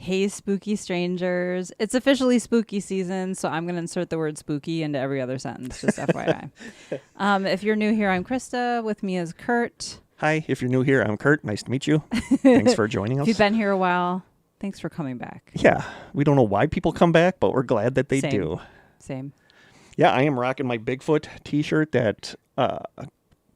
Hey, spooky strangers. It's officially spooky season, so I'm going to insert the word spooky into every other sentence, just FYI. If you're new here, I'm Krista. With me is Kurt. Hi, if you're new here, I'm Kurt. Nice to meet you. Thanks for joining us. If you've been here a while, thanks for coming back. Yeah, we don't know why people come back, but we're glad that they do. Same. Yeah, I am rocking my Bigfoot t-shirt that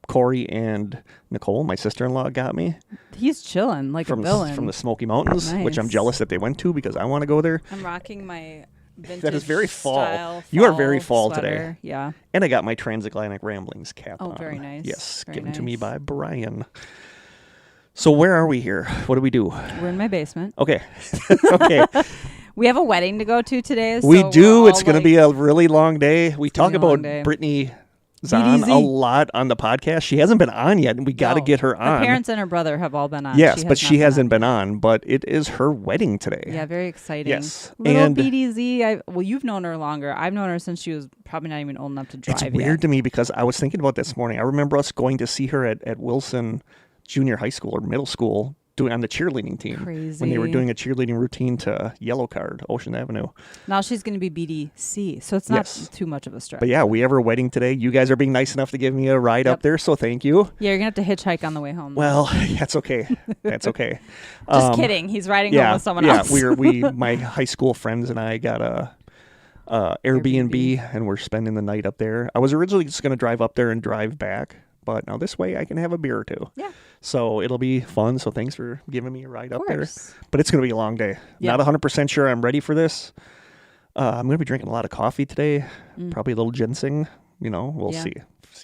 Corey and Nicole, my sister-in-law, got me. He's chilling like a villain. From the Smoky Mountains, which I'm jealous that they went to because I want to go there. I'm rocking my vintage that is very fall. You are very fall sweater. Today. Yeah. And I got my Transatlantic Ramblings cap on. Oh, very nice. Yes, very given nice. to me by Brian. So where are we here? What do we do? We're in my basement. Okay. Okay. We have a wedding to go to today. We so do. It's going to be a really long day. We talk about Brittany Zahn BDZ. a lot on the podcast. She hasn't been on yet, and we got to get her on. Her parents and her brother have all been on. Yes, but she hasn't been on. But it is her wedding today. Yeah, very exciting. Yes. Little and BDZ. Well, you've known her longer. I've known her since she was probably not even old enough to drive. It's weird to me because I was thinking about this morning. I remember us going to see her at Wilson Junior High School or middle school on the cheerleading team. Crazy. When they were doing a cheerleading routine to Yellow Card, Ocean Avenue. Now she's going to be BDC, so it's not too much of a stretch. But yeah, we have her wedding today. You guys are being nice enough to give me a ride up there, so thank you. Yeah, you're going to have to hitchchike on the way home. Well, that's okay. That's okay. Just kidding. He's riding home with someone else. Yeah, my high school friends and I got a Airbnb, and we're spending the night up there. I was originally just going to drive up there and drive back, but now this way I can have a beer or two. Yeah. So it'll be fun. So thanks for giving me a ride up there. Course. But it's going to be a long day. Yep. Not 100% sure I'm ready for this. I'm going to be drinking a lot of coffee today. Probably a little ginseng. We'll see.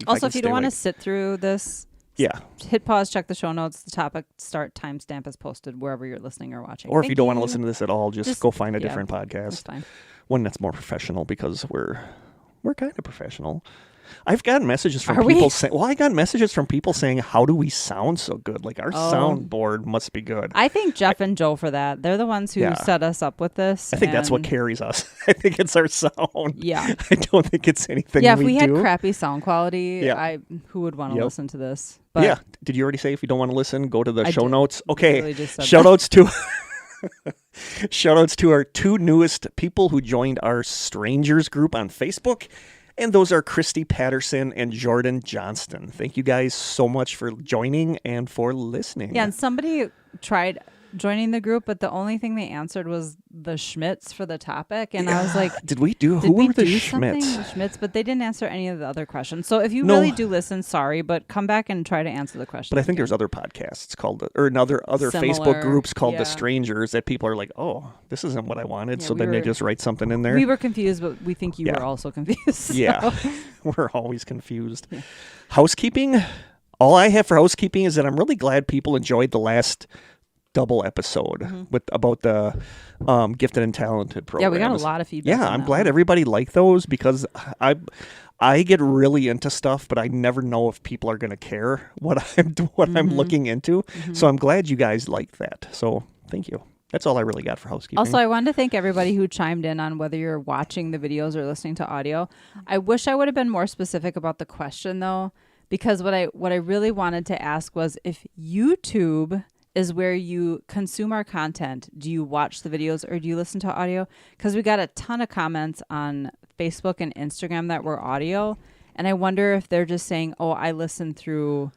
Also, if you don't want to sit through this, hit pause, check the show notes. The topic start timestamp is posted wherever you're listening or watching. Or if you don't want to listen to this at all, just go find a different podcast. That's fine. One that's more professional because we're kind of professional. I've gotten messages from people saying, I got messages from people saying, how do we sound so good? Like, our soundboard must be good. I think Jeff and Joe for that. They're the ones who set us up with this. I think that's what carries us. I think it's our sound. Yeah. I don't think it's anything if we had crappy sound quality, who would want to Yep. listen to this? But yeah. Did you already say if you don't want to listen, go to the show notes? Okay. Really shout outs to... Shout outs to our two newest people who joined our strangers group on Facebook. And those are Christy Patterson and Jordan Johnston. Thank you guys so much for joining and for listening. Yeah, and somebody tried joining the group, but the only thing they answered was the Schmitz for the topic. And I was like, who were the Schmitz? The Schmitz, but they didn't answer any of the other questions. So if you really do listen, sorry, but come back and try to answer the question. But I think there's other podcasts called, or other Facebook groups called The Strangers that people are like, oh, this isn't what I wanted. So then they just write something in there. We were confused, but we think you were also confused. So. Yeah, we're always confused. Yeah. Housekeeping. All I have for housekeeping is that I'm really glad people enjoyed the last double episode about the gifted and talented programs. Yeah, we got a lot of feedback. Yeah, I'm glad everybody liked those because I get really into stuff, but I never know if people are going to care what I'm looking into. So I'm glad you guys liked that. So thank you. That's all I really got for housekeeping. Also, I wanted to thank everybody who chimed in on whether you're watching the videos or listening to audio. I wish I would have been more specific about the question though, because what I really wanted to ask was if YouTube is where you consume our content, do you watch the videos or do you listen to audio? Because we got a ton of comments on Facebook and Instagram that were audio. And I wonder if they're just saying, oh, I listen through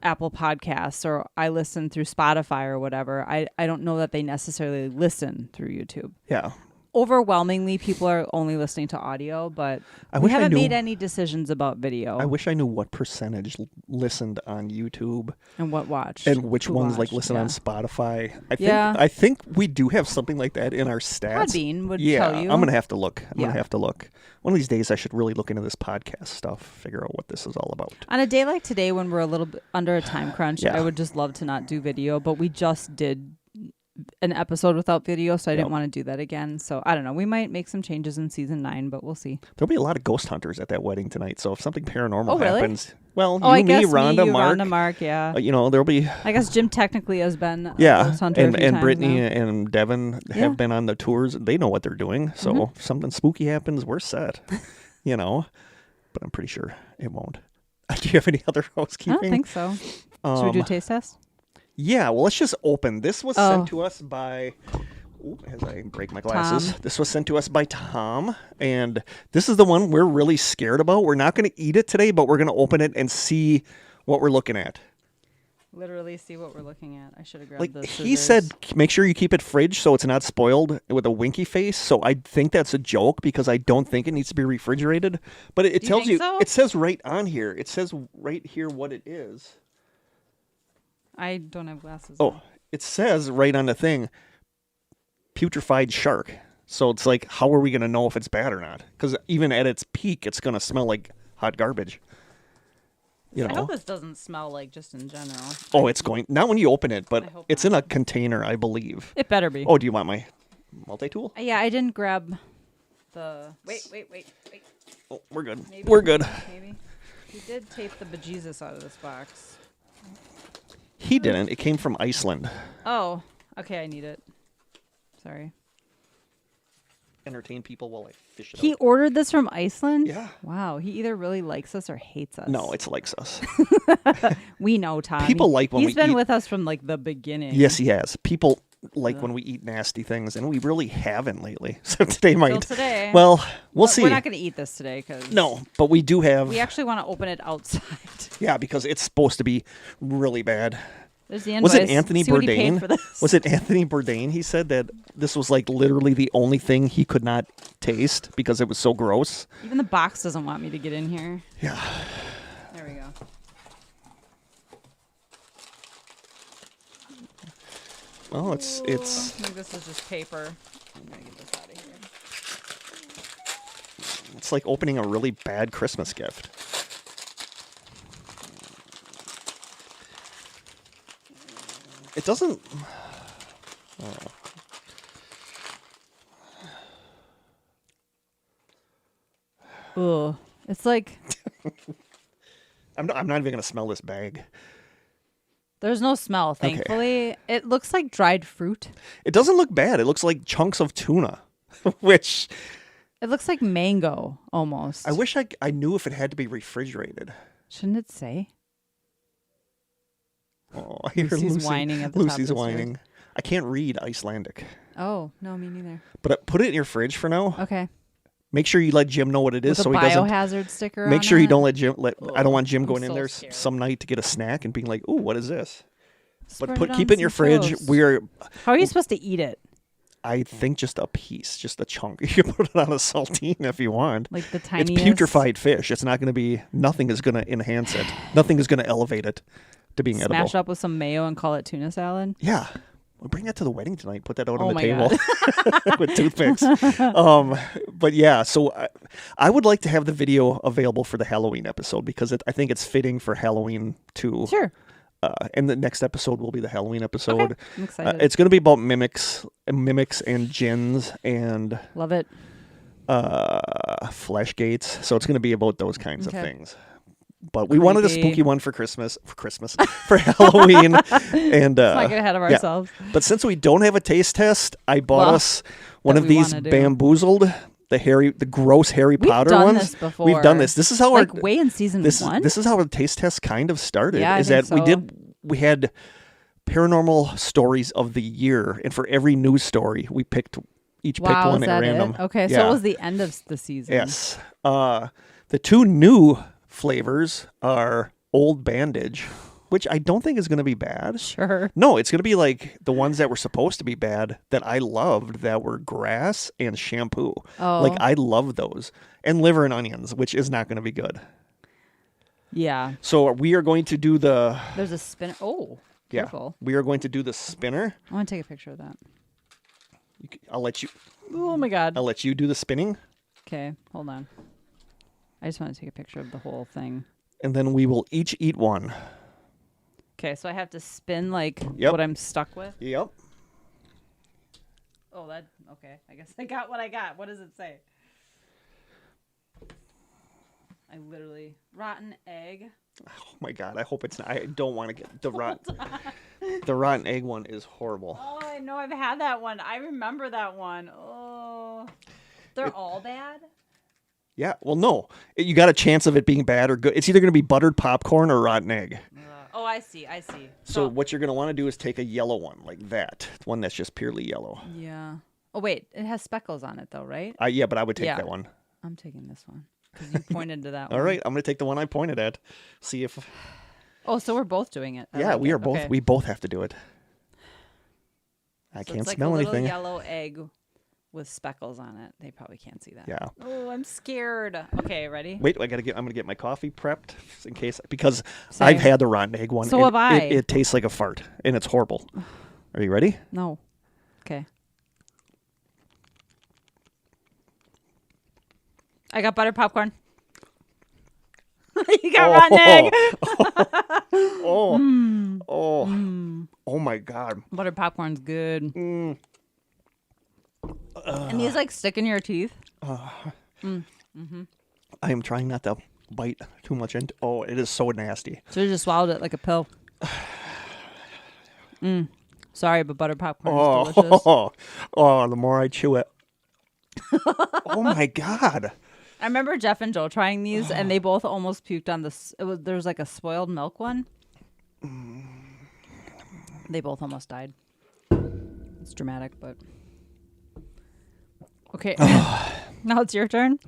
Apple Podcasts or I listen through Spotify or whatever. I don't know that they necessarily listen through YouTube. Yeah. Overwhelmingly, people are only listening to audio, but we haven't made any decisions about video. I wish I knew what percentage listened on YouTube and what watched and which ones listen on Spotify. I think we do have something like that in our stats. Podbean would tell you. I'm gonna have to look. One of these days, I should really look into this podcast stuff, figure out what this is all about. On a day like today, when we're a little bit under a time crunch, I would just love to not do video, but we just did an episode without video, so I didn't want to do that again. So I don't know. We might make some changes in season 9, but we'll see. There'll be a lot of ghost hunters at that wedding tonight. So if something paranormal really? happens, well, I guess Rhonda, Mark, yeah. There'll be. I guess Jim technically has been a ghost hunter a few and times Brittany now. and Devin have been on the tours. They know what they're doing. So if something spooky happens, we're set. But I'm pretty sure it won't. Do you have any other housekeeping? I don't think so. Should we do a taste test? Yeah, well, let's just open. This was sent to us by Ooh, as I break my glasses. Tom. This was sent to us by Tom, and this is the one we're really scared about. We're not going to eat it today, but we're going to open it and see what we're looking at. Literally see what we're looking at. I should have grabbed the He scissors. said, make sure you keep it fridge so it's not spoiled with a winky face. So I think that's a joke because I don't think it needs to be refrigerated. But it tells you, so? it says right on here. It says right here what it is. I don't have glasses. Oh, it says right on the thing, putrefied shark. So it's like, how are we going to know if it's bad or not? Because even at its peak, it's going to smell like hot garbage. You know? I hope this doesn't smell like just in general. Oh, it's going, not when you open it, but hope it's in a container, I believe. It better be. Oh, do you want my multi-tool? Yeah, I didn't grab the... Wait. Oh, we're good. Maybe, We're good. Maybe. He did tape the bejesus out of this box. He didn't. It came from Iceland. Oh, okay, I need it. Sorry. Entertain people while I fish it He out. ordered this from Iceland? Yeah. Wow, he either really likes us or hates us. No, it's likes us. We know Tom. People like when He's we been eat- with us from like the beginning. Yes, he has. People like when we eat nasty things, and we really haven't lately. So today might. Till today. Well, we'll see. We're not going to eat this today because No, but we do have. we actually want to open it outside. Yeah, because it's supposed to be really bad. There's the invoice. Was it Anthony See what he paid for Bourdain? this. Was it Anthony Bourdain? He said that this was like literally the only thing he could not taste because it was so gross. Even the box doesn't want me to get in here. Yeah. There we go. Well, it's I think this is just paper. I'm going to get this out of here. it's like opening a really bad Christmas gift. It doesn't. Ugh. It's like I'm not even gonna smell this bag. there's no smell, thankfully. It looks like dried fruit. It doesn't look bad. It looks like chunks of tuna, which It looks like mango almost. I wish I knew if it had to be refrigerated. Shouldn't it say? Oh, I hear Lucy's Lucy whining at the top of Lucy's the whining. I can't read Icelandic, Oh, no, me neither. but put it in your fridge for now. Okay. Make sure you let Jim know what it is, With so a he doesn't. biohazard sticker Make on sure you it? don't let Jim. I don't want Jim I'm going in so there scared. some night to get a snack and being like, "Ooh, what is this?" Spread But on keep it in your some fridge. toast. We're How are you supposed to eat it? I think just a piece, just a chunk. You can put it on a saltine if you want. Like the It's tiniest? putrefied fish. It's not going to be. Nothing is going to enhance it. Nothing is going to elevate it to being Smash edible. up with some mayo and call it tuna salad? Yeah. We'll bring that to the wedding tonight. Put that out Oh on the my table with toothpicks. But yeah, so I would like to have the video available for the Halloween episode because I think it's fitting for Halloween too. Sure. And the next episode will be the Halloween episode. Okay. I'm excited. It's going to be about mimics and jinns and Love it. flesh gates. So it's going to be about those kinds of Okay. things. But we wanted a Creepy. spooky one for Christmas, for Halloween, and Let's not get ahead of ourselves. But since we don't have a taste test, I bought Well, us one that of we these wanna do. bamboozled, the gross Harry We've Potter done ones. this before. We've done this. This is how Like our way in season this one? this is how our taste test kind of started. Yeah, I is think that so. we had paranormal stories of the year, and for every news story, we picked Wow, one is at that random. it? Okay, so Yeah. it was the end of the season. Yes. The two new flavors are Old Bandage, which I don't think is going to be bad. Sure. No, it's going to be like the ones that were supposed to be bad that I loved that were grass and shampoo. Oh. Like I love those. And liver and onions, which is not going to be good. Yeah. So we are going to do the There's a spinner. Oh, careful. we are going to do the spinner. I want to take a picture of that. I'll let you Oh my God. do the spinning, Okay, hold on. I just want to take a picture of the whole thing. and then we will each eat one. Okay, so I have to spin like Yep. what I'm stuck with. Yep. Oh, okay. I guess I got what I got. What does it say? I literally rotten egg. Oh my God, I hope it's not. I don't want to get the rotten. The rotten egg one is horrible. Oh, I know I've had that one. I remember that one. Oh, they're all bad. Yeah, well, no. You got a chance of it being bad or good. It's either going to be buttered popcorn or rotten egg. Ugh. Oh, I see. So what you're going to want to do is take a yellow one like that. One that's just purely yellow. Yeah. Oh, wait. It has speckles on it, though, right? Yeah, but I would take that one. I'm taking this one because you pointed to that one. All right, I'm going to take the one I pointed at. See if... Oh, so we're both doing it. Yeah, we are both. Okay. We both have to do it. I can't smell anything. It's like a little yellow egg with speckles on it. They probably can't see that. Yeah. Oh, I'm scared. Okay, ready? Wait, I'm gonna get my coffee prepped in case because Same. I've had the rotten egg one. So have I. It tastes like a fart and it's horrible. Are you ready? No. Okay. I got buttered popcorn. You got rotten egg. Oh my God. Buttered popcorn's good. And these like stick in your teeth. I am trying not to bite too much into. Oh, it is so nasty. So you just swallowed it like a pill. Sorry, but buttered popcorn is delicious. The more I chew it. Oh my God. I remember Jeff and Joe trying these, and they both almost puked on this. There was like a spoiled milk one. They both almost died. It's dramatic, but okay. Now it's your turn.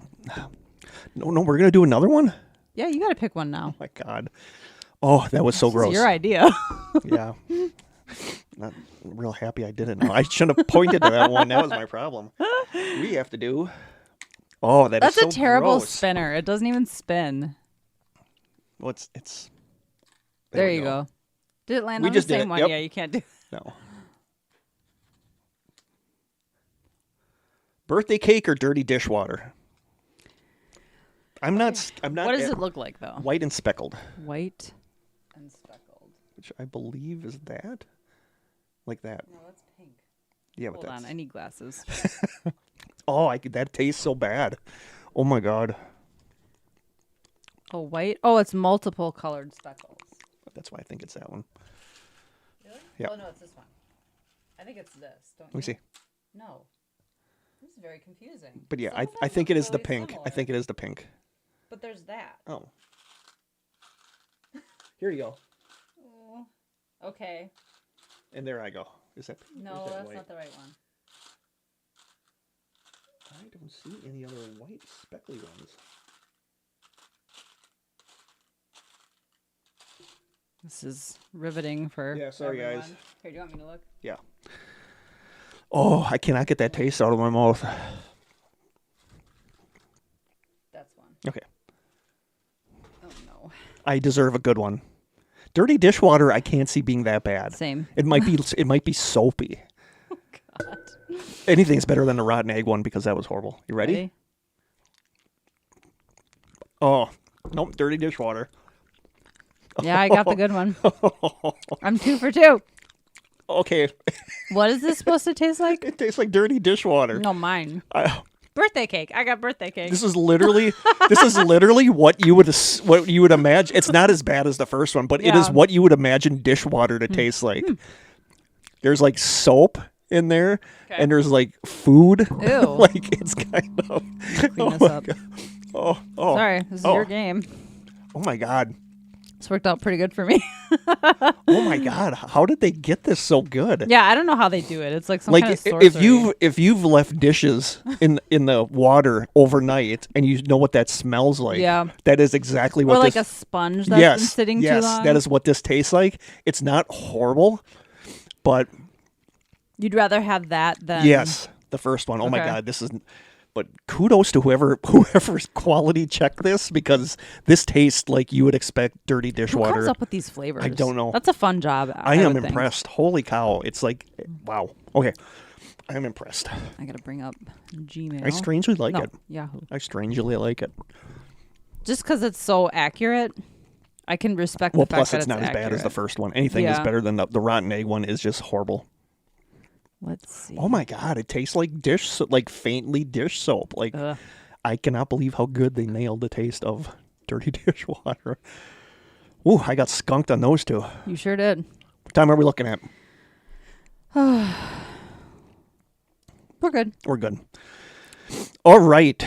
No, we're gonna do another one. Yeah, you got to pick one now. Oh my God. Oh, that was so gross. It's your idea. Yeah. Not real happy I did it now. I shouldn't have pointed to that one. That was my problem. We have to do. Oh, that's a so terrible gross. spinner. It doesn't even spin. Well, it's. There you go. Did it land We on just the did same it. one? Yep. Yeah, you can't do. No. Birthday cake or dirty dishwater? I'm not. What does it look like though? White and speckled. White and speckled. Which I believe is that. Like that. No, that's pink. Yeah, but Hold on, I need glasses. Oh, that tastes so bad. Oh my God. Oh, white. Oh, it's multiple colored speckles. That's why I think it's that one. Really? Yeah. Oh no, it's this one. I think it's this. Don't Let me see. No. This is very confusing. But yeah, Some I of them think it look is the really pink. I similar. think it is the pink. But there's that. Oh. Here you go. Oh. Okay. And there I go. Is that pink? No, or is that that's white? not the right one. I don't see any other white speckly ones. This is riveting for Yeah, sorry, everyone. guys. Here, do you want me to look? Yeah. Oh, I cannot get that taste out of my mouth. That's one. Okay. Oh no. I deserve a good one. Dirty dishwater, I can't see being that bad. Same. It might be soapy. Oh God. Anything's better than the rotten egg one because that was horrible. You ready? Oh, nope, dirty dishwater. Yeah, I got the good one. I'm 2 for 2. Okay. What is this supposed to taste like? It tastes like dirty dishwater. No, mine. I, Birthday cake. I got birthday cake. This is literally what you would imagine. It's not as bad as the first one, but it is what you would imagine dishwater to taste like. There's like soap in there, and there's like food. Ew. Like it's kind of. Clean this up. Oh, Sorry, this is your game. Oh my God. It's worked out pretty good for me. Oh my God. How did they get this so good? Yeah, I don't know how they do it. It's like some Like kind of sorcery. if you've left dishes in the water overnight and you know what that smells like, that is exactly what or like this, a sponge that's been sitting too long. That is what this tastes like. It's not horrible, but you'd rather have that than the first one. Oh my Okay. God, this is. But kudos to whoever's quality checked this because this tastes like you would expect dirty dishwater. Who comes up with these flavors? I don't know. That's a fun job. I am would think. impressed. Holy cow! It's like wow. Okay, I am impressed. I gotta bring up Gmail. I strangely like it. Yahoo. I strangely like it. Just because it's so accurate, I can respect Well, the fact plus that it's not as accurate. bad as the first one. Anything is better than the rotten egg one. Is just horrible. Let's see. Oh my God! It tastes like faintly dish soap. Like Ugh. I cannot believe how good they nailed the taste of dirty dishwater. Ooh, I got skunked on those two. You sure did. What time are we looking at? We're good. We're good. All right.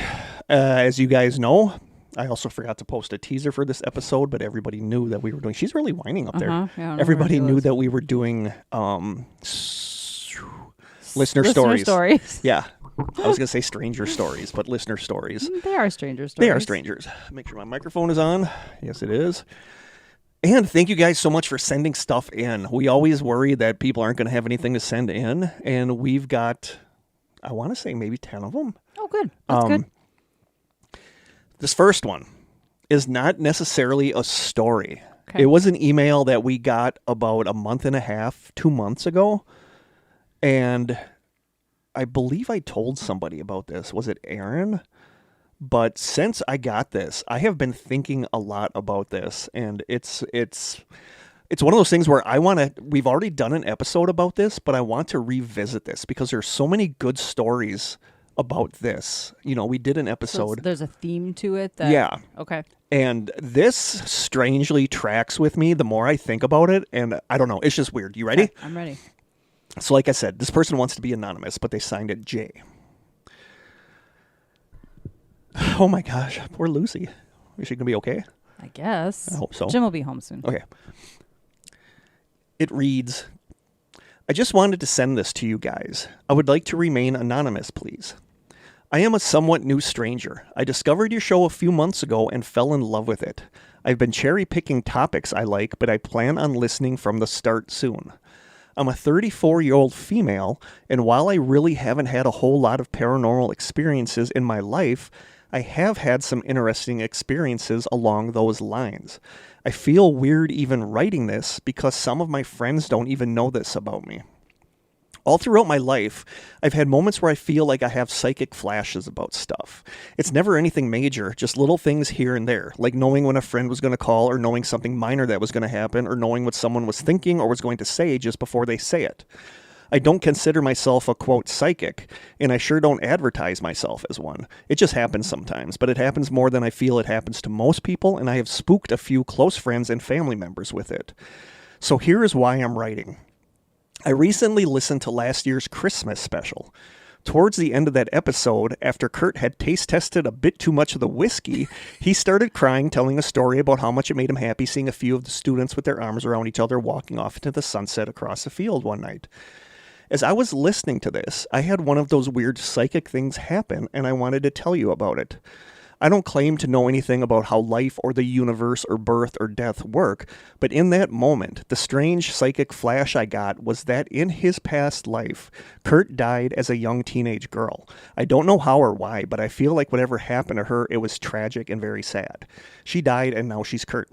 As you guys know, I also forgot to post a teaser for this episode, but everybody knew that we were doing. She's really whining up there. Yeah, I don't know Everybody where she knew was. that we were doing listener stories. Yeah. I was going to say stranger stories, but listener stories. They are stranger stories. They are strangers. Make sure my microphone is on. Yes, it is. And thank you guys so much for sending stuff in. We always worry that people aren't going to have anything to send in, and we've got, I want to say maybe 10 of them. Oh, good. That's good. This first one is not necessarily a story. Okay. It was an email that we got about a month and a half, 2 months ago, and I believe I told somebody about this. Was it Aaron? But since I got this, I have been thinking a lot about this, and it's one of those things where we've already done an episode about this, but I want to revisit this because there's so many good stories about this. You know, we did an episode. So there's a theme to it. Yeah. Okay. And this strangely tracks with me the more I think about it, and I don't know, it's just weird. You ready? Okay, I'm ready. So like I said, this person wants to be anonymous, but they signed it J. Oh my gosh, poor Lucy. Is she going to be okay? I guess. I hope so. Jim will be home soon. Okay. It reads, I just wanted to send this to you guys. I would like to remain anonymous, please. I am a somewhat new stranger. I discovered your show a few months ago and fell in love with it. I've been cherry-picking topics I like, but I plan on listening from the start soon. I'm a 34-year-old female, and while I really haven't had a whole lot of paranormal experiences in my life, I have had some interesting experiences along those lines. I feel weird even writing this because some of my friends don't even know this about me. All throughout my life, I've had moments where I feel like I have psychic flashes about stuff. It's never anything major, just little things here and there, like knowing when a friend was going to call or knowing something minor that was going to happen or knowing what someone was thinking or was going to say just before they say it. I don't consider myself a, quote, psychic, and I sure don't advertise myself as one. It just happens sometimes, but it happens more than I feel it happens to most people, and I have spooked a few close friends and family members with it. So here is why I'm writing. I recently listened to last year's Christmas special. Towards the end of that episode, after Kurt had taste tested a bit too much of the whiskey, he started crying, telling a story about how much it made him happy seeing a few of the students with their arms around each other walking off into the sunset across the field one night. As I was listening to this, I had one of those weird psychic things happen, and I wanted to tell you about it. I don't claim to know anything about how life or the universe or birth or death work, but in that moment, the strange psychic flash I got was that in his past life, Kurt died as a young teenage girl. I don't know how or why, but I feel like whatever happened to her, it was tragic and very sad. She died, and now she's Kurt.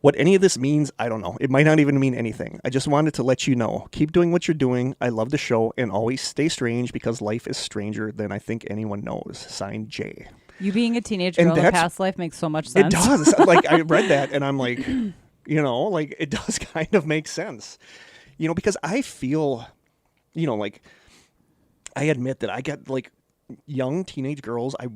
What any of this means, I don't know. It might not even mean anything. I just wanted to let you know. Keep doing what you're doing. I love the show, and always stay strange because life is stranger than I think anyone knows. Signed, Jay. You being a teenage girl in a past life makes so much sense. It does. Like, I read that, and I'm like, you know, like, it does kind of make sense. You know, because I feel, you know, like, I admit that I get, like, young teenage girls, I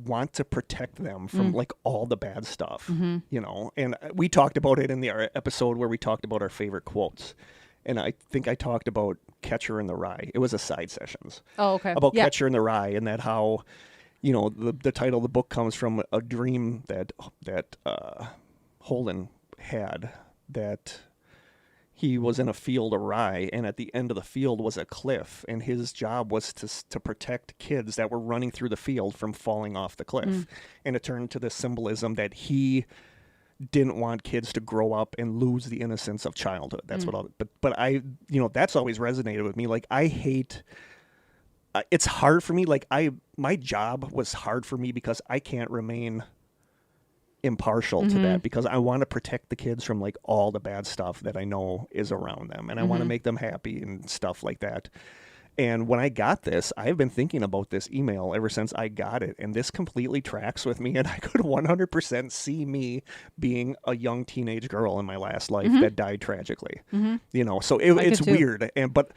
want to protect them from like all the bad stuff, you know, and we talked about it in the episode where we talked about our favorite quotes. And I think I talked about Catcher in the Rye. It was a side sessions. Oh, okay. About Catcher in the Rye, and that how, you know, the title of the book comes from a dream that Holden had, that he was in a field of rye, and at the end of the field was a cliff, and his job was to protect kids that were running through the field from falling off the cliff. And it turned to the symbolism that he didn't want kids to grow up and lose the innocence of childhood. That's but I, you know, that's always resonated with me. Like, I hate, it's hard for me. Like, my job was hard for me because I can't remain impartial to that, because I want to protect the kids from like all the bad stuff that I know is around them, and I want to make them happy and stuff like that. And when I got this, I've been thinking about this email ever since I got it, and this completely tracks with me, and I could 100% see me being a young teenage girl in my last life that died tragically. You know, so it's weird, but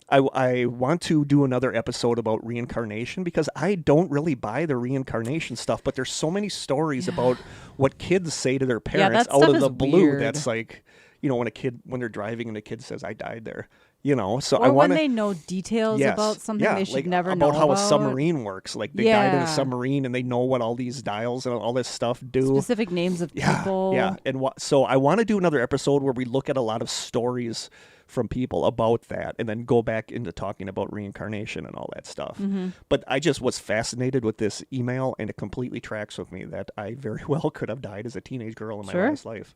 I want to do another episode about reincarnation, because I don't really buy the reincarnation stuff, but there's so many stories about what kids say to their parents out of the blue. Weird. That's like, you know, when they're driving and the kid says, "I died there." So I Or want when to. they know details Yes. about something Yeah. they should Like never know about how a about. submarine works. Like they died in a Yeah. submarine and they know what all these dials and all this stuff do. Specific names of Yeah. people. Yeah. And so I want to do another episode where we look at a lot of stories from people about that and then go back into talking about reincarnation and all that stuff. Mm-hmm. But I just was fascinated with this email, and it completely tracks with me that I very well could have died as a teenage girl in my last life.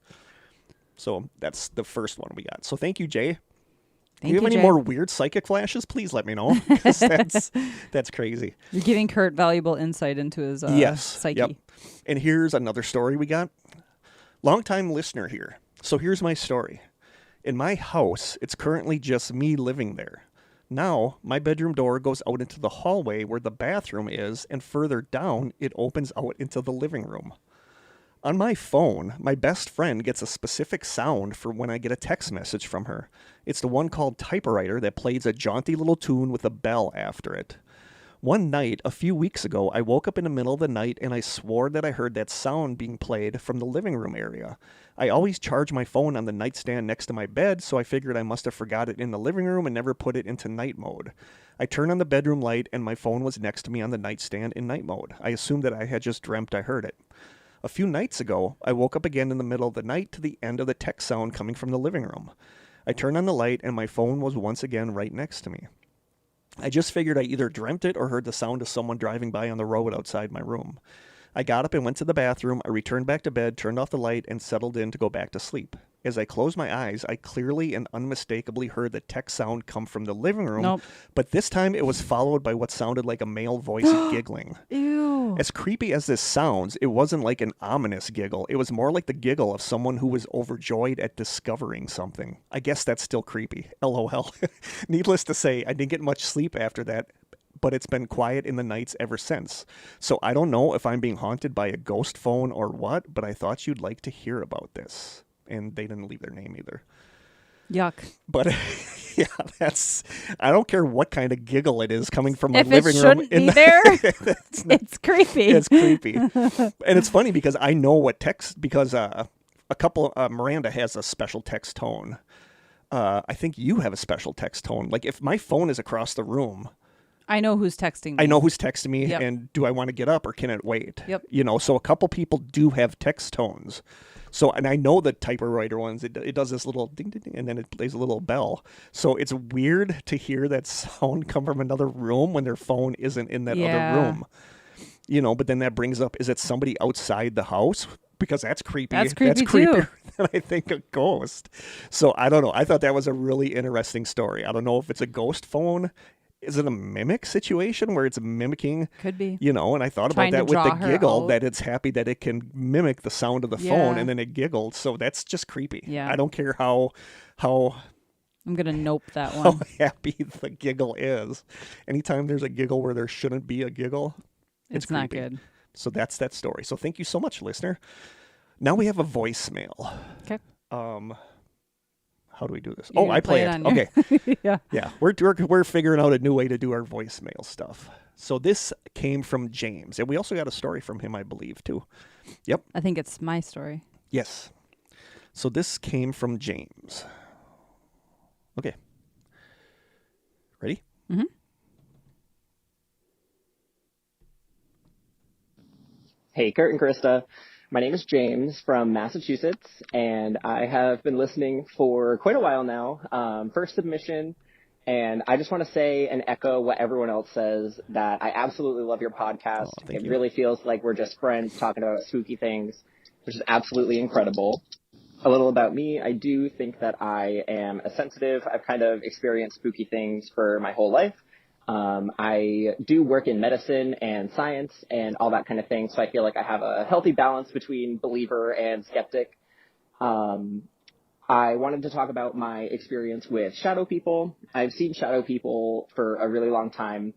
So that's the first one we got. So thank you, Jay. Do you have any more weird psychic flashes? Please let me know. 'Cause that's crazy. You're giving Kurt valuable insight into his psyche. Yep. And here's another story we got. Longtime listener here. So here's my story. In my house, it's currently just me living there. Now, my bedroom door goes out into the hallway where the bathroom is, and further down, it opens out into the living room. On my phone, my best friend gets a specific sound for when I get a text message from her. It's the one called typewriter that plays a jaunty little tune with a bell after it. One night, a few weeks ago, I woke up in the middle of the night and I swore that I heard that sound being played from the living room area. I always charge my phone on the nightstand next to my bed, so I figured I must have forgot it in the living room and never put it into night mode. I turned on the bedroom light and my phone was next to me on the nightstand in night mode. I assumed that I had just dreamt I heard it. A few nights ago, I woke up again in the middle of the night to the end of the text sound coming from the living room. I turned on the light and my phone was once again right next to me. I just figured I either dreamt it or heard the sound of someone driving by on the road outside my room. I got up and went to the bathroom. I returned back to bed, turned off the light, and settled in to go back to sleep. As I closed my eyes, I clearly and unmistakably heard the text sound come from the living room, but this time it was followed by what sounded like a male voice giggling. Ew. As creepy as this sounds, it wasn't like an ominous giggle. It was more like the giggle of someone who was overjoyed at discovering something. I guess that's still creepy. LOL. Needless to say, I didn't get much sleep after that, but it's been quiet in the nights ever since. So I don't know if I'm being haunted by a ghost phone or what, but I thought you'd like to hear about this. And they didn't leave their name either. Yuck. But yeah, I don't care what kind of giggle it is coming from my living room. If it shouldn't be there, it's creepy. It's creepy. And it's funny because I know what text, because Miranda has a special text tone. I think you have a special text tone. Like if my phone is across the room, I know who's texting me. I know who's texting me, and do I want to get up or can it wait? Yep. So a couple people do have text tones. So, and I know the typewriter ones, it does this little ding, ding, ding, and then it plays a little bell. So it's weird to hear that sound come from another room when their phone isn't in that other room. But then that brings up, is it somebody outside the house? Because that's creepy. That's creepy creepier too. than I think a ghost. So I don't know. I thought that was a really interesting story. I don't know if it's a ghost phone. Is it a mimic situation where it's mimicking? Could be. And I thought about that with the giggle, that it's happy that it can mimic the sound of the phone and then it giggled. So that's just creepy. Yeah. I don't care how I'm going to nope that how one. happy the giggle is. Anytime there's a giggle where there shouldn't be a giggle, it's not creepy. good. So that's that story. So thank you so much, listener. Now we have a voicemail. Okay. How do we do this? You're I play it. Okay. Yeah. We're figuring out a new way to do our voicemail stuff. So this came from James, and we also got a story from him, I believe, too. Yep. I think it's my story. Yes. So this came from James. Okay. Ready? Mm-hmm. Hey, Kurt and Krista. My name is James from Massachusetts, and I have been listening for quite a while now. First submission, and I just want to say and echo what everyone else says, that I absolutely love your podcast. It really feels like we're just friends talking about spooky things, which is absolutely incredible. A little about me, I do think that I am a sensitive. I've kind of experienced spooky things for my whole life. I do work in medicine and science and all that kind of thing, so I feel like I have a healthy balance between believer and skeptic. I wanted to talk about my experience with shadow people. I've seen shadow people for a really long time,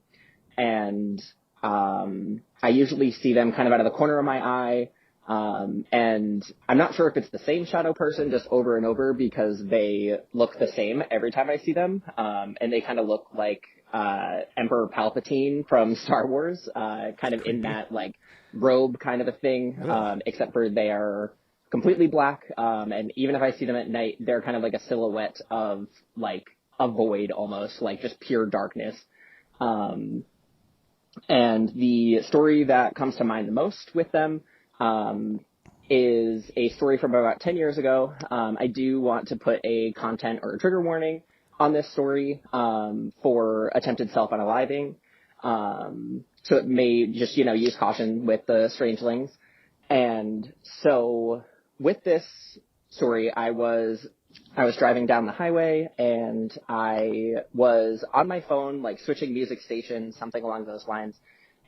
and I usually see them kind of out of the corner of my eye. And I'm not sure if it's the same shadow person just over and over, because they look the same every time I see them. And they kind of look like Emperor Palpatine from Star Wars, kind of in that like robe kind of a thing, except for they are completely black. And even if I see them at night, they're kind of like a silhouette of like a void almost, like just pure darkness. And the story that comes to mind the most with them is a story from about 10 years ago. I do want to put a content or a trigger warning on this story for attempted self-unaliving. So it may just, use caution with the strangelings. And so with this story, I was driving down the highway and I was on my phone, like switching music stations, something along those lines.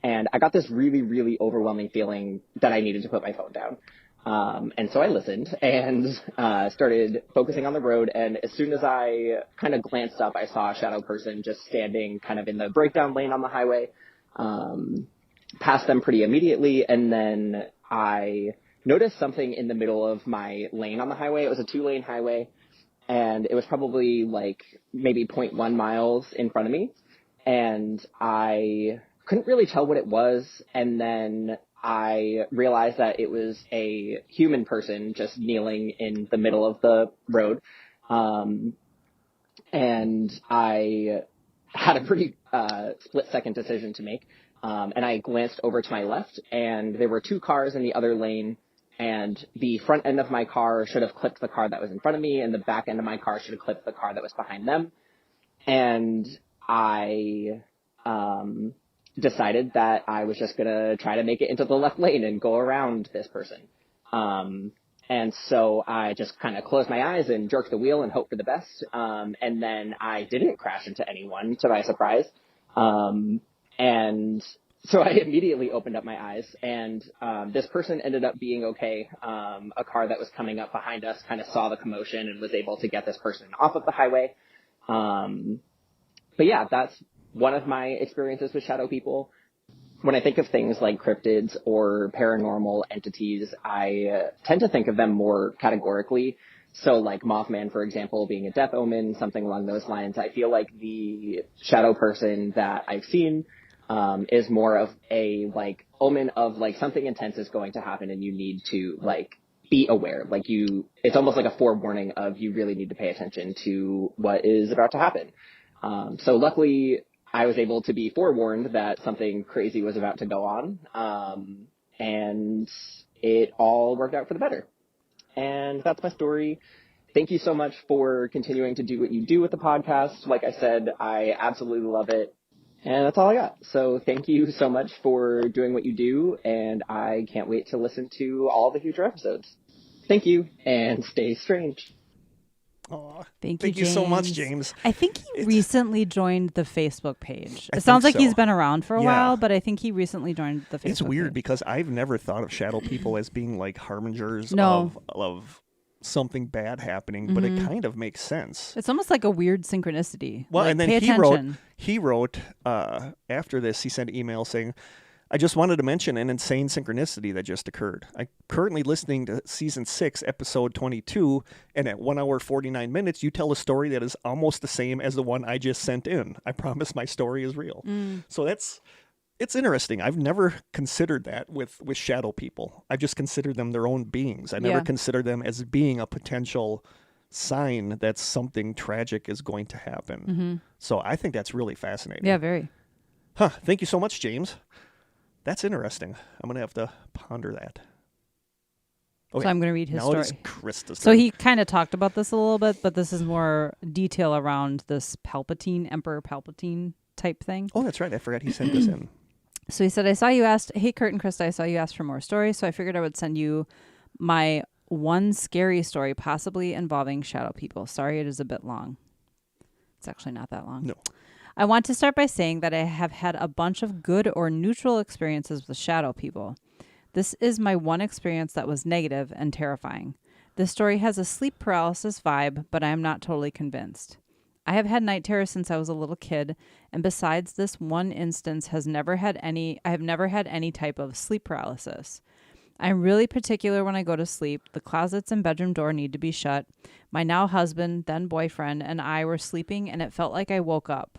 And I got this really, really overwhelming feeling that I needed to put my phone down. And so I listened and started focusing on the road. And as soon as I kind of glanced up, I saw a shadow person just standing kind of in the breakdown lane on the highway, passed them pretty immediately. And then I noticed something in the middle of my lane on the highway. It was a 2-lane highway, and it was probably like maybe 0.1 miles in front of me. And I couldn't really tell what it was. And then I realized that it was a human person just kneeling in the middle of the road. And I had a pretty split-second decision to make. And I glanced over to my left, and there were 2 cars in the other lane, and the front end of my car should have clipped the car that was in front of me, and the back end of my car should have clipped the car that was behind them. And I decided that I was just going to try to make it into the left lane and go around this person. And so I just kind of closed my eyes and jerked the wheel and hoped for the best. And then I didn't crash into anyone, to my surprise. And so I immediately opened up my eyes, and this person ended up being okay. A car that was coming up behind us kind of saw the commotion and was able to get this person off of the highway. But yeah, that's one of my experiences with shadow people. When I think of things like cryptids or paranormal entities, I tend to think of them more categorically. So like Mothman, for example, being a death omen, something along those lines. I feel like the shadow person that I've seen is more of a like omen of like something intense is going to happen and you need to like be aware. Like it's almost like a forewarning of you really need to pay attention to what is about to happen. So luckily I was able to be forewarned that something crazy was about to go on. And it all worked out for the better. And that's my story. Thank you so much for continuing to do what you do with the podcast. Like I said, I absolutely love it. And that's all I got. So thank you so much for doing what you do, and I can't wait to listen to all the future episodes. Thank you, and stay strange. Aw, Thank you so much, James. I think he recently joined the Facebook page. It sounds like he's been around for a while, but I think he recently joined the Facebook page. It's weird because I've never thought of shadow people as being like harbingers of something bad happening, but it kind of makes sense. It's almost like a weird synchronicity. Well, like, and then he wrote after this, he sent an email saying, I just wanted to mention an insane synchronicity that just occurred. I'm currently listening to season 6, episode 22, and at 1 hour 49 minutes, you tell a story that is almost the same as the one I just sent in. I promise my story is real. So it's interesting. I've never considered that with shadow people. I've just considered them their own beings. I never considered them as being a potential sign that something tragic is going to happen. So I think that's really fascinating. Yeah, very. Thank you so much, James. That's interesting. I'm going to have to ponder that. Okay. So I'm going to read his story. Krista's so turn. he kind of talked about this a little bit, but this is more detail around this Emperor Palpatine type thing. Oh, that's right. I forgot he sent this in. So he said, hey, Kurt and Krista, I saw you asked for more stories, so I figured I would send you my one scary story, possibly involving shadow people. Sorry, it is a bit long. It's actually not that long. No. I want to start by saying that I have had a bunch of good or neutral experiences with shadow people. This is my one experience that was negative and terrifying. This story has a sleep paralysis vibe, but I am not totally convinced. I have had night terrors since I was a little kid, and besides this one instance, I have never had any type of sleep paralysis. I'm really particular when I go to sleep. The closets and bedroom door need to be shut. My now husband, then boyfriend, and I were sleeping, and it felt like I woke up.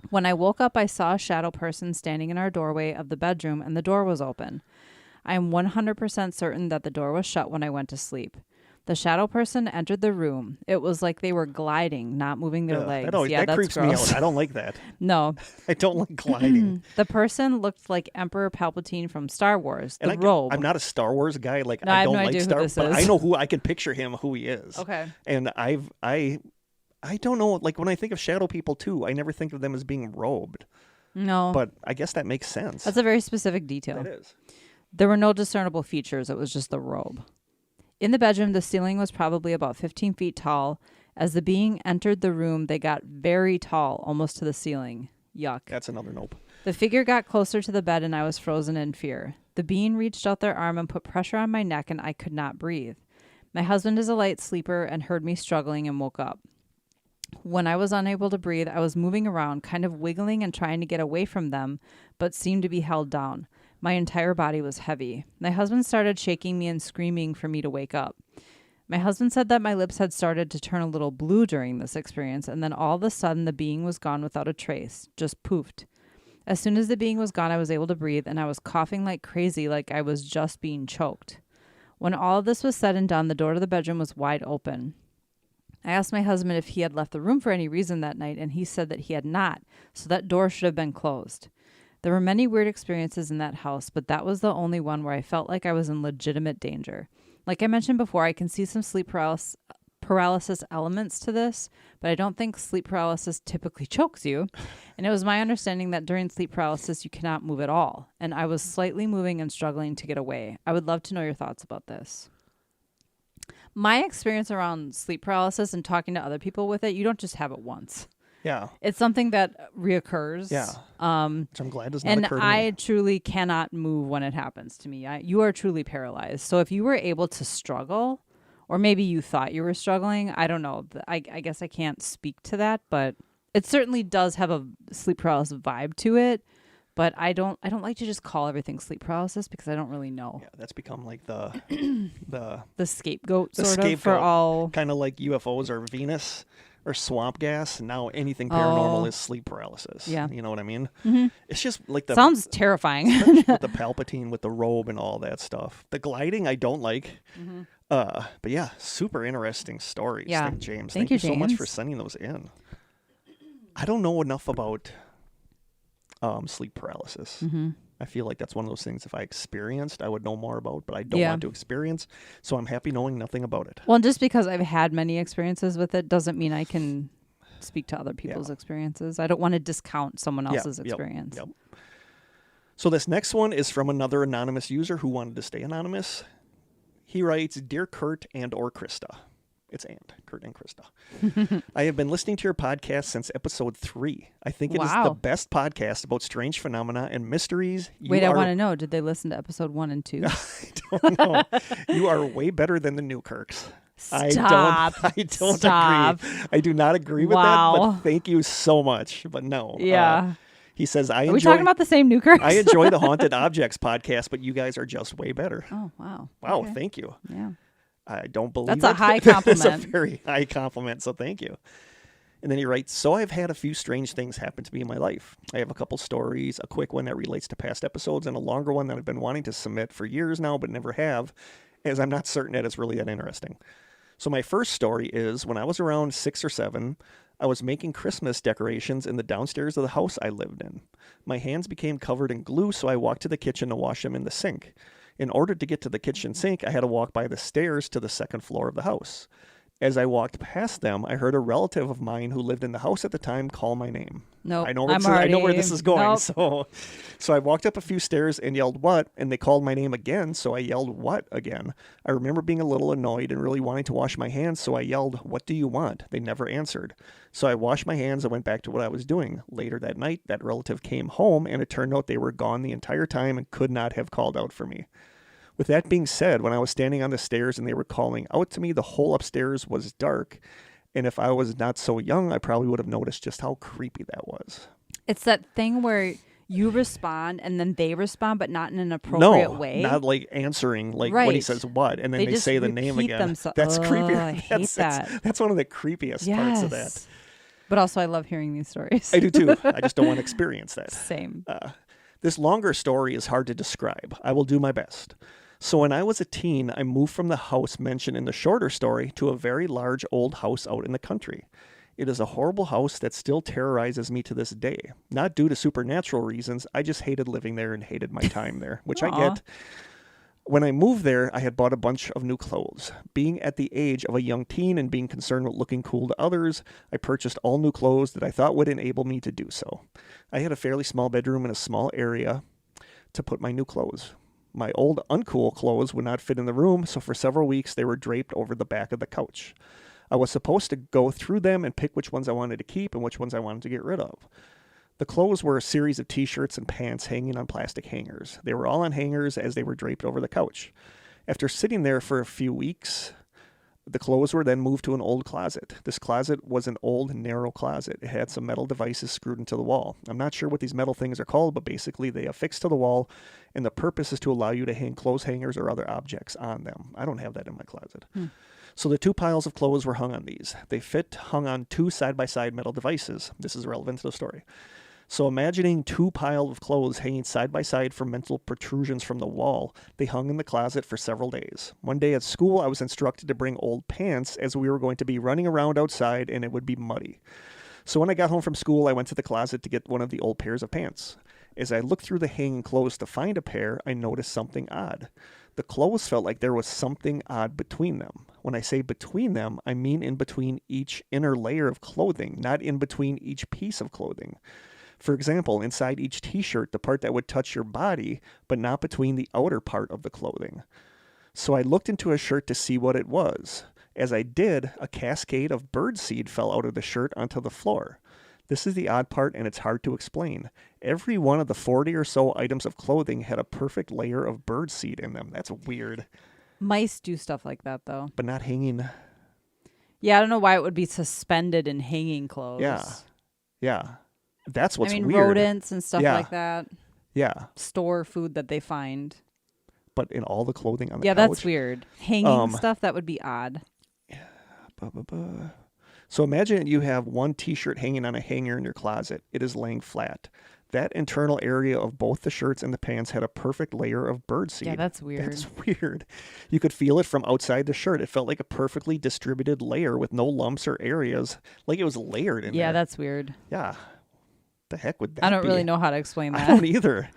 When I woke up, I saw a shadow person standing in our doorway of the bedroom, and the door was open. I am 100% certain that the door was shut when I went to sleep. The shadow person entered the room. It was like they were gliding, not moving their legs. That that's creeps gross. me out. I don't like that. No. I don't like gliding. The person looked like Emperor Palpatine from Star Wars. The And robe. I'm not a Star Wars guy. Like, No, I I have don't no like idea who Star this but is. I know who I can picture him, who he is. Okay. And I don't know. Like, when I think of shadow people too, I never think of them as being robed. No. But I guess that makes sense. That's a very specific detail. That is. There were no discernible features. It was just the robe. In the bedroom, the ceiling was probably about 15 feet tall. As the being entered the room, they got very tall, almost to the ceiling. Yuck. That's another nope. The figure got closer to the bed, and I was frozen in fear. The being reached out their arm and put pressure on my neck, and I could not breathe. My husband is a light sleeper and heard me struggling and woke up. When I was unable to breathe, I was moving around, kind of wiggling and trying to get away from them, but seemed to be held down. My entire body was heavy. My husband started shaking me and screaming for me to wake up. My husband said that my lips had started to turn a little blue during this experience, and then all of a sudden the being was gone without a trace, just poofed. As soon as the being was gone, I was able to breathe, and I was coughing like crazy, like I was just being choked. When all of this was said and done, the door to the bedroom was wide open. I asked my husband if he had left the room for any reason that night, and he said that he had not, so that door should have been closed. There were many weird experiences in that house, but that was the only one where I felt like I was in legitimate danger. Like I mentioned before, I can see some sleep paralysis elements to this, but I don't think sleep paralysis typically chokes you. And it was my understanding that during sleep paralysis, you cannot move at all. And I was slightly moving and struggling to get away. I would love to know your thoughts about this. My experience around sleep paralysis and talking to other people with it, you don't just have it once. Yeah. It's something that reoccurs. Yeah. Which I'm glad does not and occur to me. I truly cannot move when it happens to me. You are truly paralyzed. So if you were able to struggle, or maybe you thought you were struggling, I don't know. I guess I can't speak to that, but it certainly does have a sleep paralysis vibe to it. But I don't like to just call everything sleep paralysis because I don't really know. Yeah, that's become like the scapegoat sort of for all. Kind of like UFOs or Venus or swamp gas. Now anything paranormal is sleep paralysis. Yeah. You know what I mean? Mm-hmm. It's just like the sounds terrifying. with the Palpatine with the robe and all that stuff. The gliding I don't like. Mm-hmm. But yeah, super interesting stories. Yeah. James. Thank you you, so much James. for sending those in. I don't know enough about sleep paralysis. Mm-hmm. I feel like that's one of those things if I experienced, I would know more about, but I don't Yeah. want to experience. So I'm happy knowing nothing about it. Well, just because I've had many experiences with it doesn't mean I can speak to other people's experiences. I don't want to discount someone else's experience. Yep. So this next one is from another anonymous user who wanted to stay anonymous. He writes, Dear Kurt and or Krista. It's Kurt and Krista. I have been listening to your podcast since episode 3. I think it is the best podcast about strange phenomena and mysteries. I want to know, did they listen to episode 1 and 2? I don't know. You are way better than the Newkirks. Stop. I don't agree. I do not agree with that, but thank you so much. But no. Yeah. He says, Are we talking about the same Newkirks? I enjoy the Haunted Objects podcast, but you guys are just way better. Oh, wow. Wow, Okay. thank you. Yeah. I don't believe That's a high That's compliment. a very high compliment, so thank you. And then he writes, so I've had a few strange things happen to me in my life. I have a couple stories, a quick one that relates to past episodes, and a longer one that I've been wanting to submit for years now, but never have, as I'm not certain that it's really that interesting. So my first story is, when I was around 6 or 7, I was making Christmas decorations in the downstairs of the house I lived in. My hands became covered in glue, so I walked to the kitchen to wash them in the sink. In order to get to the kitchen sink, I had to walk by the stairs to the second floor of the house. As I walked past them, I heard a relative of mine who lived in the house at the time call my name. No, I know where this is going. Nope. So I walked up a few stairs and yelled, what? And they called my name again, so I yelled, what? Again. I remember being a little annoyed and really wanting to wash my hands, so I yelled, what do you want? They never answered. So I washed my hands and went back to what I was doing. Later that night, that relative came home, and it turned out they were gone the entire time and could not have called out for me. With that being said, when I was standing on the stairs and they were calling out to me, the whole upstairs was dark. And if I was not so young, I probably would have noticed just how creepy that was. It's that thing where you respond and then they respond, but not in an appropriate way. No, not like answering, like when he says what, and then they say the name again. That's creepy. I hate that. That's one of the creepiest parts of that. But also, I love hearing these stories. I do too. I just don't want to experience that. Same. This longer story is hard to describe. I will do my best. So when I was a teen, I moved from the house mentioned in the shorter story to a very large old house out in the country. It is a horrible house that still terrorizes me to this day. Not due to supernatural reasons, I just hated living there and hated my time there, which I Aw. get. When I moved there, I had bought a bunch of new clothes. Being at the age of a young teen and being concerned with looking cool to others, I purchased all new clothes that I thought would enable me to do so. I had a fairly small bedroom and a small area to put my new clothes. My old uncool clothes would not fit in the room, so for several weeks they were draped over the back of the couch. I was supposed to go through them and pick which ones I wanted to keep and which ones I wanted to get rid of. The clothes were a series of t-shirts and pants hanging on plastic hangers. They were all on hangers as they were draped over the couch. After sitting there for a few weeks, the clothes were then moved to an old closet. This closet was an old, narrow closet. It had some metal devices screwed into the wall. I'm not sure what these metal things are called, but basically they affix to the wall, and the purpose is to allow you to hang clothes hangers or other objects on them. I don't have that in my closet. So the two piles of clothes were hung on these. They hung on two side-by-side metal devices. This is relevant to the story. So imagining two piles of clothes hanging side by side from metal protrusions from the wall, they hung in the closet for several days. One day at school, I was instructed to bring old pants as we were going to be running around outside and it would be muddy. So when I got home from school, I went to the closet to get one of the old pairs of pants. As I looked through the hanging clothes to find a pair, I noticed something odd. The clothes felt like there was something odd between them. When I say between them, I mean in between each inner layer of clothing, not in between each piece of clothing. For example, inside each t-shirt, the part that would touch your body, but not between the outer part of the clothing. So I looked into a shirt to see what it was. As I did, a cascade of birdseed fell out of the shirt onto the floor. This is the odd part, and it's hard to explain. Every one of the 40 or so items of clothing had a perfect layer of birdseed in them. That's weird. Mice do stuff like that, though. But not hanging. Yeah, I don't know why it would be suspended in hanging clothes. Yeah. That's what's I mean, weird. rodents and stuff Yeah. like that. Yeah. Store food that they find. But in all the clothing on the Yeah, couch. that's weird. Hanging stuff, that would be odd. So imagine you have one t-shirt hanging on a hanger in your closet. It is laying flat. That internal area of both the shirts and the pants had a perfect layer of birdseed. Yeah, that's weird. That's weird. You could feel it from outside the shirt. It felt like a perfectly distributed layer with no lumps or areas, like it was layered in there. Yeah, that's weird. Yeah. The heck would that be? I don't really know how to explain that. I don't either.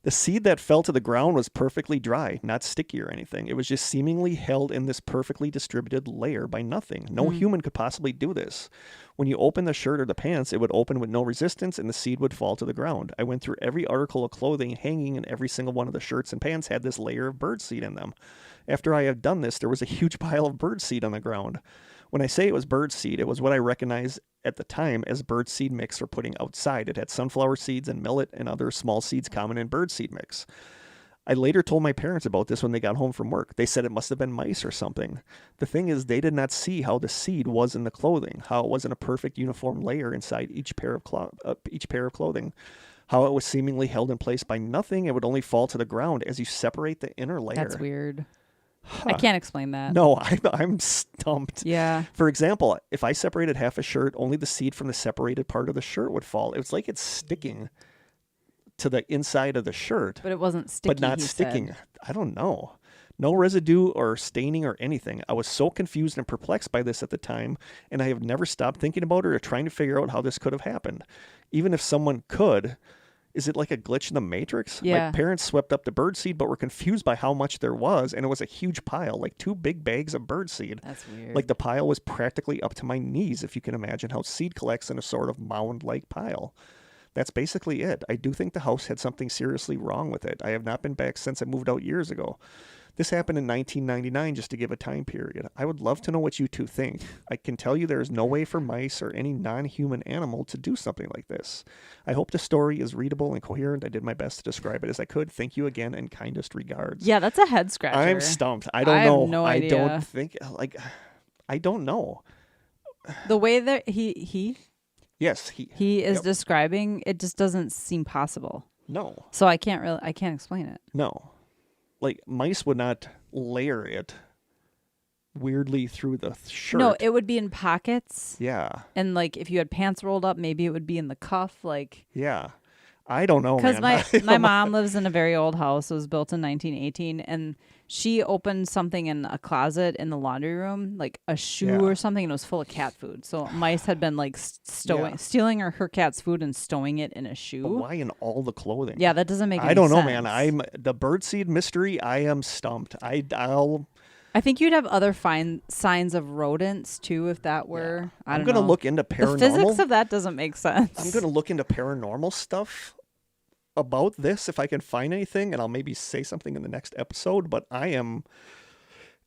The seed that fell to the ground was perfectly dry, not sticky or anything. It was just seemingly held in this perfectly distributed layer by nothing. No human could possibly do this. When you open the shirt or the pants, it would open with no resistance and the seed would fall to the ground. I went through every article of clothing hanging, and every single one of the shirts and pants had this layer of birdseed in them. After I had done this, there was a huge pile of birdseed on the ground. When I say it was birdseed, it was what I recognized at the time as birdseed mix for putting outside. It had sunflower seeds and millet and other small seeds common in birdseed mix. I later told my parents about this when they got home from work. They said it must have been mice or something. The thing is, they did not see how the seed was in the clothing, how it wasn't a perfect uniform layer inside each pair of clothing, how it was seemingly held in place by nothing. It would only fall to the ground as you separate the inner layer. That's weird. I can't explain that. No, I'm stumped. Yeah. For example, if I separated half a shirt, only the seed from the separated part of the shirt would fall. It's like it's sticking to the inside of the shirt. But it wasn't sticky, But not he sticking. said. I don't know. No residue or staining or anything. I was so confused and perplexed by this at the time, and I have never stopped thinking about it or trying to figure out how this could have happened. Even if someone could, is it like a glitch in the Matrix? Yeah. My parents swept up the birdseed, but were confused by how much there was, and it was a huge pile, like 2 big bags of birdseed. That's weird. Like the pile was practically up to my knees, if you can imagine how seed collects in a sort of mound-like pile. That's basically it. I do think the house had something seriously wrong with it. I have not been back since I moved out years ago. This happened in 1999, just to give a time period. I would love to know what you two think. I can tell you there is no way for mice or any non-human animal to do something like this. I hope the story is readable and coherent. I did my best to describe it as I could. Thank you again, and kindest regards. Yeah, that's a head scratcher. I'm stumped. I don't know. have no idea. I don't think, I don't know. The way that he Yes, is yep. describing, it just doesn't seem possible. No. So I can't explain it. No. Like, mice would not layer it weirdly through the shirt. No, it would be in pockets. Yeah. And like if you had pants rolled up, maybe it would be in the cuff. Like, Yeah. I don't know, Because man. my mom lives in a very old house. It was built in 1918, and she opened something in a closet in the laundry room, like a shoe or something, and it was full of cat food. So mice had been like stealing her cat's food and stowing it in a shoe. But why in all the clothing? Yeah, that doesn't make any sense. I don't know, sense. man. I'm the birdseed mystery. I am stumped. I think you'd have other signs of rodents too if that were. Yeah. I'm going to look into paranormal. The physics of that doesn't make sense. I'm going to look into paranormal stuff about this if I can find anything, and I'll maybe say something in the next episode. But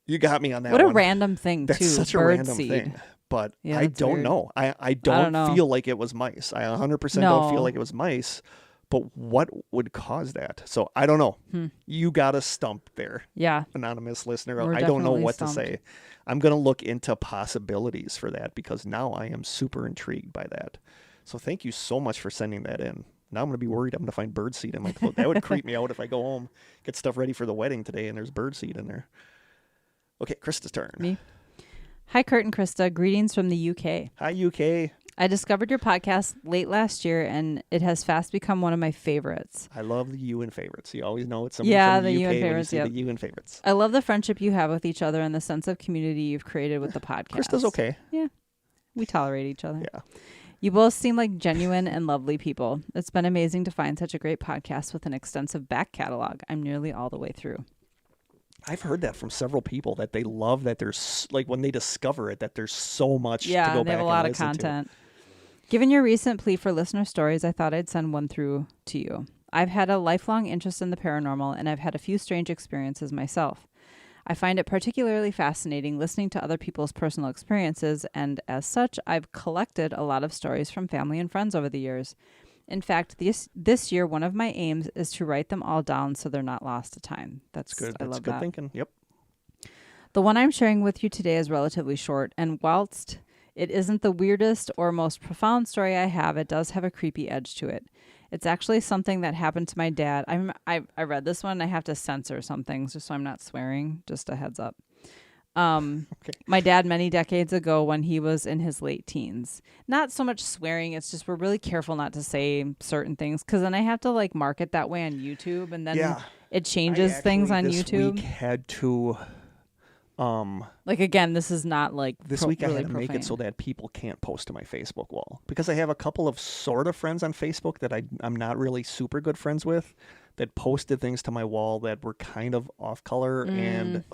you got me on that. What one. a random thing too. That's such a random thing. But yeah, I don't weird. know. I don't feel like it was mice. I 100% don't feel like it was mice. But what would cause that? So I don't know. You got us stumped there. Yeah. Anonymous listener. We're I don't know definitely what stumped. to say. I'm going to look into possibilities for that because now I am super intrigued by that. So thank you so much for sending that in. Now I'm going to be worried I'm going to find birdseed in my clothes. That would creep me out if I go home, get stuff ready for the wedding today, and there's birdseed in there. Okay, Krista's turn. Me. Hi, Kurt and Krista. Greetings from the UK. Hi, UK. I discovered your podcast late last year, and it has fast become one of my favorites. I love the you and favorites. You always know it's somebody the from the UK you and when you favorites. say Yep. the you and favorites. I love the friendship you have with each other and the sense of community you've created with the podcast. Krista's okay. Yeah. We tolerate each other. Yeah. You both seem like genuine and lovely people. It's been amazing to find such a great podcast with an extensive back catalog. I'm nearly all the way through. I've heard that from several people that they love that there's like when they discover it that there's so much to go Yeah, back they have a and lot of listen content. Given your recent plea for listener stories, I thought I'd send one through to you. I've had a lifelong interest in the paranormal, and I've had a few strange experiences myself. I find it particularly fascinating listening to other people's personal experiences, and as such, I've collected a lot of stories from family and friends over the years. In fact, this year, one of my aims is to write them all down so they're not lost to time. That's good. I That's love good that. thinking. Yep. The one I'm sharing with you today is relatively short, and whilst it isn't the weirdest or most profound story I have, it does have a creepy edge to it. It's actually something that happened to my dad. I read this one. I have to censor some things just so I'm not swearing. Just a heads up. Okay. My dad many decades ago when he was in his late teens. Not so much swearing. It's just we're really careful not to say certain things because then I have to like mark it that way on YouTube and then it changes things on this YouTube. Week had to. Like again, this is not like This week I really had to make it so that people can't post to my Facebook wall because I have a couple of sort of friends on Facebook that I'm not really super good friends with that posted things to my wall that were kind of off color and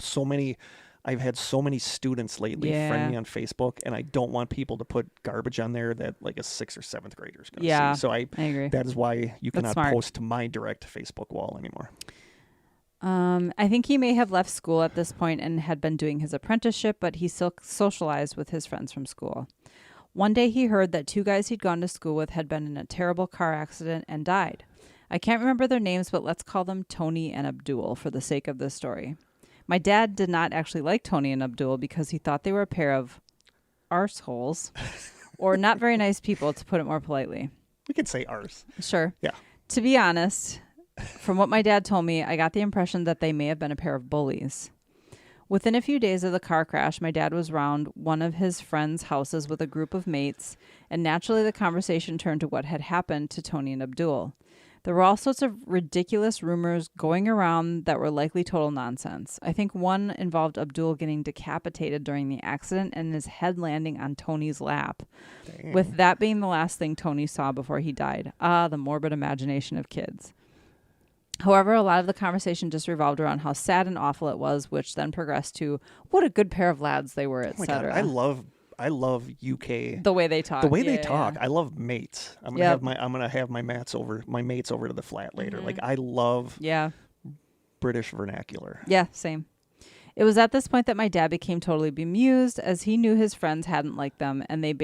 I've had so many students lately friend me on Facebook and I don't want people to put garbage on there that like a 6th or 7th grader is going to see. So I agree. That is why you That's cannot smart. post to my direct Facebook wall anymore. I think he may have left school at this point and had been doing his apprenticeship, but he still socialized with his friends from school. One day he heard that 2 guys he'd gone to school with had been in a terrible car accident and died. I can't remember their names, but let's call them Tony and Abdul for the sake of this story. My dad did not actually like Tony and Abdul because he thought they were a pair of arseholes or not very nice people, to put it more politely. We could say ours. Sure. Yeah. To be honest, from what my dad told me, I got the impression that they may have been a pair of bullies. Within a few days of the car crash, my dad was round one of his friends' houses with a group of mates, and naturally the conversation turned to what had happened to Tony and Abdul. There were all sorts of ridiculous rumors going around that were likely total nonsense. I think one involved Abdul getting decapitated during the accident and his head landing on Tony's lap, with that being the last thing Tony saw before he died. Ah, the morbid imagination of kids. However, a lot of the conversation just revolved around how sad and awful it was, which then progressed to what a good pair of lads they were, Oh my etc. God, I love UK. The way they talk. The way they talk. I love mates. I'm gonna Yep. have my mates over to the flat later. Mm-hmm. Like I love Yeah. British vernacular. Yeah, same. It was at this point that my dad became totally bemused, as he knew his friends hadn't liked them, and they had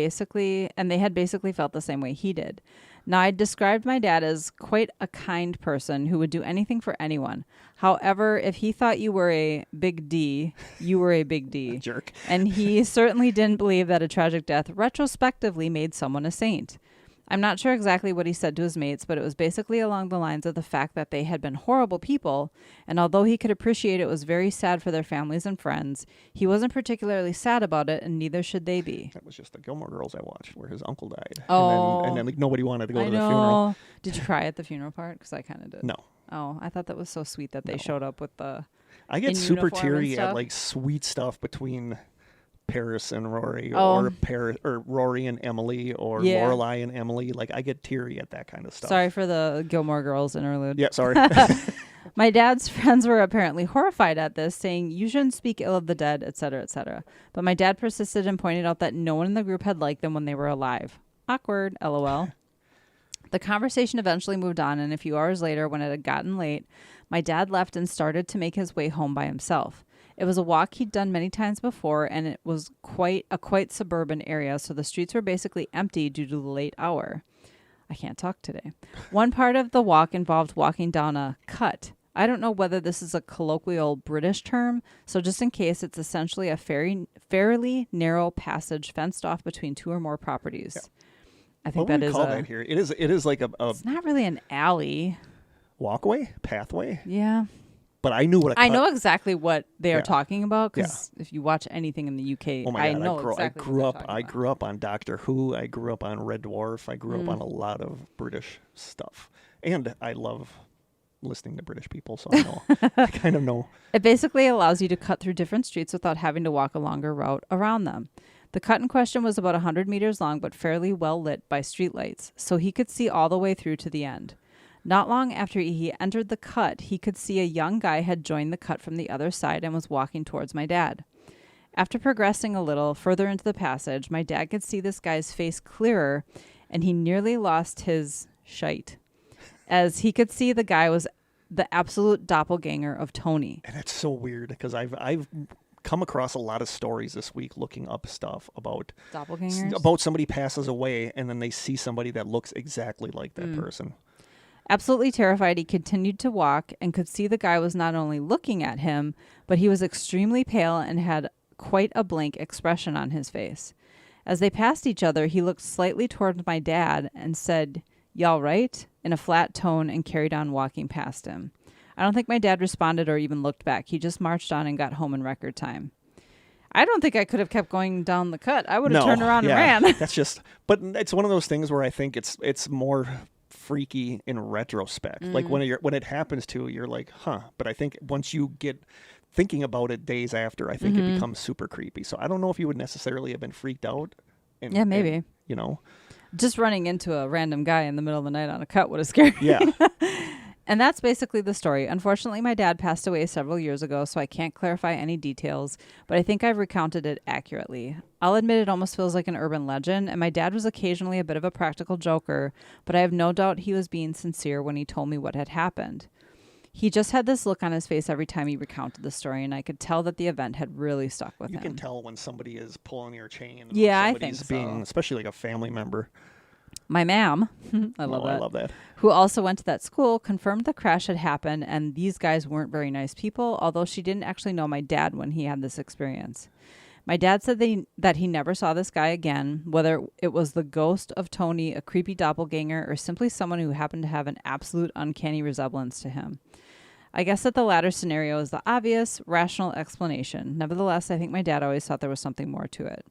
basically felt the same way he did. Now, I described my dad as quite a kind person who would do anything for anyone. However, if he thought you were a big D, you were a big D. Jerk. And he certainly didn't believe that a tragic death retrospectively made someone a saint. I'm not sure exactly what he said to his mates, but it was basically along the lines of the fact that they had been horrible people, and although he could appreciate it was very sad for their families and friends, he wasn't particularly sad about it, and neither should they be. That was just the Gilmore Girls I watched, where his uncle died. Oh. And then like, nobody wanted to go I to the know. funeral. Did you cry at the funeral part? Because I kind of did. No. Oh, I thought that was so sweet that they showed up with the... I get in super uniform and teary at stuff. like sweet stuff between Paris and Rory, Oh. or Rory and Emily, or Yeah. Lorelai and Emily. Like, I get teary at that kind of stuff. Sorry for the Gilmore Girls interlude. Yeah, sorry. My dad's friends were apparently horrified at this, saying, you shouldn't speak ill of the dead, etc., etc. But my dad persisted and pointed out that no one in the group had liked them when they were alive. Awkward, LOL. The conversation eventually moved on, and a few hours later, when it had gotten late, my dad left and started to make his way home by himself. It was a walk he'd done many times before, and it was quite suburban area, so the streets were basically empty due to the late hour. I can't talk today. One part of the walk involved walking down a cut. I don't know whether this is a colloquial British term, so just in case, it's essentially a fairly narrow passage fenced off between two or more properties. Yeah. I think What would that we is call that here? It is like a It's not really an alley. walkway, pathway. Yeah. But I knew what a cut. I know exactly what they are Yeah. talking about because if you watch anything in the UK, Oh my God! I know exactly I grew what up. they're talking I about. grew up on Doctor Who. I grew up on Red Dwarf. I grew up on a lot of British stuff, and I love listening to British people. So I know. I kind of know. It basically allows you to cut through different streets without having to walk a longer route around them. The cut in question was about 100 meters long, but fairly well lit by streetlights, so he could see all the way through to the end. Not long after he entered the cut, he could see a young guy had joined the cut from the other side and was walking towards my dad. After progressing a little further into the passage, my dad could see this guy's face clearer, and he nearly lost his shite, as he could see the guy was the absolute doppelganger of Tony. And it's so weird because I've come across a lot of stories this week looking up stuff about somebody passes away and then they see somebody that looks exactly like that person. Absolutely terrified, he continued to walk and could see the guy was not only looking at him, but he was extremely pale and had quite a blank expression on his face. As they passed each other, he looked slightly toward my dad and said, "Y'all right?" in a flat tone and carried on walking past him. I don't think my dad responded or even looked back. He just marched on and got home in record time. I don't think I could have kept going down the cut. I would have turned around and ran. That's just, but it's one of those things where I think it's more freaky in retrospect. Like when it happens to you, you're like, huh. But I think once you get thinking about it days after, I think it becomes super creepy. So I don't know if you would necessarily have been freaked out. Yeah, maybe. Just running into a random guy in the middle of the night on a cut would have scared me. Yeah. And that's basically the story. Unfortunately, my dad passed away several years ago, so I can't clarify any details, but I think I've recounted it accurately. I'll admit it almost feels like an urban legend, and my dad was occasionally a bit of a practical joker, but I have no doubt he was being sincere when he told me what had happened. He just had this look on his face every time he recounted the story, and I could tell that the event had really stuck with him. You can tell when somebody is pulling your chain. Yeah, I think so. Being, especially like a family member. My ma'am, I love that, who also went to that school, confirmed the crash had happened and these guys weren't very nice people, although she didn't actually know my dad when he had this experience. My dad said that he never saw this guy again, whether it was the ghost of Tony, a creepy doppelganger, or simply someone who happened to have an absolute uncanny resemblance to him. I guess that the latter scenario is the obvious, rational explanation. Nevertheless, I think my dad always thought there was something more to it.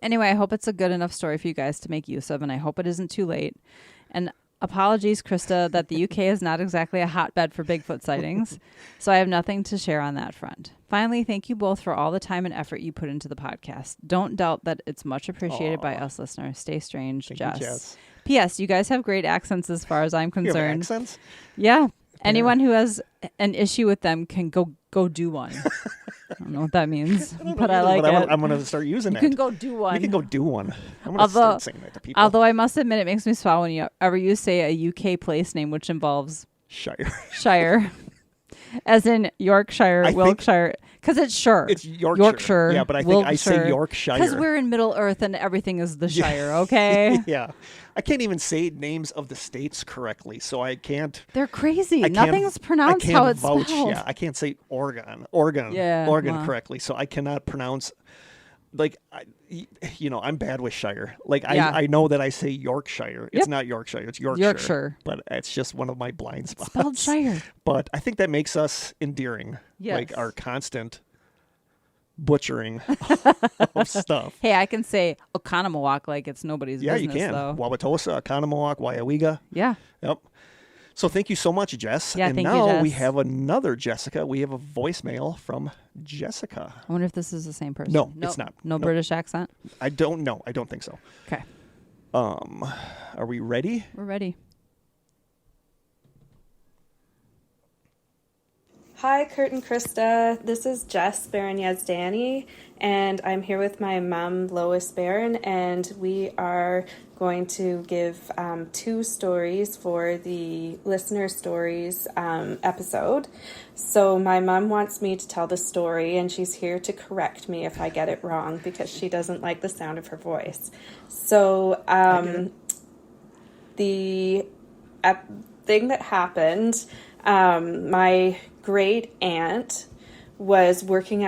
Anyway, I hope it's a good enough story for you guys to make use of, and I hope it isn't too late. And apologies, Krista, that the UK is not exactly a hotbed for Bigfoot sightings, so I have nothing to share on that front. Finally, thank you both for all the time and effort you put into the podcast. Don't doubt that it's much appreciated by us listeners. Stay strange, Thank Jess. you, Jess. P.S. You guys have great accents as far as I'm You have concerned. accents? Yeah. Anyone who has an issue with them can go do one. I don't know what that means, but I like it. I'm going to start using You that. can go do one. You can go do one. I'm going to start saying that to people. Although I must admit, it makes me smile whenever you say a UK place name which involves Shire, as in Yorkshire, Wiltshire, because it's Shire. It's Yorkshire. Yeah, but I think I say Yorkshire. Because we're in Middle Earth and everything is the Shire, okay? Yeah. I can't even say names of the states correctly, so I can't. They're crazy. Nothing's pronounced how it's spelled. Yeah, I can't say Oregon Yeah, correctly, so I cannot pronounce like, I'm bad with Shire. Like, Yeah. I know that I say Yorkshire. It's Yep. not Yorkshire. It's Yorkshire. Yorkshire. But it's just one of my blind spots. Spelled Shire. But I think that makes us endearing. Yes. Like, our constant butchering of stuff. Hey, I can say Oconomowoc like it's nobody's Yeah, business, you can. though. Wauwatosa, Oconomowoc, Waiawega. Yeah. Yep. So thank you so much, Jess. Yeah, and thank you, now we Jess. have another Jessica. We have a voicemail from Jessica. I wonder if this is the same person. No, Nope. it's not. No Nope. British accent? I don't know. I don't think so. Okay. Are we ready? We're ready. Hi, Kurt and Krista. This is Jess Barron-Yazdani, and I'm here with my mom, Lois Barron, and we are going to give 2 stories for the Listener Stories episode. So my mom wants me to tell the story, and she's here to correct me if I get it wrong because she doesn't like the sound of her voice. So the thing that happened, my great aunt was working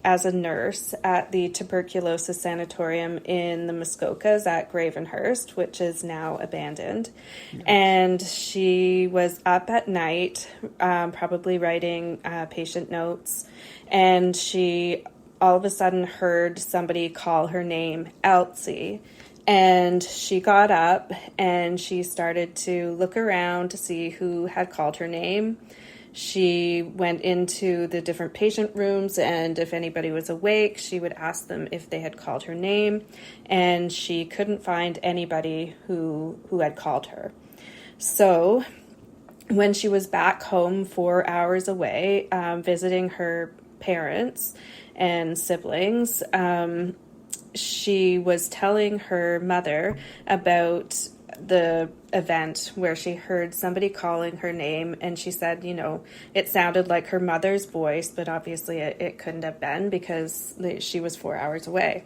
as a nurse at the tuberculosis sanatorium in the Muskokas at Gravenhurst, which is now abandoned. Nice. And she was up at night, probably writing patient notes, and she all of a sudden heard somebody call her name Elsie. And she got up and she started to look around to see who had called her name. She went into the different patient rooms, and if anybody was awake, she would ask them if they had called her name, and she couldn't find anybody who had called her. So when she was back home 4 hours away, visiting her parents and siblings, she was telling her mother about the event where she heard somebody calling her name, and she said, it sounded like her mother's voice, but obviously it couldn't have been because she was 4 hours away.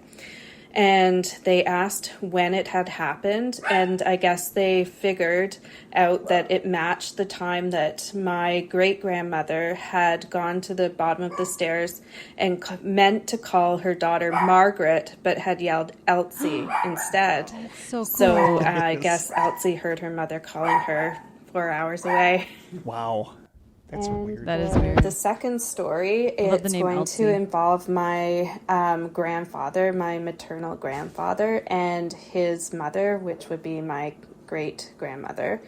And they asked when it had happened, and I guess they figured out that it matched the time that my great-grandmother had gone to the bottom of the stairs and meant to call her daughter Margaret, but had yelled Elsie instead. That's so cool. So I guess Elsie heard her mother calling her 4 hours away. Wow. That's weird. That is weird. The second story, love the it's name going Elsie. to involve my grandfather, my maternal grandfather, and his mother, which would be my great-grandmother.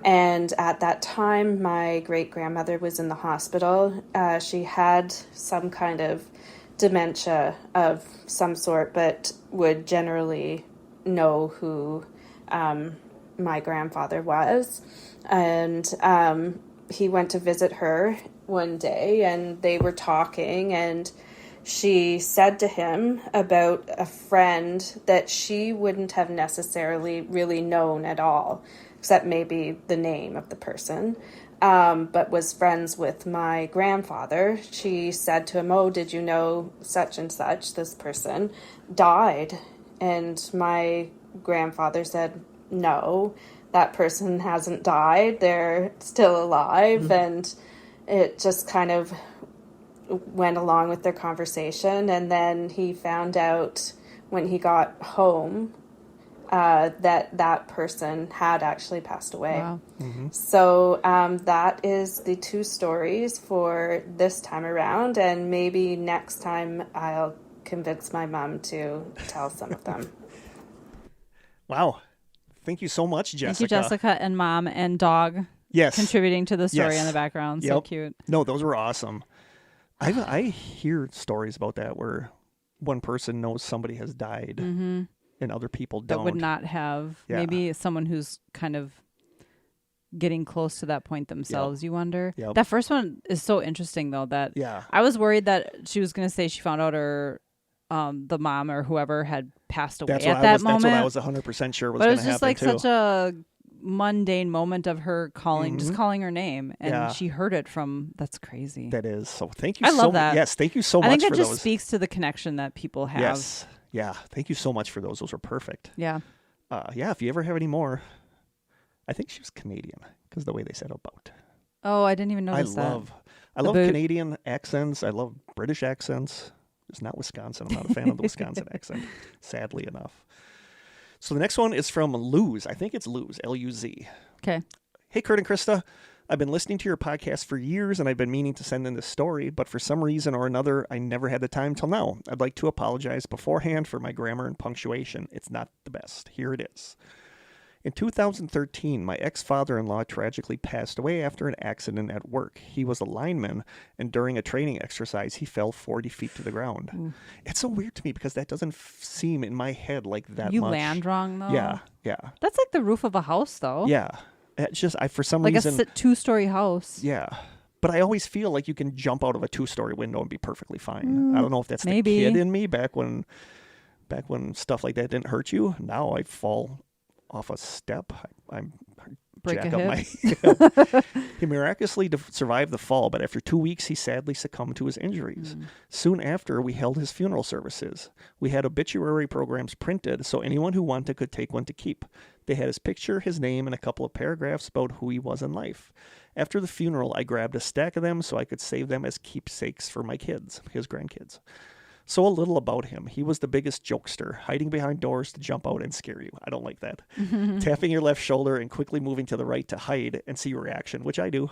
And at that time, my great-grandmother was in the hospital. She had some kind of dementia of some sort, but would generally know who my grandfather was. And he went to visit her one day, and they were talking, and she said to him about a friend that she wouldn't have necessarily really known at all, except maybe the name of the person, but was friends with my grandfather. She said to him, "Oh, did you know such and such, this person died?" And my grandfather said, "No, that person hasn't died. They're still alive." Mm-hmm. And it just kind of went along with their conversation. And then he found out when he got home that person had actually passed away. Wow. Mm-hmm. So that is the 2 stories for this time around. And maybe next time I'll convince my mom to tell some of them. Wow. Thank you so much, Jessica. Thank you, Jessica, and mom and dog contributing to the story in the background. So cute. No, those were awesome. I hear stories about that where one person knows somebody has died and other people don't. That would not have. Yeah. Maybe someone who's kind of getting close to that point themselves, you wonder. Yep. That first one is so interesting, though, that Yeah. I was worried that she was going to say she found out her the mom or whoever had passed away at that moment. That's what I was 100% sure was going to happen, But it was just like too. such a mundane moment of her just calling her name, and she heard it from. That's crazy. That is. So thank you I love that. Yes, thank you so much I think that for just those. speaks to the connection that people have. Yes. Yeah. Thank you so much for those. Those were perfect. Yeah. Yeah, if you ever have any more. I think she was Canadian because the way they said about. Oh, I didn't even notice that. I love Canadian accents. I love British accents. It's not Wisconsin. I'm not a fan of the Wisconsin accent, sadly enough. So the next one is from Luz. I think it's Luz, L-U-Z. Okay. Hey, Kurt and Krista. I've been listening to your podcast for years, and I've been meaning to send in this story, but for some reason or another, I never had the time till now. I'd like to apologize beforehand for my grammar and punctuation. It's not the best. Here it is. In 2013, my ex-father-in-law tragically passed away after an accident at work. He was a lineman, and during a training exercise, he fell 40 feet to the ground. Ooh. It's so weird to me because that doesn't seem in my head like that You much. land wrong, though? Yeah. That's like the roof of a house, though. Yeah. It's just, for some like reason. Like a 2-story house. Yeah. But I always feel like you can jump out of a 2-story window and be perfectly fine. I don't know if that's maybe. the kid in me back when stuff like that didn't hurt you. Now I fall off a step. I'm Break jack a up hip. my hip. He miraculously survived the fall, but after 2 weeks, he sadly succumbed to his injuries. Soon after, we held his funeral services. We had obituary programs printed, so anyone who wanted could take one to keep. They had his picture, his name, and a couple of paragraphs about who he was in life. After the funeral, I grabbed a stack of them so I could save them as keepsakes for my kids, his grandkids. So a little about him. He was the biggest jokester, hiding behind doors to jump out and scare you. I don't like that. Tapping your left shoulder and quickly moving to the right to hide and see your reaction, which I do.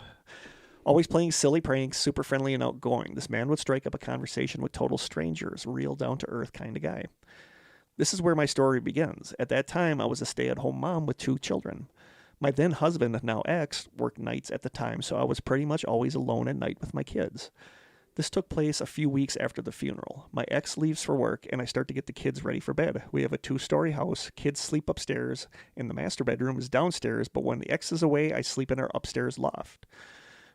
Always playing silly pranks, super friendly and outgoing. This man would strike up a conversation with total strangers, real down-to-earth kind of guy. This is where my story begins. At that time, I was a stay-at-home mom with 2 children. My then husband, now ex, worked nights at the time, so I was pretty much always alone at night with my kids. This took place a few weeks after the funeral. My ex leaves for work, and I start to get the kids ready for bed. We have a 2-story house. Kids sleep upstairs, and the master bedroom is downstairs, but when the ex is away, I sleep in our upstairs loft.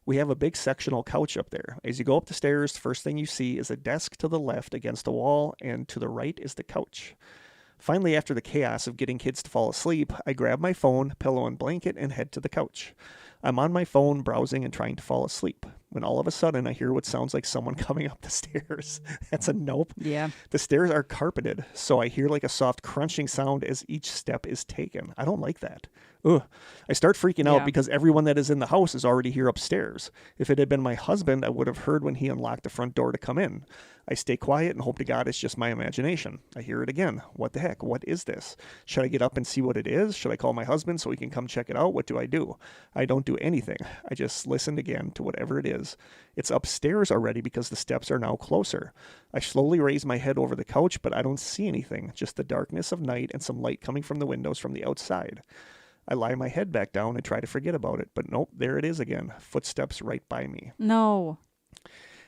We have a big sectional couch up there. As you go up the stairs, the first thing you see is a desk to the left against the wall, and to the right is the couch. Finally, after the chaos of getting kids to fall asleep, I grab my phone, pillow, and blanket and head to the couch. I'm on my phone, browsing and trying to fall asleep, when all of a sudden I hear what sounds like someone coming up the stairs. That's a nope. Yeah. The stairs are carpeted, so I hear like a soft crunching sound as each step is taken. I don't like that. Ugh. I start freaking out because everyone that is in the house is already here upstairs. If it had been my husband, I would have heard when he unlocked the front door to come in. I stay quiet and hope to God it's just my imagination. I hear it again. What the heck? What is this? Should I get up and see what it is? Should I call my husband so he can come check it out? What do? I don't do anything. I just listen again to whatever it is. It's upstairs already because the steps are now closer. I slowly raise my head over the couch, but I don't see anything, just the darkness of night and some light coming from the windows from the outside. I lie my head back down and try to forget about it, but nope, there it is again. Footsteps right by me. No.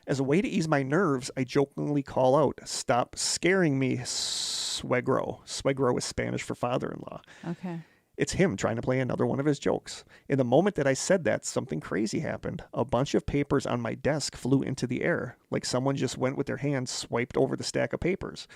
As a way to ease my nerves, I jokingly call out, "Stop scaring me, suegro." Suegro is Spanish for father-in-law. Okay. It's him trying to play another one of his jokes. In the moment that I said that, something crazy happened. A bunch of papers on my desk flew into the air, like someone just went with their hands, swiped over the stack of papers.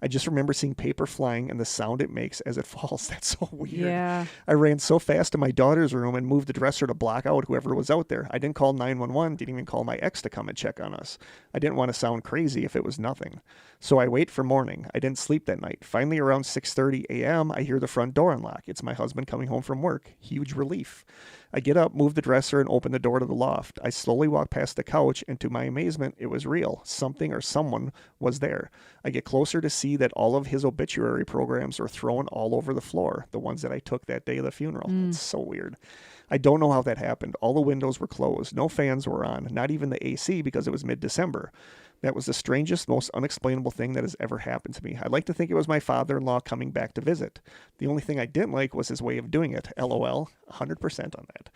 I just remember seeing paper flying and the sound it makes as it falls. That's so weird. Yeah. I ran so fast to my daughter's room and moved the dresser to block out whoever was out there. I didn't call 911, didn't even call my ex to come and check on us. I didn't want to sound crazy if it was nothing. So I wait for morning. I didn't sleep that night. Finally, around 6:30 a.m., I hear the front door unlock. It's my husband coming home from work. Huge relief. I get up, move the dresser, and open the door to the loft. I slowly walk past the couch, and to my amazement, it was real. Something or someone was there. I get closer to see that all of his obituary programs were thrown all over the floor, the ones that I took that day of the funeral. It's so weird. I don't know how that happened. All the windows were closed. No fans were on, not even the AC because it was mid-December. That was the strangest, most unexplainable thing that has ever happened to me. I'd like to think it was my father-in-law coming back to visit. The only thing I didn't like was his way of doing it. LOL, 100% on that.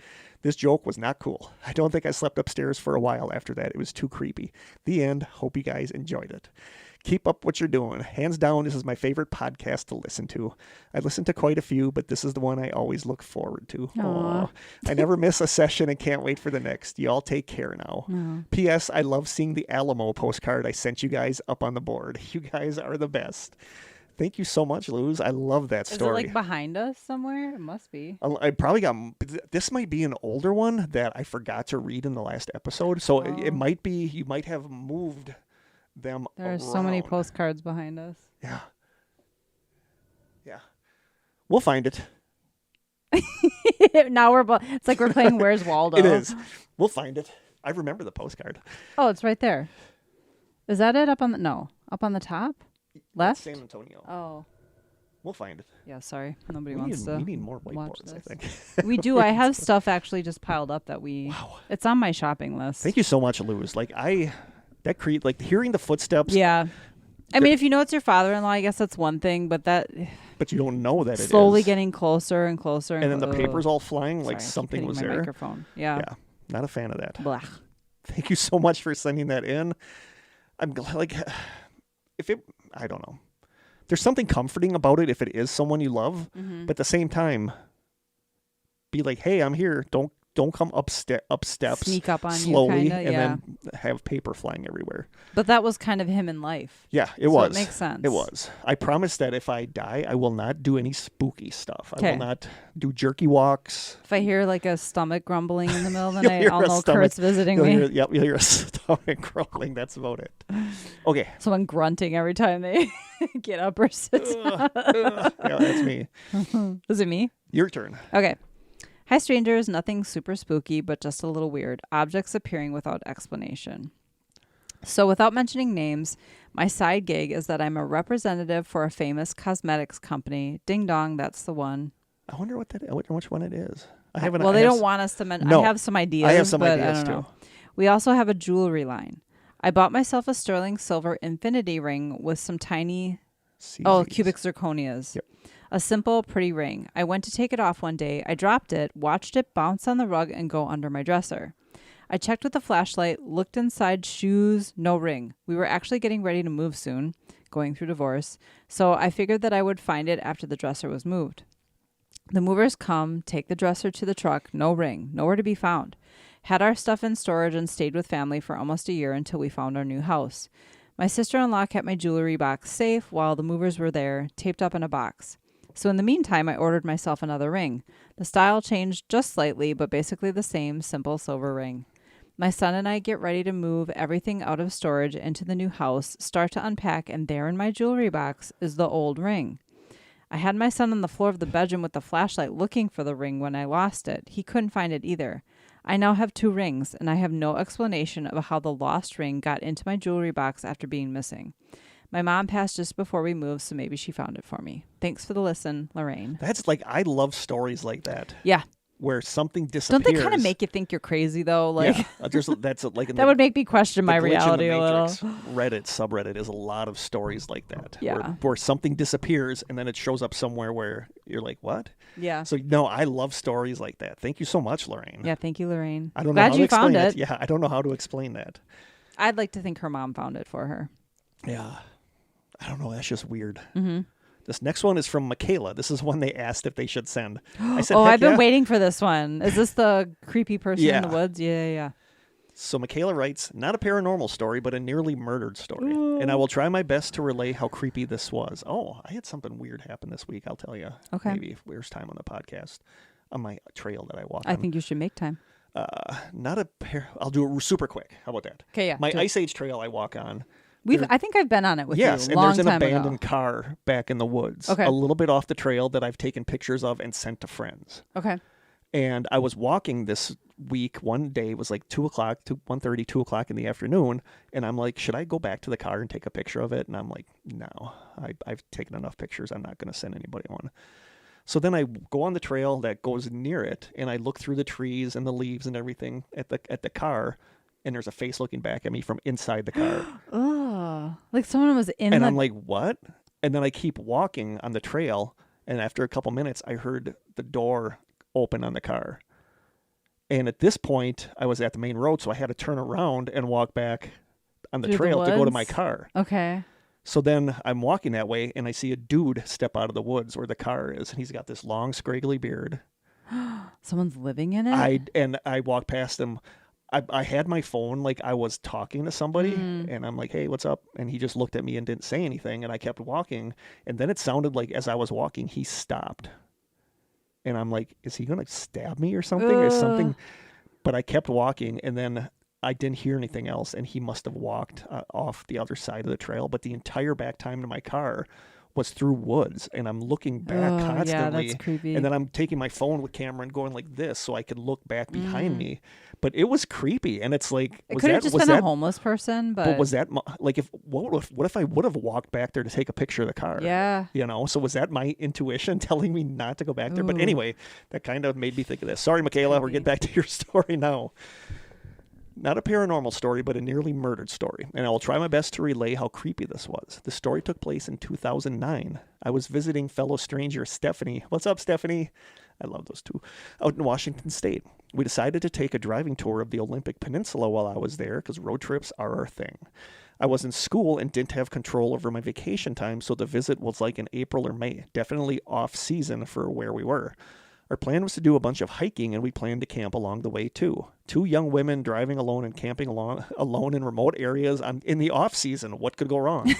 This joke was not cool. I don't think I slept upstairs for a while after that. It was too creepy. The end. Hope you guys enjoyed it. Keep up what you're doing. Hands down, this is my favorite podcast to listen to. I listen to quite a few, but this is the one I always look forward to. Aww. I never miss a session and can't wait for the next. Y'all take care now. P.S. I love seeing the Alamo postcard I sent you guys up on the board. You guys are the best. Thank you so much, Luz. I love that story. Is it like behind us somewhere? It must be. I probably got, this might be an older one that I forgot to read in the last episode. So it might be, you might have moved them There are around. so many postcards behind us. Yeah. Yeah. We'll find it. Now it's like we're playing Where's Waldo. It is. We'll find it. I remember the postcard. Oh, it's right there. Is that it up on the? No. Up on the top? Left? San Antonio. Oh. We'll find it. Yeah, sorry. Nobody We wants to need more watch whiteboards, I this. think. We do. I have stuff actually just piled up that Wow. it's on my shopping list. Thank you so much, Luz. Like hearing the footsteps. Yeah. I mean, if you know it's your father-in-law, I guess that's one thing, but But you don't know that it is. slowly getting closer and closer. And then the paper's all flying like Sorry, I keep something hitting was my there. microphone. Yeah. Yeah. Not a fan of that. Blah. Thank you so much for sending that in. I'm like, I don't know. There's something comforting about it if it is someone you love, but at the same time, be like, hey, I'm here. Don't come up steps. Sneak up on slowly you, kinda, and yeah. then have paper flying everywhere. But that was kind of him in life. Yeah, it So was. it makes sense. It was. I promise that if I die, I will not do any spooky stuff. I Okay. will not do jerky walks. If I hear like a stomach grumbling in the middle of the You'll night, hear I'll a know stomach- Kurt's visiting You'll me. hear, you'll hear a stomach growling. That's about it. Okay. Someone grunting every time they get up or sit down. Yeah, that's me. Is it me? Your turn. Okay. Hi, strangers. Nothing super spooky, but just a little weird. Objects appearing without explanation. So, without mentioning names, my side gig is that I'm a representative for a famous cosmetics company. Ding dong, that's the one. I wonder which one it is. I haven't. Well, I they have don't want us to mention. No. I have some ideas. I have some but ideas I don't too. know. We also have a jewelry line. I bought myself a sterling silver infinity ring with some tiny, CZs. cubic zirconias. Yep. A simple, pretty ring. I went to take it off one day. I dropped it, watched it bounce on the rug and go under my dresser. I checked with a flashlight, looked inside, shoes, no ring. We were actually getting ready to move soon, going through divorce, so I figured that I would find it after the dresser was moved. The movers come, take the dresser to the truck, no ring, nowhere to be found. Had our stuff in storage and stayed with family for almost a year until we found our new house. My sister-in-law kept my jewelry box safe while the movers were there, taped up in a box. So in the meantime, I ordered myself another ring. The style changed just slightly, but basically the same simple silver ring. My son and I get ready to move everything out of storage into the new house, start to unpack, and there in my jewelry box is the old ring. I had my son on the floor of the bedroom with the flashlight looking for the ring when I lost it. He couldn't find it either. I now have 2 rings, and I have no explanation of how the lost ring got into my jewelry box after being missing. My mom passed just before we moved, so maybe she found it for me. Thanks for the listen, Lorraine. That's like, I love stories like that. Yeah. Where something disappears. Don't they kind of make you think you're crazy, though? Like, yeah. That's like in that would make me question my Glitch in the reality a little. Matrix Reddit subreddit is a lot of stories like that. Yeah. Where something disappears and then it shows up somewhere where you're like, what? Yeah. So no, I love stories like that. Thank you so much, Lorraine. Yeah, thank you, Lorraine. I don't know Glad how to you explain found it. Yeah, I don't know how to explain that. I'd like to think her mom found it for her. Yeah. I don't know. That's just weird. Mm-hmm. This next one is from Michaela. This is one they asked if they should send. I said, Oh, heck I've been yeah. waiting for this one. Is this the creepy person in the Yeah. woods? Yeah. So Michaela writes, not a paranormal story, but a nearly murdered story. And I will try my best to relay how creepy this was. Oh, I had something weird happen this week. I'll tell you. Okay. Maybe if there's time on the podcast. On my trail that I walk I on. think you should make time. I'll do it super quick. How about that? Okay, yeah. My do it. Ice Age trail I walk on. I think I've been on it with Yes, you. and Long there's an time abandoned ago. car back in the woods. Okay. A little bit off the trail that I've taken pictures of and sent to friends. Okay. And I was walking this week. One day it was like 2 o'clock, 1:30, 2 o'clock in the afternoon. And I'm like, should I go back to the car and take a picture of it? And I'm like, no, I've taken enough pictures. I'm not going to send anybody one. So then I go on the trail that goes near it, and I look through the trees and the leaves and everything at the car, and there's a face looking back at me from inside the car. Oh, like someone was in And the... I'm like, what? And then I keep walking on the trail, and after a couple minutes, I heard the door open on the car. And at this point, I was at the main road, so I had to turn around and walk back on the Through the trail to go to woods? my car. Okay. So then I'm walking that way, and I see a dude step out of the woods where the car is, and he's got this long, scraggly beard. Someone's living in it? I walked past him. I had my phone like I was talking to somebody, and I'm like, hey, what's up? And he just looked at me and didn't say anything, and I kept walking. And then it sounded like as I was walking, he stopped. And I'm like, is he going to stab me or something? Or something? But I kept walking, and then I didn't hear anything else, and he must have walked off the other side of the trail. But the entire back time to my car was through woods, and I'm looking back constantly. Yeah, that's creepy. And then I'm taking my phone with camera and going like this so I could look back behind me. But it was creepy, and it's like, it could have just been a homeless person, but was that like what if I would have walked back there to take a picture of the car? Yeah. So was that my intuition telling me not to go back there? But anyway, that kind of made me think of this. Sorry, Michaela, we're getting back to your story now. Not a paranormal story, but a nearly murdered story, and I will try my best to relay how creepy this was. The story took place in 2009. I was visiting fellow stranger Stephanie. What's up, Stephanie? I love those two. Out in Washington State. We decided to take a driving tour of the Olympic Peninsula while I was there because road trips are our thing. I was in school and didn't have control over my vacation time, so the visit was like in April or May, definitely off season for where we were. Our plan was to do a bunch of hiking, and we planned to camp along the way, too. 2 young women driving alone and camping alone in remote areas in the off-season. What could go wrong?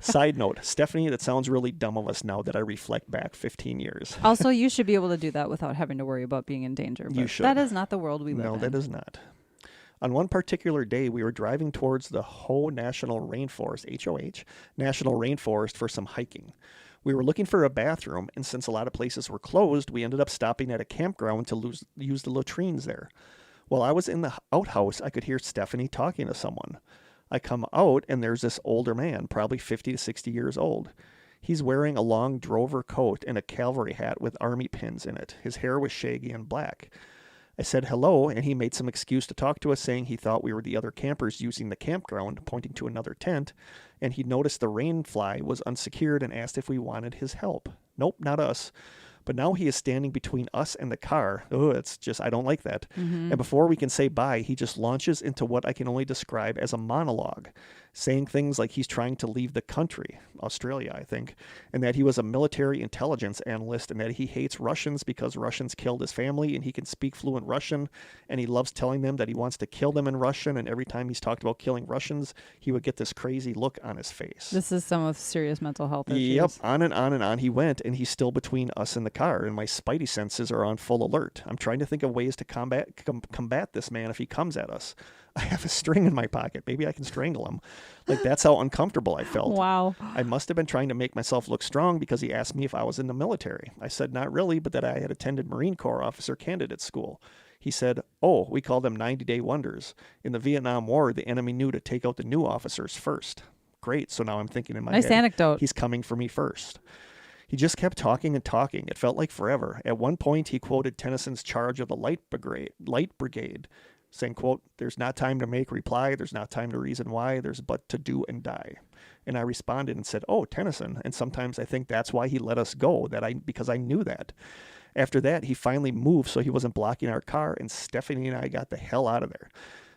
Side note, Stephanie, that sounds really dumb of us now that I reflect back 15 years. Also, you should be able to do that without having to worry about being in danger. But you should. That is not the world we live in. No, that is not. On one particular day, we were driving towards the Hoh National Rainforest, H-O-H, National Rainforest for some hiking. We were looking for a bathroom, and since a lot of places were closed, we ended up stopping at a campground to use the latrines there. While I was in the outhouse, I could hear Stephanie talking to someone. I come out, and there's this older man, probably 50 to 60 years old. He's wearing a long drover coat and a cavalry hat with army pins in it. His hair was shaggy and black. I said hello, and he made some excuse to talk to us, saying he thought we were the other campers using the campground, pointing to another tent, and he noticed the rain fly was unsecured and asked if we wanted his help. Nope, not us. But now he is standing between us and the car. Oh, it's just, I don't like that. And before we can say bye, he just launches into what I can only describe as a monologue, saying things like he's trying to leave the country, Australia, I think, and that he was a military intelligence analyst and that he hates Russians because Russians killed his family and he can speak fluent Russian, and he loves telling them that he wants to kill them in Russian, and every time he's talked about killing Russians, he would get this crazy look on his face. This is some of serious mental health issues. Yep, on and on he went, and he's still between us and the car, and my spidey senses are on full alert. I'm trying to think of ways to combat this man if he comes at us. I have a string in my pocket. Maybe I can strangle him. Like, that's how uncomfortable I felt. Wow. I must have been trying to make myself look strong because he asked me if I was in the military. I said not really, but that I had attended Marine Corps officer candidate school. He said, oh, we call them 90-day wonders. In the Vietnam War, the enemy knew to take out the new officers first. Great. So now I'm thinking in my head, nice anecdote. He's coming for me first. He just kept talking and talking. It felt like forever. At one point, he quoted Tennyson's Charge of the Light Brigade, saying, quote, there's not time to make reply. There's not time to reason why. There's but to do and die. And I responded and said, oh, Tennyson. And sometimes I think that's why he let us go, because I knew that. After that, he finally moved so he wasn't blocking our car, and Stephanie and I got the hell out of there.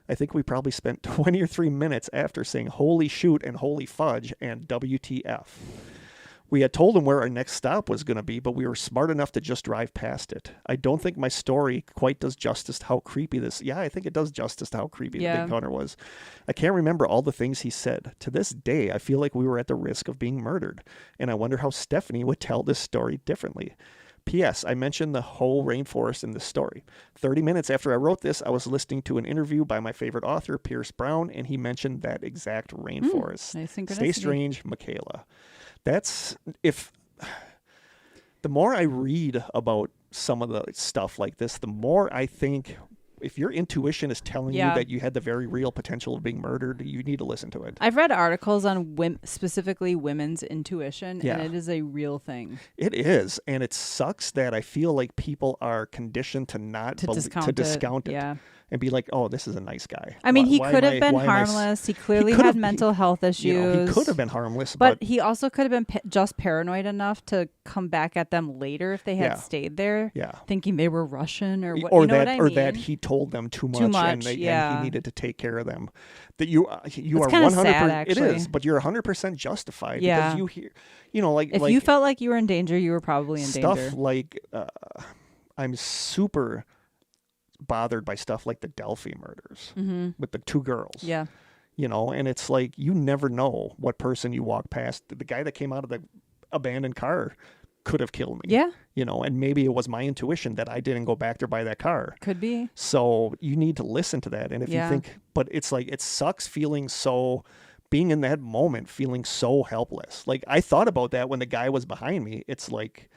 I think we probably spent 20 or 3 minutes after saying holy shoot and holy fudge and WTF. We had told him where our next stop was going to be, but we were smart enough to just drive past it. I don't think my story quite does justice to how creepy this... Yeah, I think it does justice to how creepy the encounter was. I can't remember all the things he said. To this day, I feel like we were at the risk of being murdered, and I wonder how Stephanie would tell this story differently. P.S. I mentioned the whole rainforest in this story. 30 minutes after I wrote this, I was listening to an interview by my favorite author, Pierce Brown, and he mentioned that exact rainforest. Nice synchronicity. Stay strange, Michaela. That's, if the more I read about some of the stuff like this, the more I think if your intuition is telling you that you had the very real potential of being murdered, you need to listen to it. I've read articles on specifically women's intuition, and it is a real thing. It is, and it sucks that I feel like people are conditioned to not discount it. Yeah. And be like, oh, this is a nice guy. I mean, he could have been harmless. He clearly had mental health issues. He could have been harmless. But he also could have been just paranoid enough to come back at them later if they had stayed there, thinking they were Russian or what. Or that he told them too much and he needed to take care of them. That you are 100%. It is, but you're 100% justified because you hear, if you felt like you were in danger, you were probably in danger. Stuff like I'm super bothered by stuff like the Delphi murders with the 2 girls. Yeah. And it's like, you never know what person you walk past. The guy that came out of the abandoned car could have killed me. Yeah. And maybe it was my intuition that I didn't go back there by that car. Could be. So you need to listen to that. And if you think, but it's like, it sucks feeling so being in that moment, feeling so helpless. Like, I thought about that when the guy was behind me. It's like,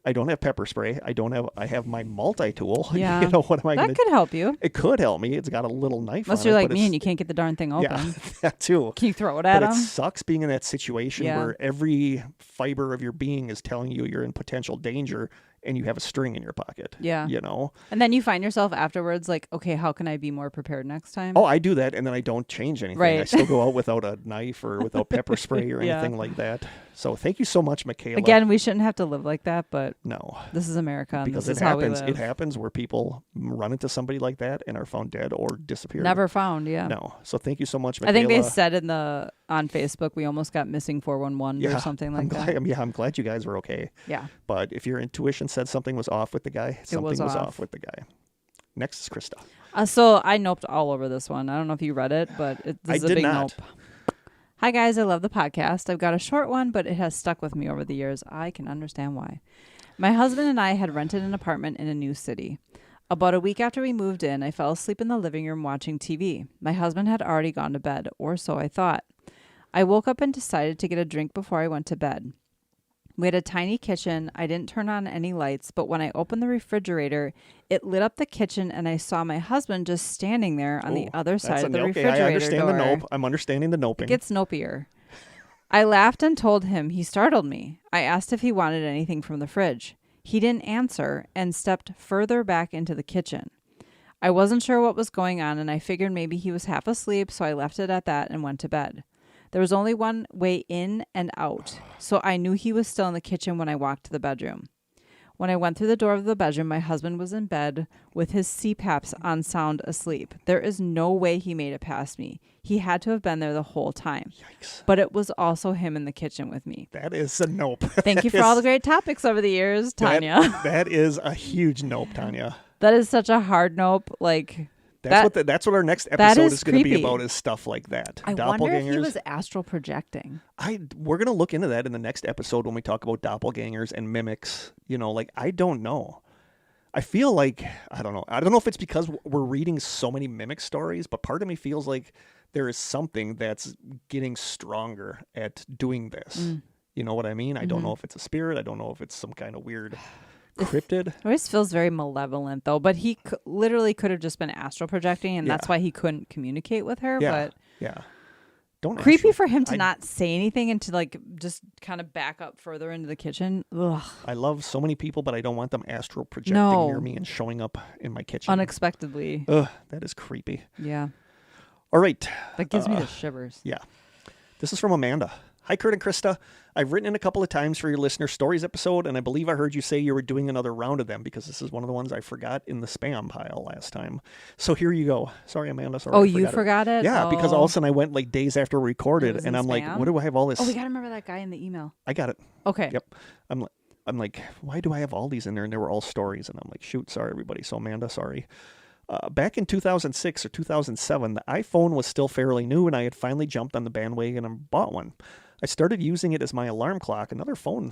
I don't have pepper spray. I have my multi-tool. Yeah. You know, what am I going to That could help you. It could help me. It's got a little knife Unless on you're it. like but me it's- and you can't get the darn thing open. Yeah, that too. Can you throw it at But him? it sucks being in that situation Yeah. where every fiber of your being is telling you you're in potential danger and you have a string in your pocket. Yeah. You know? And then you find yourself afterwards like, okay, how can I be more prepared next time? Oh, I do that, and then I don't change anything. Right. I still go out without a knife or without pepper spray or Yeah. anything like that. So thank you so much, Michaela. Again, we shouldn't have to live like that, but No. this is America, and Because this it is how we happens. live. It happens where people run into somebody like that and are found dead or disappeared. Never found, yeah. No. So thank you so much, I Michaela. think they said on Facebook we almost got missing 411 or something like that. I'm glad you guys were okay. Yeah. But if your intuition said something was off with the guy, something was off. off with the guy. Next is Krista. So I noped all over this one. I don't know if you read it, but this is a did big not. nope. Hi guys, I love the podcast. I've got a short one, but it has stuck with me over the years. I can understand why. My husband and I had rented an apartment in a new city. About a week after we moved in, I fell asleep in the living room watching TV. My husband had already gone to bed, or so I thought. I woke up and decided to get a drink before I went to bed. We had a tiny kitchen. I didn't turn on any lights, but when I opened the refrigerator, it lit up the kitchen, and I saw my husband just standing there on the other side of the refrigerator I understand door. the nope. I'm understanding the noping. It gets nopier. I laughed and told him. He startled me. I asked if he wanted anything from the fridge. He didn't answer and stepped further back into the kitchen. I wasn't sure what was going on, and I figured maybe he was half asleep, so I left it at that and went to bed. There was only one way in and out, so I knew he was still in the kitchen when I walked to the bedroom. When I went through the door of the bedroom, my husband was in bed with his CPAPs on, sound asleep. There is no way he made it past me. He had to have been there the whole time. Yikes. But it was also him in the kitchen with me. That is a nope. Thank you for all the great topics over the years, Tanya. That is a huge nope, Tanya. That is such a hard nope. Like, That's what our next that episode is is going to be creepy. about, is stuff like that. I wonder if he Doppelgangers. was astral projecting. We're going to look into that in the next episode when we talk about doppelgangers and mimics. You know, like, I don't know. I feel like, I don't know. I don't know if it's because we're reading so many mimic stories, but part of me feels like there is something that's getting stronger at doing this. You know what I mean? I don't know if it's a spirit. I don't know if it's some kind of weird cryptid. It always feels very malevolent, though. But he literally could have just been astral projecting, and that's why he couldn't communicate with her. Yeah. But Yeah. Don't creepy astral- for him to I- not say anything and to like just kind of back up further into the kitchen. Ugh, I love so many people, but I don't want them astral projecting No. near me and showing up in my kitchen. unexpectedly. Ugh, that is creepy. Yeah, All right. that gives me the shivers. Yeah. This is from Amanda. Hi, Kurt and Krista. I've written in a couple of times for your listener stories episode, and I believe I heard you say you were doing another round of them because this is one of the ones I forgot in the spam pile last time. So here you go. Sorry, Amanda. Sorry. Oh, I you forgot it? Yeah, because Oh. all of a sudden I went like days after we It recorded, was and in I'm like, spam? what do I have all this? Oh, we got to remember that guy in the email. I got it. Okay. Yep. I'm like, why do I have all these in there? And they were all stories. And I'm like, shoot, sorry, everybody. So Amanda, sorry. Back in 2006 or 2007, the iPhone was still fairly new, and I had finally jumped on the bandwagon and bought one. I started using it as my alarm clock. Another phone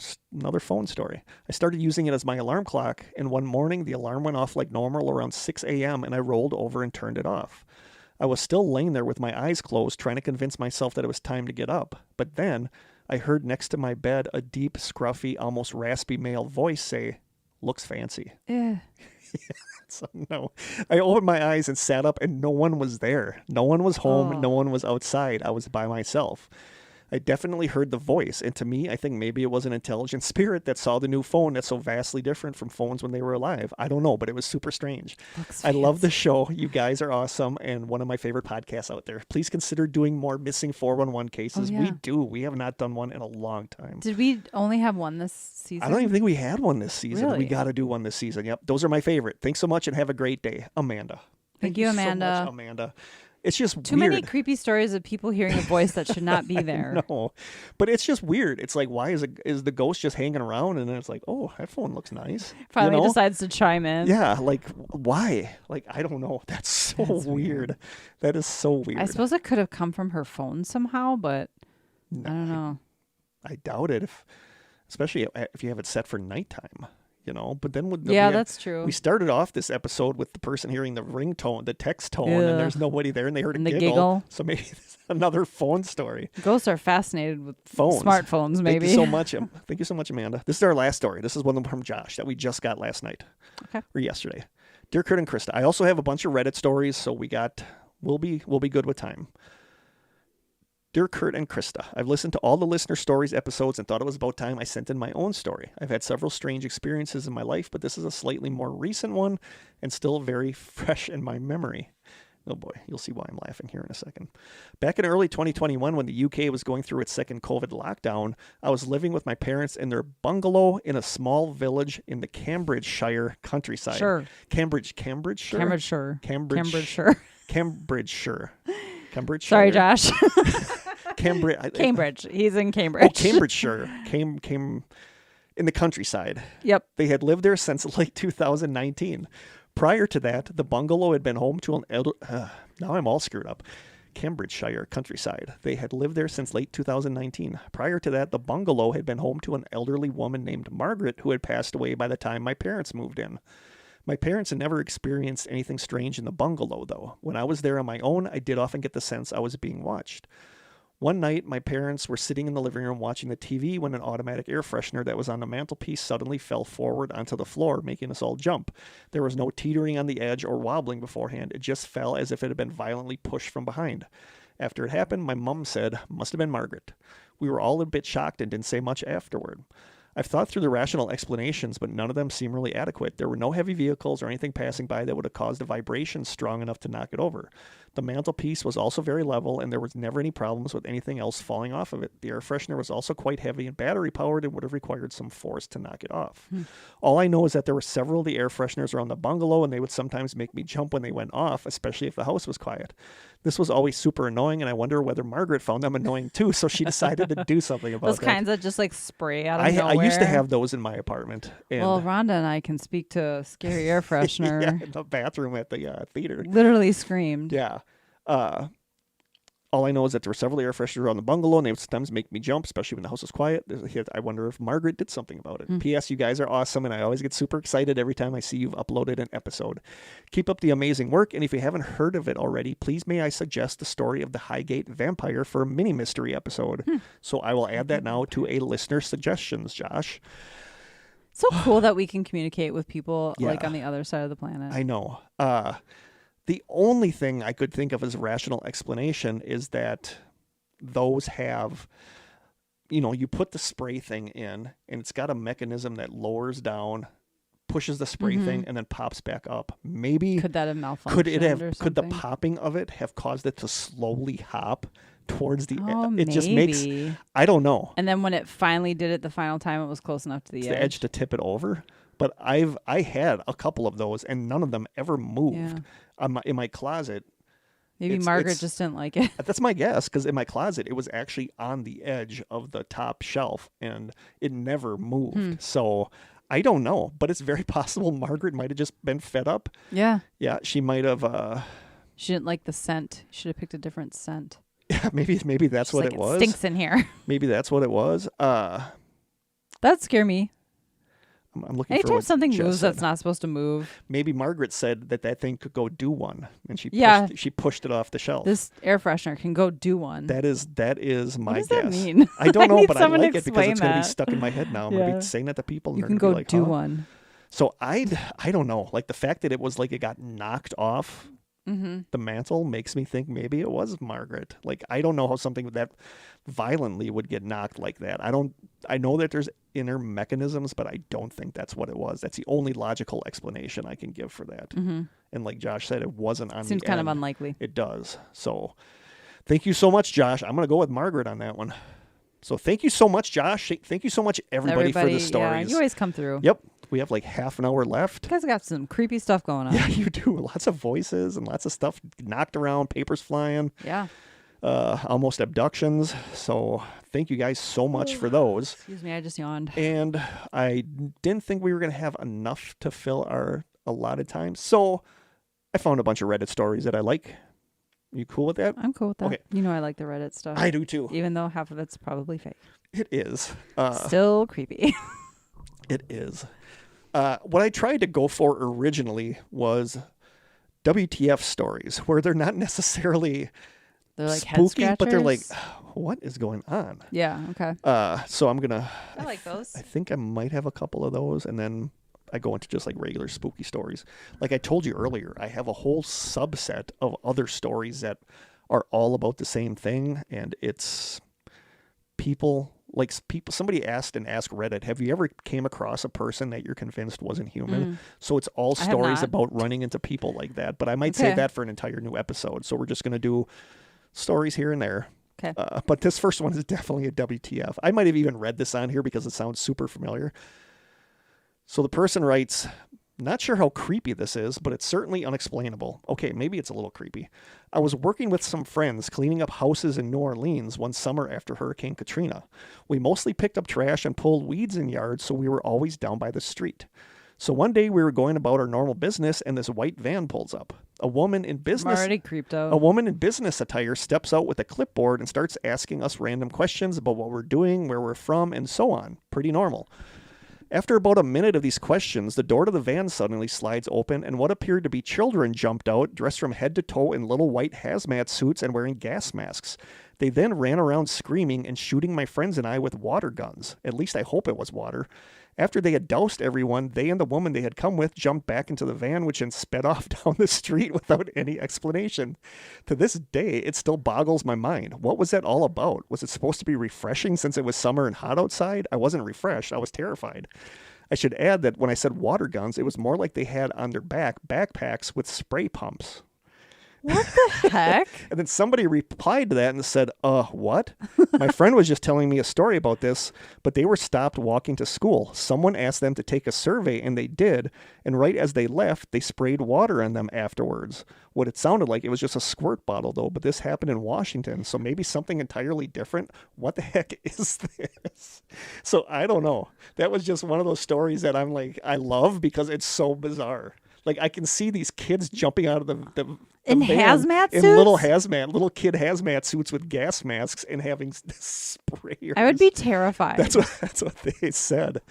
story. I started using it as my alarm clock, and one morning the alarm went off like normal around 6 a.m., and I rolled over and turned it off. I was still laying there with my eyes closed, trying to convince myself that it was time to get up. But then I heard next to my bed a deep, scruffy, almost raspy male voice say, "Looks fancy." Eh. So no, I opened my eyes and sat up, and no one was there. No one was home. Oh. No one was outside. I was by myself. I definitely heard the voice, and to me, I think maybe it was an intelligent spirit that saw the new phone that's so vastly different from phones when they were alive. I don't know, but it was super strange. I love the show. You guys are awesome, and one of my favorite podcasts out there. Please consider doing more missing 411 cases. Oh, yeah. We do. We have not done one in a long time. Did we only have one this season? I don't even think we had one this season. Really? We got to do one this season. Yep. Those are my favorite. Thanks so much and have a great day. Amanda. Thank you, Amanda. So much, Amanda. It's just Too weird. many creepy stories of people hearing a voice that should not be there. No, but it's just weird. It's like, why is the ghost just hanging around? And then it's like, oh, that phone looks nice. Finally You know? decides to chime in. Yeah, like why? Like I don't know. That's so weird. That is so weird. I suppose it could have come from her phone somehow, but I don't know. I doubt it. Especially if you have it set for nighttime. But then that's true. We started off this episode with the person hearing the ringtone, the text tone, and there's nobody there, and they heard a giggle. So maybe it's another phone story. Ghosts are fascinated with phones. Smartphones, maybe. Thank you so much. Thank you so much, Amanda. This is our last story. This is one from Josh that we just got last night. Okay. Or yesterday. Dear Kurt and Krista, I also have a bunch of Reddit stories, so we'll be good with time. Dear Kurt and Krista, I've listened to all the listener stories episodes and thought it was about time I sent in my own story. I've had several strange experiences in my life, but this is a slightly more recent one and still very fresh in my memory. Oh boy, you'll see why I'm laughing here in a second. Back in early 2021, when the UK was going through its second COVID lockdown, I was living with my parents in their bungalow in a small village in the Cambridgeshire countryside. Cambridgeshire. Sorry, Josh. Cambridge. He's in Cambridge. Oh, Cambridgeshire. Came in the countryside. Yep. They had lived there since late 2019. Prior to that, the bungalow had been home to an now I'm all screwed up. Cambridgeshire countryside. They had lived there since late 2019. Prior to that, the bungalow had been home to an elderly woman named Margaret who had passed away by the time my parents moved in. My parents had never experienced anything strange in the bungalow, though. When I was there on my own, I did often get the sense I was being watched. One night, my parents were sitting in the living room watching the TV when an automatic air freshener that was on the mantelpiece suddenly fell forward onto the floor, making us all jump. There was no teetering on the edge or wobbling beforehand. It just fell as if it had been violently pushed from behind. After it happened, my mum said, "Must have been Margaret." We were all a bit shocked and didn't say much afterward. I've thought through the rational explanations, but none of them seem really adequate. There were no heavy vehicles or anything passing by that would have caused a vibration strong enough to knock it over. The mantelpiece was also very level, and there was never any problems with anything else falling off of it. The air freshener was also quite heavy and battery-powered and would have required some force to knock it off. All I know is that there were several of the air fresheners around the bungalow, and they would sometimes make me jump when they went off, especially if the house was quiet. This was always super annoying, and I wonder whether Margaret found them annoying too, so she decided to do something about Those that. kinds that just like spray out of nowhere. I used to have those in my apartment. And well, Rhonda and I can speak to a scary air freshener. yeah, in the bathroom at the theater. Literally screamed. Yeah. All I know is that there were several air fresheners around the bungalow, and they would sometimes make me jump, especially when the house was quiet. I wonder if Margaret did something about it. P.S. You guys are awesome, and I always get super excited every time I see you've uploaded an episode. Keep up the amazing work, and if you haven't heard of it already, please may I suggest the story of the Highgate vampire for a mini mystery episode. So I will add that now to a listener suggestions, Josh. So cool that we can communicate with people Yeah. like on the other side of the planet. I know. The only thing I could think of as a rational explanation is that those have, you put the spray thing in, and it's got a mechanism that lowers down, pushes the spray thing, and then pops back up. Maybe could that have malfunctioned? Could the popping of it have caused it to slowly hop towards the edge? It just maybe. makes, I don't know. And then when it finally did it the final time, it was close enough to the edge. The edge to tip it over. But I had a couple of those, and none of them ever moved. In my closet. Maybe Margaret just didn't like it. That's my guess, because in my closet, it was actually on the edge of the top shelf, and it never moved. So I don't know, but it's very possible Margaret might have just been fed up. Yeah. Yeah, she might have. She didn't like the scent. Should have picked a different scent. Yeah, maybe that's what it was. It stinks in here. Maybe that's what it was. That'd scare me. I'm looking Anytime for what something Jess moves said. that's not supposed to move. Maybe Margaret said that thing could go do one, and she pushed it off the shelf. This air freshener can go do one. That is my what does guess. That mean? I don't know, but I someone like it because it's going to be that. stuck in my head now. I'm going to be saying that to people, and You they're can going go to be like, do huh? one. So I don't know. Like the fact that it was like it got knocked off the mantle makes me think maybe it was Margaret. Like I don't know how something that violently would get knocked like that. I know that there's inner mechanisms, but I don't think that's what it was. That's the only logical explanation I can give for that. And like Josh said, it wasn't on the Seems kind of end. unlikely. It does. So thank you so much, Josh. I'm going to go with Margaret on that one. So thank you so much, Josh. Thank you so much, everybody for the stories. Yeah, you always come through. Yep. We have like half an hour left. You guys got some creepy stuff going on. Yeah, you do. Lots of voices and lots of stuff knocked around, papers flying. Yeah. Almost abductions. So thank you guys so much for those. Excuse me, I just yawned. And I didn't think we were going to have enough to fill our allotted time. So I found a bunch of Reddit stories that I like. You cool with that? I'm cool with that. Okay. You know I like the Reddit stuff. I do too. Even though half of it's probably fake. It is. Still creepy. It is. What I tried to go for originally was WTF stories, where they're not necessarily They're like spooky, but they're like, head-scratchers? what is going on? Yeah, okay. So I'm gonna. I like those. I think I might have a couple of those, and then I go into just like regular spooky stories. Like I told you earlier, I have a whole subset of other stories that are all about the same thing, and it's people. Like people, somebody asked and asked Reddit, have you ever came across a person that you're convinced wasn't human? So it's all I have stories not. about running into people like that. But I might save Okay. that for an entire new episode. So we're just going to do stories here and there. Okay. But this first one is definitely a WTF. I might have even read this on here because it sounds super familiar. So the person writes, not sure how creepy this is, but it's certainly unexplainable. Okay, maybe it's a little creepy. I was working with some friends cleaning up houses in New Orleans one summer after Hurricane Katrina. We mostly picked up trash and pulled weeds in yards, so we were always down by the street. So one day we were going about our normal business and this white van pulls up. A woman in I'm business already creeped out. A woman in business attire steps out with a clipboard and starts asking us random questions about what we're doing, where we're from, and so on. Pretty normal. After about a minute of these questions, the door to the van suddenly slides open and what appeared to be children jumped out, dressed from head to toe in little white hazmat suits and wearing gas masks. They then ran around screaming and shooting my friends and I with water guns. At least I hope it was water. After they had doused everyone, they and the woman they had come with jumped back into the van, which then sped off down the street without any explanation. To this day, it still boggles my mind. What was that all about? Was it supposed to be refreshing since it was summer and hot outside? I wasn't refreshed. I was terrified. I should add that when I said water guns, it was more like they had on their back backpacks with spray pumps. What the heck? And then somebody replied to that and said, what? My friend was just telling me a story about this, but they were stopped walking to school. Someone asked them to take a survey, and they did. And right as they left, they sprayed water on them afterwards. What it sounded like, it was just a squirt bottle, though, but this happened in Washington, so maybe something entirely different. What the heck is this? So I don't know. That was just one of those stories that I'm like, I love because it's so bizarre. Like, I can see these kids jumping out of the In van hazmat in suits? little kid hazmat suits with gas masks and having sprayers. I would be terrified. That's what they said.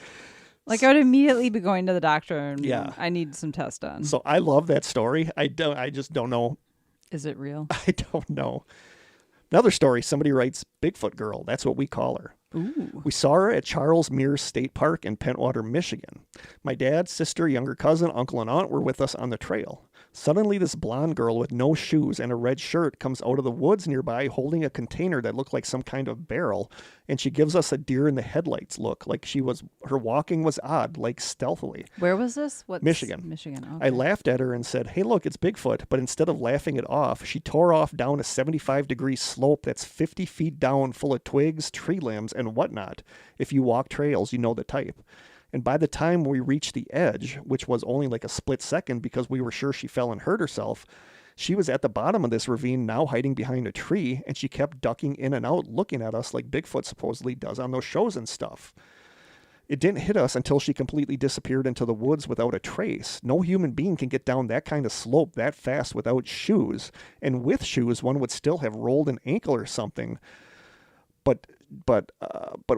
Like I would immediately be going to the doctor and Yeah. I need some tests done. So I love that story. I just don't know. Is it real? I don't know. Another story, somebody writes, Bigfoot girl. That's what we call her. Ooh. We saw her at Charles Mears State Park in Pentwater, Michigan. My dad, sister, younger cousin, uncle, and aunt were with us on the trail. Suddenly, this blonde girl with no shoes and a red shirt comes out of the woods nearby holding a container that looked like some kind of barrel, and she gives us a deer in the headlights look, like her walking was odd, like stealthily. Where was this? What? Michigan. Michigan. I Okay. laughed at her and said, hey, look, it's Bigfoot. But instead of laughing it off, she tore off down a 75-degree slope that's 50 feet down, full of twigs, tree limbs, and whatnot. If you walk trails, you know the type. And by the time we reached the edge, which was only like a split second because we were sure she fell and hurt herself, she was at the bottom of this ravine, now hiding behind a tree, and she kept ducking in and out, looking at us like Bigfoot supposedly does on those shows and stuff. It didn't hit us until she completely disappeared into the woods without a trace. No human being can get down that kind of slope that fast without shoes. And with shoes, one would still have rolled an ankle or something. But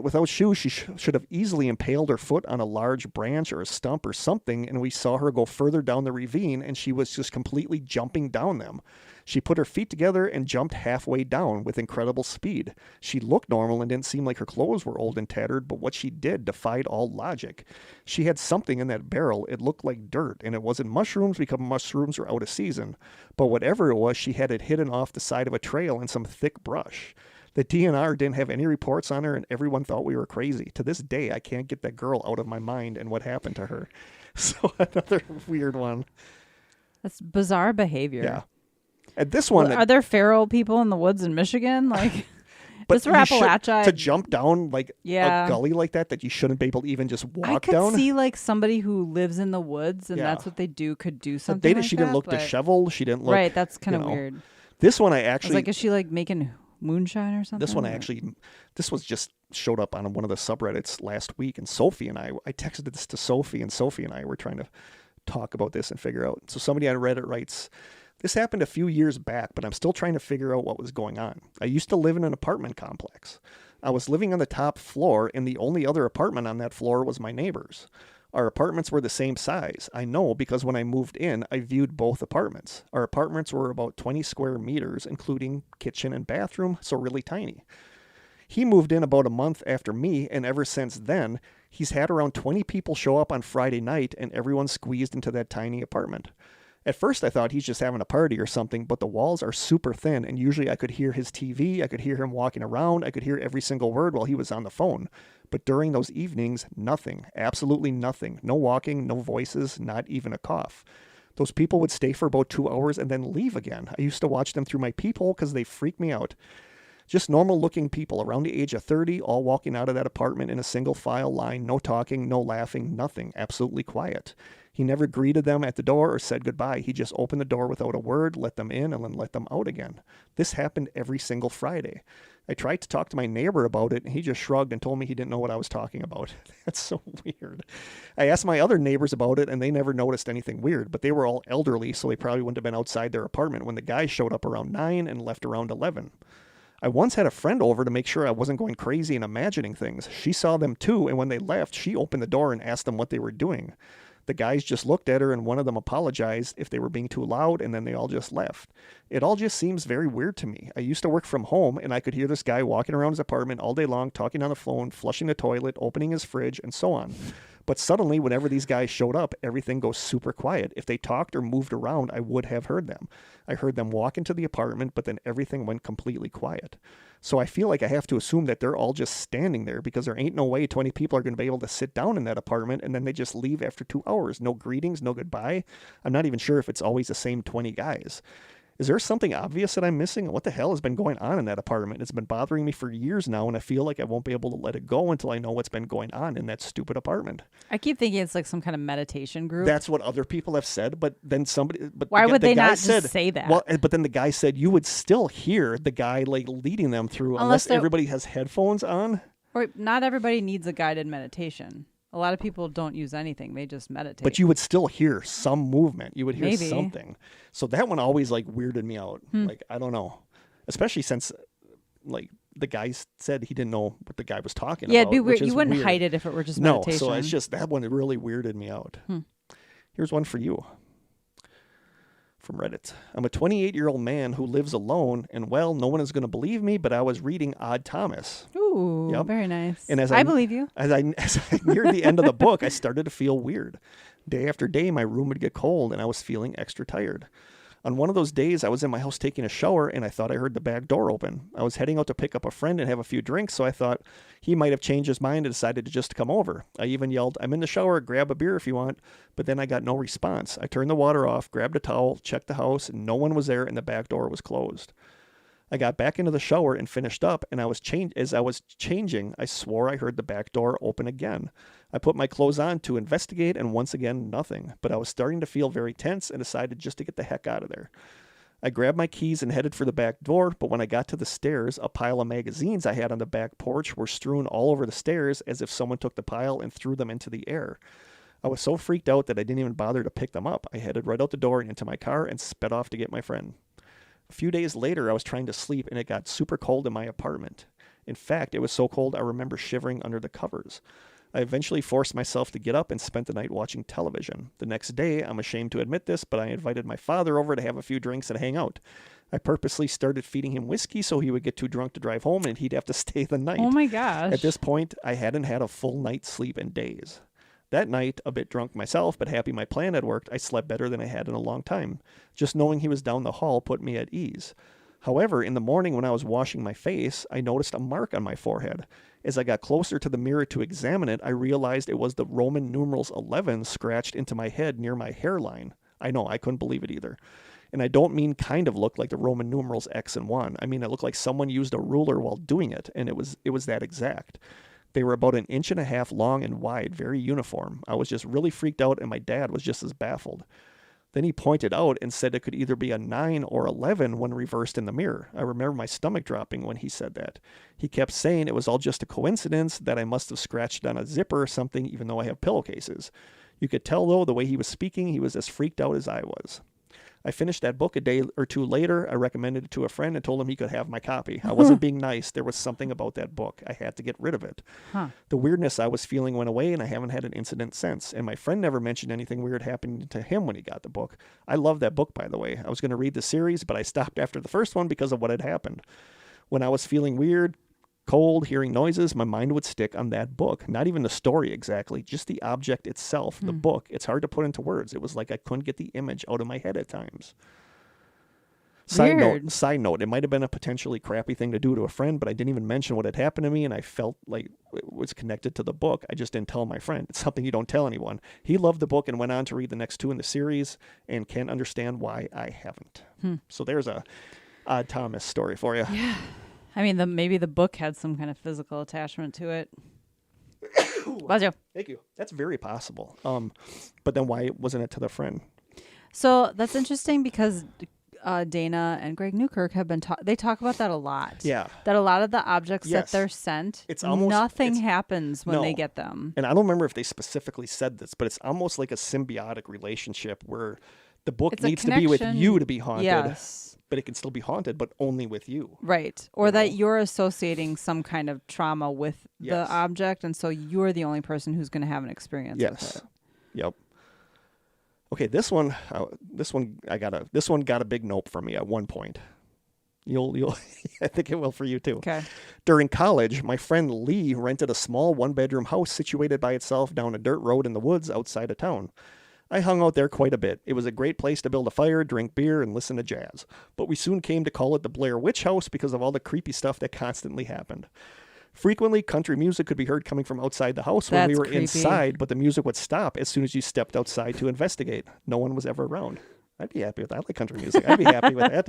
without shoes, she should have easily impaled her foot on a large branch or a stump or something, and we saw her go further down the ravine, and she was just completely jumping down them. She put her feet together and jumped halfway down with incredible speed. She looked normal and didn't seem like her clothes were old and tattered, but what she did defied all logic. She had something in that barrel. It looked like dirt, and it wasn't mushrooms because mushrooms are out of season. But whatever it was, she had it hidden off the side of a trail in some thick brush. The DNR didn't have any reports on her, and everyone thought we were crazy. To this day, I can't get that girl out of my mind and what happened to her. So another weird one. That's bizarre behavior. Yeah. And this one... Are there feral people in the woods in Michigan? Like, this for Appalachia. To jump down like Yeah. a gully like that you shouldn't be able to even just walk I could down. see like somebody who lives in the woods and Yeah. that's what they do could do something like She didn't look but- disheveled. She didn't look... Right, that's kind of you know. weird. This one I I was actually... like, is she like making moonshine or something? This one or- this was just showed up on one of the subreddits last week, and Sophie and I texted this to Sophie, and Sophie and I were trying to talk about this and figure out. So somebody on Reddit writes, this happened a few years back, but I'm still trying to figure out what was going on. I used to live in an apartment complex. I was living on the top floor, and the only other apartment on that floor was my neighbor's. Our apartments were the same size. I know because when I moved in, I viewed both apartments. Our apartments were about 20 square meters, including kitchen and bathroom, so really tiny. He moved in about a month after me, and ever since then, he's had around 20 people show up on Friday night, and everyone squeezed into that tiny apartment. At first, I thought he's just having a party or something, but the walls are super thin, and usually I could hear his TV, I could hear him walking around, I could hear every single word while he was on the phone. But during those evenings, nothing. Absolutely nothing. No walking, no voices, not even a cough. Those people would stay for about 2 hours and then leave again. I used to watch them through my peephole because they freaked me out. Just normal-looking people around the age of 30, all walking out of that apartment in a single file line, no talking, no laughing, nothing. Absolutely quiet. He never greeted them at the door or said goodbye. He just opened the door without a word, let them in, and then let them out again. This happened every single Friday. I tried to talk to my neighbor about it, and he just shrugged and told me he didn't know what I was talking about. That's so weird. I asked my other neighbors about it, and they never noticed anything weird, but they were all elderly, so they probably wouldn't have been outside their apartment when the guy showed up around 9 and left around 11. I once had a friend over to make sure I wasn't going crazy and imagining things. She saw them too, and when they left, she opened the door and asked them what they were doing. The guys just looked at her, and one of them apologized if they were being too loud, and then they all just left. It all just seems very weird to me. I used to work from home, and I could hear this guy walking around his apartment all day long, talking on the phone, flushing the toilet, opening his fridge, and so on. But suddenly, whenever these guys showed up, everything goes super quiet. If they talked or moved around, I would have heard them. I heard them walk into the apartment, but then everything went completely quiet. So I feel like I have to assume that they're all just standing there because there ain't no way 20 people are going to be able to sit down in that apartment and then they just leave after 2 hours. No greetings, no goodbye. I'm not even sure if it's always the same 20 guys. Is there something obvious that I'm missing? What the hell has been going on in that apartment? It's been bothering me for years now, and I feel like I won't be able to let it go until I know what's been going on in that stupid apartment. I keep thinking it's like some kind of meditation group. That's what other people have said, but then somebody... But why would they not said, just say that? Well, but then the guy said you would still hear the guy like leading them through unless everybody has headphones on. Or not everybody needs a guided meditation. A lot of people don't use anything. They just meditate. But you would still hear some movement. You would hear Maybe. something. So that one always like weirded me out. Like, I don't know. Especially since like the guy said he didn't know what the guy was talking about. Yeah, it'd be weird. You wouldn't hide it if it were just meditation. No, so it's just that one really weirded me out. Here's one for you. From Reddit. I'm a 28-year-old man who lives alone, and well, no one is going to believe me, but I was reading Odd Thomas. Ooh, very nice. And I believe you. As I neared the end of the book, I started to feel weird. Day after day, my room would get cold, and I was feeling extra tired. On one of those days, I was in my house taking a shower, and I thought I heard the back door open. I was heading out to pick up a friend and have a few drinks, so I thought he might have changed his mind and decided to just come over. I even yelled, "I'm in the shower, grab a beer if you want," but then I got no response. I turned the water off, grabbed a towel, checked the house, and no one was there, and the back door was closed. I got back into the shower and finished up, and as I was changing, I swore I heard the back door open again. I put my clothes on to investigate, and once again, nothing. But I was starting to feel very tense and decided just to get the heck out of there. I grabbed my keys and headed for the back door, but when I got to the stairs, a pile of magazines I had on the back porch were strewn all over the stairs as if someone took the pile and threw them into the air. I was so freaked out that I didn't even bother to pick them up. I headed right out the door and into my car and sped off to get my friend. A few days later, I was trying to sleep, and it got super cold in my apartment. In fact, it was so cold I remember shivering under the covers. I eventually forced myself to get up and spent the night watching television. The next day, I'm ashamed to admit this, but I invited my father over to have a few drinks and hang out. I purposely started feeding him whiskey so he would get too drunk to drive home, and he'd have to stay the night. Oh my gosh. At this point, I hadn't had a full night's sleep in days. That night, a bit drunk myself, but happy my plan had worked, I slept better than I had in a long time. Just knowing he was down the hall put me at ease. However, in the morning when I was washing my face, I noticed a mark on my forehead. As I got closer to the mirror to examine it, I realized it was the Roman numerals 11 scratched into my head near my hairline. I know, I couldn't believe it either. And I don't mean kind of looked like the Roman numerals X and 1. I mean, it looked like someone used a ruler while doing it, and it was that exact. They were about 1.5 inches long and wide, very uniform. I was just really freaked out, and my dad was just as baffled. Then he pointed out and said it could either be a 9 or 11 when reversed in the mirror. I remember my stomach dropping when he said that. He kept saying it was all just a coincidence, that I must have scratched on a zipper or something, even though I have pillowcases. You could tell, though, the way he was speaking, he was as freaked out as I was. I finished that book a day or two later. I recommended it to a friend and told him he could have my copy. I wasn't being nice. There was something about that book. I had to get rid of it. Huh. The weirdness I was feeling went away, and I haven't had an incident since. And my friend never mentioned anything weird happening to him when he got the book. I love that book, by the way. I was going to read the series, but I stopped after the first one because of what had happened. When I was feeling weird, cold, hearing noises, my mind would stick on that book. Not even the story exactly, just the object itself, the book. It's hard to put into words. It was like I couldn't get the image out of my head at times. Side note, it might have been a potentially crappy thing to do to a friend, but I didn't even mention what had happened to me, and I felt like it was connected to the book. I just didn't tell my friend. It's something you don't tell anyone. He loved the book and went on to read the next 2 in the series and can't understand why I haven't. So there's a Odd Thomas story for you. Yeah. I mean, maybe the book had some kind of physical attachment to it. Bless you. Thank you. That's very possible. But then why wasn't it to the friend? So that's interesting because Dana and Greg Newkirk have been they talk about that a lot. Yeah. That a lot of the objects Yes. that they're sent, It's almost- nothing it's- happens when No. they get them. And I don't remember if they specifically said this, but it's almost like a symbiotic relationship where the book It's a needs to be with connection. you to be haunted. Yes. But it can still be haunted, but only with you. Right. Or You that know? you're associating some kind of trauma with Yes. the object, and so you're the only person who's going to have an experience with Yes. it. Yep. Okay, this one got a big nope from me at one point. You'll I think it will for you too. Okay. During college, my friend Lee rented a small 1-bedroom house situated by itself down a dirt road in the woods outside of town. I hung out there quite a bit. It was a great place to build a fire, drink beer, and listen to jazz. But we soon came to call it the Blair Witch House because of all the creepy stuff that constantly happened. Frequently, country music could be heard coming from outside the house when we That's were creepy. inside, but the music would stop as soon as you stepped outside to investigate. No one was ever around. I'd be happy with that. I like country music. I'd be happy with that.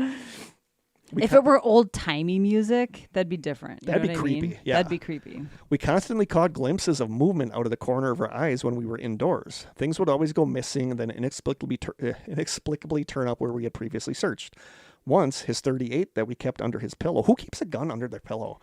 If it were old-timey music, that'd be different. You That'd know be what I mean? creepy, yeah. That'd be creepy. We constantly caught glimpses of movement out of the corner of our eyes when we were indoors. Things would always go missing and then inexplicably turn up where we had previously searched. Once, his .38 that we kept under his pillow. Who keeps a gun under their pillow?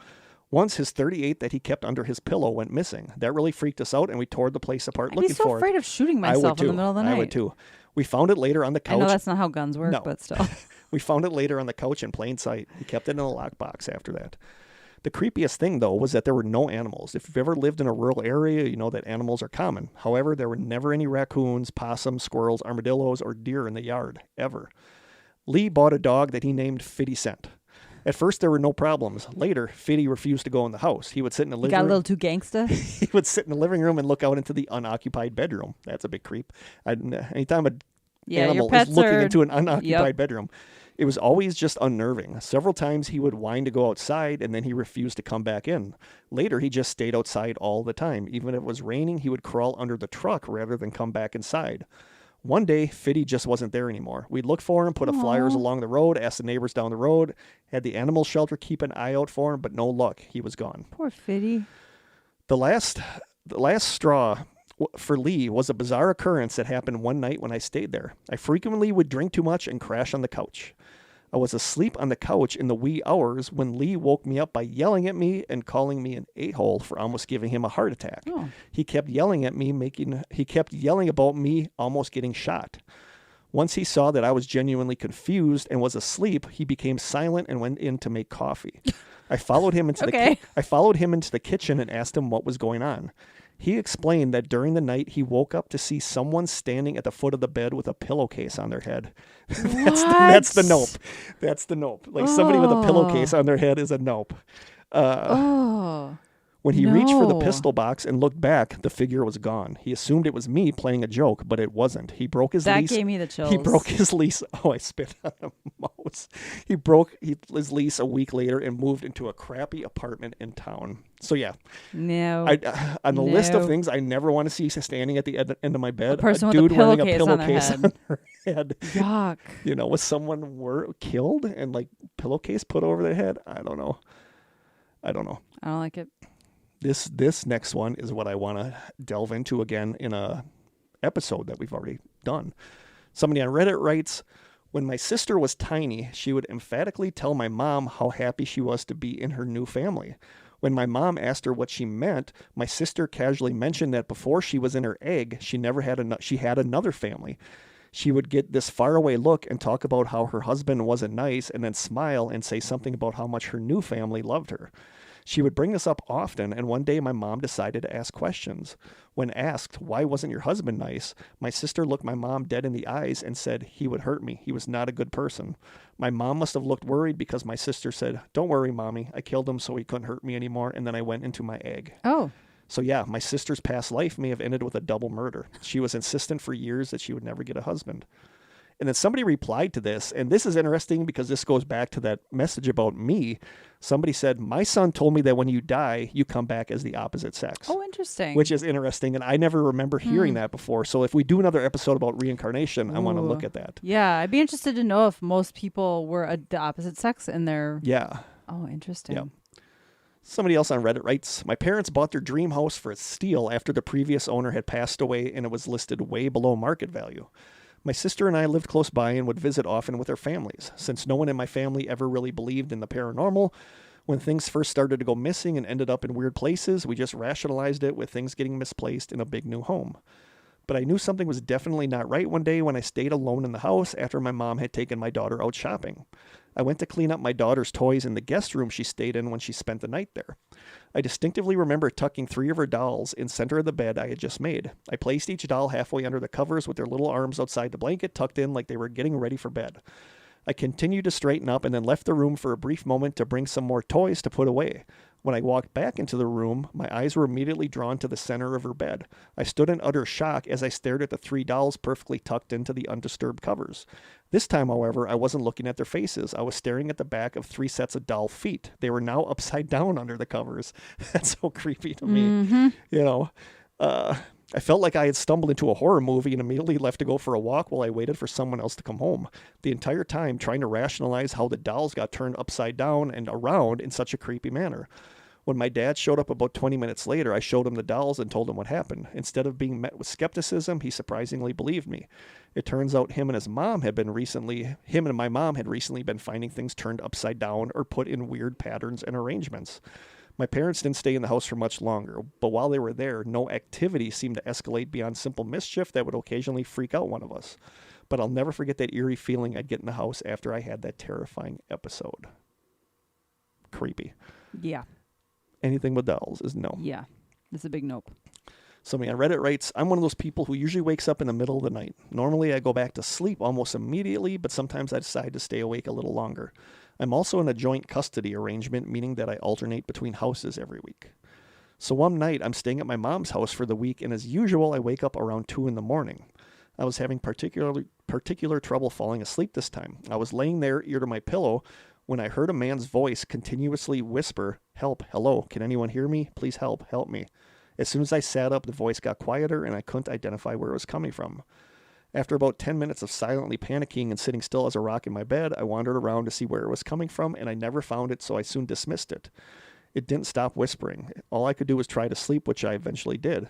Once, his .38 that he kept under his pillow went missing. That really freaked us out, and we tore the place apart I'd looking be so for it. afraid of shooting I would myself in too. the middle of the night. I would too. We found it later on the I couch. know that's not how guns work, No. but still. We found it later on the couch in plain sight. We kept it in a lockbox after that. The creepiest thing, though, was that there were no animals. If you've ever lived in a rural area, you know that animals are common. However, there were never any raccoons, possums, squirrels, armadillos, or deer in the yard, ever. Lee bought a dog that he named 50 Cent. At first, there were no problems. Later, Fiddy refused to go in the house. He would sit in the living Got a room. little too gangsta. He would sit in the living room and look out into the unoccupied bedroom. That's a big creep. Anytime an Yeah, animal your pets is looking are... into an unoccupied Yep. bedroom, it was always just unnerving. Several times he would whine to go outside, and then he refused to come back in. Later, he just stayed outside all the time. Even if it was raining, he would crawl under the truck rather than come back inside. One day, Fiddy just wasn't there anymore. We'd look for him, put flyers along the road, ask the neighbors down the road, had the animal shelter keep an eye out for him, but no luck. He was gone. Poor Fiddy. The last straw for Lee was a bizarre occurrence that happened one night when I stayed there. I frequently would drink too much and crash on the couch. I was asleep on the couch in the wee hours when Lee woke me up by yelling at me and calling me an a-hole for almost giving him a heart attack. Oh. He kept yelling at me, he kept yelling about me almost getting shot. Once he saw that I was genuinely confused and was asleep, he became silent and went in to make coffee. I followed him into the kitchen and asked him what was going on. He explained that during the night he woke up to see someone standing at the foot of the bed with a pillowcase on their head. That's the nope. That's the nope. Like somebody with a pillowcase on their head is a nope. When he reached for the pistol box and looked back, the figure was gone. He assumed it was me playing a joke, but it wasn't. He broke his lease. That gave me the chills. He broke his lease. Oh, I spit on a mouse. He broke his lease a week later and moved into a crappy apartment in town. So yeah, No. on the list of things I never want to see standing at the end of my bed, A person a with a dude wearing a pillowcase on their pillowcase on their head. Yuck. You know, was someone killed and like pillowcase put over their head? I don't know. I don't like it. This next one is what I want to delve into again in a episode that we've already done. Somebody on Reddit writes, when my sister was tiny, she would emphatically tell my mom how happy she was to be in her new family. When my mom asked her what she meant, my sister casually mentioned that before she was in her egg, she had another family. She would get this faraway look and talk about how her husband wasn't nice and then smile and say something about how much her new family loved her. She would bring this up often, and one day my mom decided to ask questions. When asked, why wasn't your husband nice, my sister looked my mom dead in the eyes and said, he would hurt me. He was not a good person. My mom must have looked worried because my sister said, don't worry, Mommy. I killed him so he couldn't hurt me anymore, and then I went into my egg. Oh. So yeah, my sister's past life may have ended with a double murder. She was insistent for years that she would never get a husband. And then somebody replied to this, and this is interesting because this goes back to that message about me. Somebody said, my son told me that when you die, you come back as the opposite sex. Oh, interesting. Which is interesting, and I never remember hearing that before. So if we do another episode about reincarnation, I want to look at that. Yeah, I'd be interested to know if most people were the opposite sex in their... Yeah. Oh, interesting. Yeah. Somebody else on Reddit writes, my parents bought their dream house for a steal after the previous owner had passed away and it was listed way below market value. My sister and I lived close by and would visit often with our families. Since no one in my family ever really believed in the paranormal, when things first started to go missing and ended up in weird places, we just rationalized it with things getting misplaced in a big new home. But I knew something was definitely not right one day when I stayed alone in the house after my mom had taken my daughter out shopping. I went to clean up my daughter's toys in the guest room she stayed in when she spent the night there. I distinctively remember tucking 3 of her dolls in center of the bed I had just made. I placed each doll halfway under the covers with their little arms outside the blanket tucked in like they were getting ready for bed. I continued to straighten up and then left the room for a brief moment to bring some more toys to put away. When I walked back into the room, my eyes were immediately drawn to the center of her bed. I stood in utter shock as I stared at the 3 dolls perfectly tucked into the undisturbed covers. This time, however, I wasn't looking at their faces. I was staring at the back of 3 sets of doll feet. They were now upside down under the covers. That's so creepy to me. You know, I felt like I had stumbled into a horror movie and immediately left to go for a walk while I waited for someone else to come home. The entire time trying to rationalize how the dolls got turned upside down and around in such a creepy manner. When my dad showed up about 20 minutes later, I showed him the dolls and told him what happened. Instead of being met with skepticism, he surprisingly believed me. It turns out him and my mom had recently been finding things turned upside down or put in weird patterns and arrangements. My parents didn't stay in the house for much longer, but while they were there, no activity seemed to escalate beyond simple mischief that would occasionally freak out one of us. But I'll never forget that eerie feeling I'd get in the house after I had that terrifying episode. Creepy. Yeah. Anything with dolls is no. Yeah. It's a big nope. Somebody on Reddit writes, I'm one of those people who usually wakes up in the middle of the night. Normally I go back to sleep almost immediately, but sometimes I decide to stay awake a little longer. I'm also in a joint custody arrangement, meaning that I alternate between houses every week. So one night I'm staying at my mom's house for the week, and as usual, I wake up around 2 in the morning. I was having particular trouble falling asleep this time. I was laying there, ear to my pillow, when I heard a man's voice continuously whisper, help, hello, can anyone hear me? Please help me. As soon as I sat up, the voice got quieter and I couldn't identify where it was coming from. After about 10 minutes of silently panicking and sitting still as a rock in my bed, I wandered around to see where it was coming from and I never found it, so I soon dismissed it. It didn't stop whispering. All I could do was try to sleep, which I eventually did.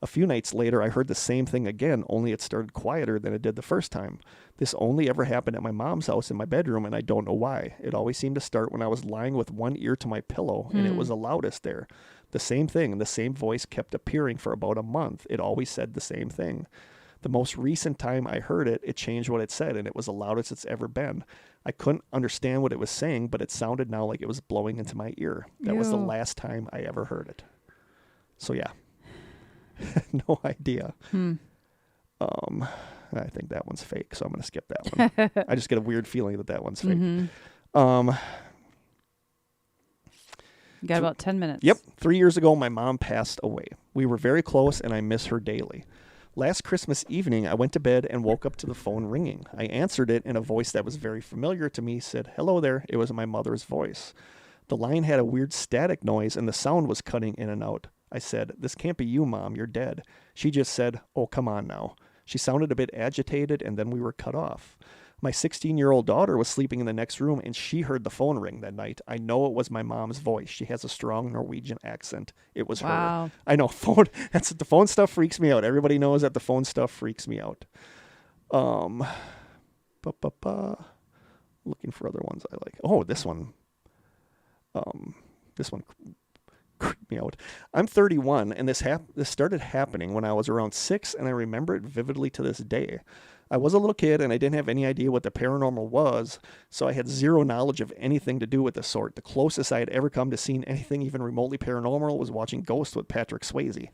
A few nights later, I heard the same thing again, only it started quieter than it did the first time. This only ever happened at my mom's house in my bedroom, and I don't know why. It always seemed to start when I was lying with one ear to my pillow, and it was the loudest there. The same thing, and the same voice kept appearing for about a month. It always said the same thing. The most recent time I heard it, it changed what it said, and it was the loudest it's ever been. I couldn't understand what it was saying, but it sounded now like it was blowing into my ear. That was the last time I ever heard it. So yeah. No idea. I think that one's fake, so I'm going to skip that one. I just get a weird feeling that one's fake. You got about 10 minutes. Yep. 3 years ago, my mom passed away. We were very close, and I miss her daily. Last Christmas evening, I went to bed and woke up to the phone ringing. I answered it, and a voice that was very familiar to me said, hello there. It was my mother's voice. The line had a weird static noise, and the sound was cutting in and out. I said, this can't be you, Mom. You're dead. She just said, oh, come on now. She sounded a bit agitated, and then we were cut off. My 16-year-old daughter was sleeping in the next room, and she heard the phone ring that night. I know it was my mom's voice. She has a strong Norwegian accent. It was her. I know. The phone stuff freaks me out. Everybody knows that the phone stuff freaks me out. Looking for other ones I like. Oh, this one. This one creeped me out. I'm 31, and this started happening when I was around 6, and I remember it vividly to this day. I was a little kid and I didn't have any idea what the paranormal was, so I had zero knowledge of anything to do with the sort. The closest I had ever come to seeing anything even remotely paranormal was watching Ghost with Patrick Swayze.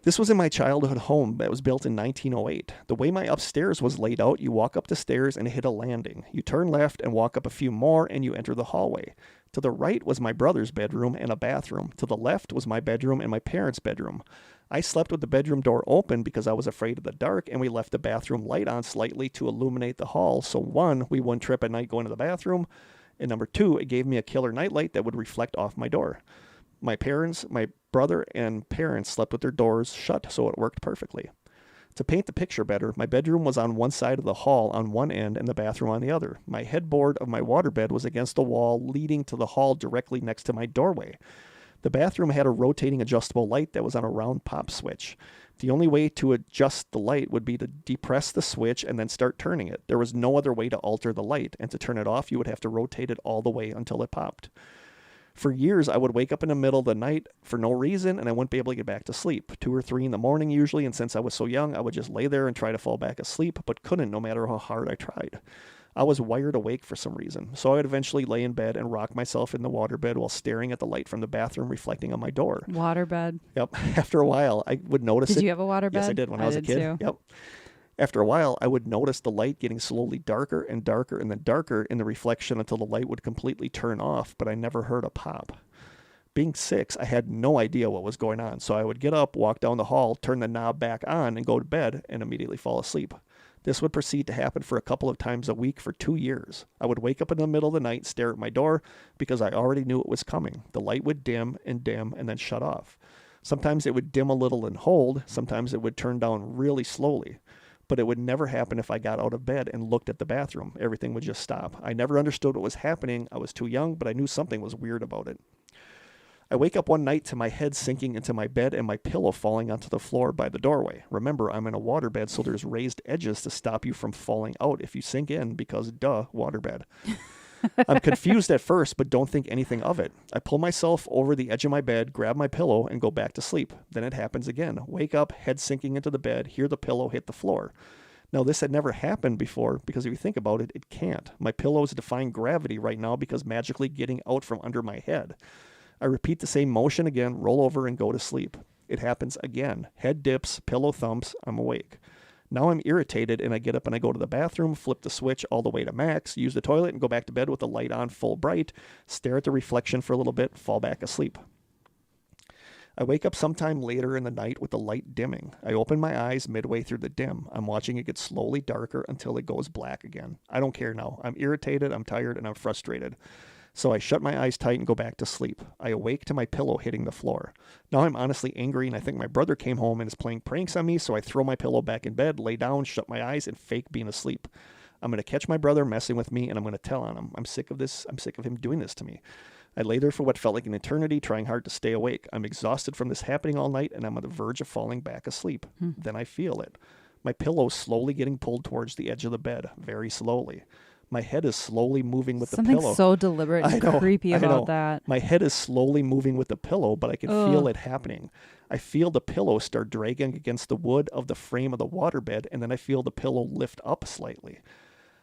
This was in my childhood home that was built in 1908. The way my upstairs was laid out, you walk up the stairs and hit a landing. You turn left and walk up a few more and you enter the hallway. To the right was my brother's bedroom and a bathroom. To the left was my bedroom and my parents' bedroom. I slept with the bedroom door open because I was afraid of the dark, and we left the bathroom light on slightly to illuminate the hall. So 1, we wouldn't trip at night going to the bathroom, and number 2, it gave me a killer nightlight that would reflect off my door. My parents, my brother, and parents slept with their doors shut, so it worked perfectly. To paint the picture better, my bedroom was on one side of the hall on one end and the bathroom on the other. My headboard of my waterbed was against the wall leading to the hall directly next to my doorway. The bathroom had a rotating adjustable light that was on a round pop switch. The only way to adjust the light would be to depress the switch and then start turning it. There was no other way to alter the light, and to turn it off, you would have to rotate it all the way until it popped. For years, I would wake up in the middle of the night for no reason, and I wouldn't be able to get back to sleep. 2 or 3 in the morning usually, and since I was so young, I would just lay there and try to fall back asleep, but couldn't no matter how hard I tried. I was wired awake for some reason, so I would eventually lay in bed and rock myself in the waterbed while staring at the light from the bathroom reflecting on my door. Waterbed. Yep. After a while, I would notice Did you have a waterbed? Yes, I did when I was a kid. Too. Yep. After a while, I would notice the light getting slowly darker and darker and then darker in the reflection until the light would completely turn off, but I never heard a pop. Being 6, I had no idea what was going on, so I would get up, walk down the hall, turn the knob back on, and go to bed and immediately fall asleep. This would proceed to happen for a couple of times a week for 2 years. I would wake up in the middle of the night, stare at my door, because I already knew it was coming. The light would dim and then shut off. Sometimes it would dim a little and hold, sometimes it would turn down really slowly. But it would never happen if I got out of bed and looked at the bathroom. Everything would just stop. I never understood what was happening. I was too young, but I knew something was weird about it. I wake up one night to my head sinking into my bed and my pillow falling onto the floor by the doorway. Remember, I'm in a waterbed, so there's raised edges to stop you from falling out if you sink in because, waterbed. I'm confused at first, but don't think anything of it. I pull myself over the edge of my bed, grab my pillow, and go back to sleep. Then it happens again. Wake up, head sinking into the bed, hear the pillow hit the floor. Now, this had never happened before because if you think about it, it can't. My pillow is defying gravity right now because magically getting out from under my head. I repeat the same motion again, roll over, and go to sleep. It happens again. Head dips, pillow thumps, I'm awake. Now I'm irritated, and I get up and I go to the bathroom, flip the switch all the way to max, use the toilet, and go back to bed with the light on full bright, stare at the reflection for a little bit, fall back asleep. I wake up sometime later in the night with the light dimming. I open my eyes midway through the dim. I'm watching it get slowly darker until it goes black again. I don't care now. I'm irritated, I'm tired, and I'm frustrated. So I shut my eyes tight and go back to sleep. I awake to my pillow hitting the floor. Now I'm honestly angry and I think my brother came home and is playing pranks on me, so I throw my pillow back in bed, lay down, shut my eyes, and fake being asleep. I'm going to catch my brother messing with me and I'm going to tell on him. I'm sick of this. I'm sick of him doing this to me. I lay there for what felt like an eternity, trying hard to stay awake. I'm exhausted from this happening all night and I'm on the verge of falling back asleep. Then I feel it. My pillow slowly getting pulled towards the edge of the bed, very slowly. My head is slowly moving with the pillow. Something so deliberate and creepy about that. My head is slowly moving with the pillow, but I can feel it happening. I feel the pillow start dragging against the wood of the frame of the waterbed, and then I feel the pillow lift up slightly.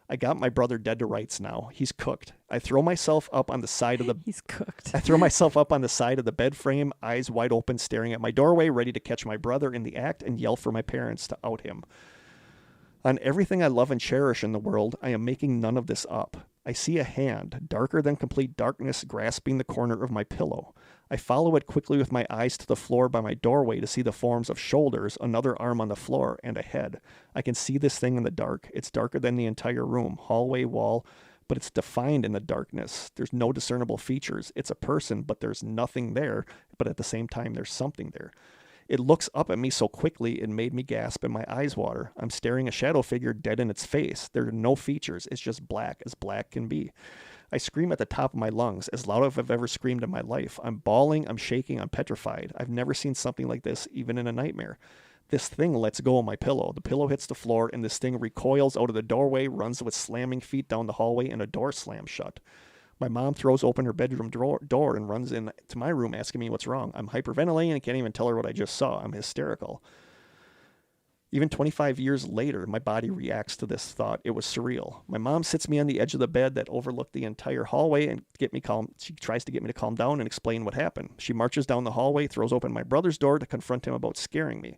I got my brother dead to rights now. He's cooked. I throw myself up on the side of the... He's cooked. I throw myself up on the side of the bed frame, eyes wide open, staring at my doorway, ready to catch my brother in the act and yell for my parents to out him. On everything I love and cherish in the world, I am making none of this up. I see a hand, darker than complete darkness, grasping the corner of my pillow. I follow it quickly with my eyes to the floor by my doorway to see the forms of shoulders, another arm on the floor, and a head. I can see this thing in the dark. It's darker than the entire room, hallway, wall, but it's defined in the darkness. There's no discernible features. It's a person, but there's nothing there, but at the same time, there's something there. It looks up at me so quickly it made me gasp and my eyes water. I'm staring a shadow figure dead in its face. There are no features. It's just black, as black can be. I scream at the top of my lungs, as loud as I've ever screamed in my life. I'm bawling, I'm shaking, I'm petrified. I've never seen something like this, even in a nightmare. This thing lets go of my pillow. The pillow hits the floor, and this thing recoils out of the doorway, runs with slamming feet down the hallway, and a door slams shut. My mom throws open her bedroom door and runs into my room asking me what's wrong. I'm hyperventilating and can't even tell her what I just saw. I'm hysterical. Even 25 years later, my body reacts to this thought. It was surreal. My mom sits me on the edge of the bed that overlooked the entire hallway and get me calm. She tries to get me to calm down and explain what happened. She marches down the hallway, throws open my brother's door to confront him about scaring me.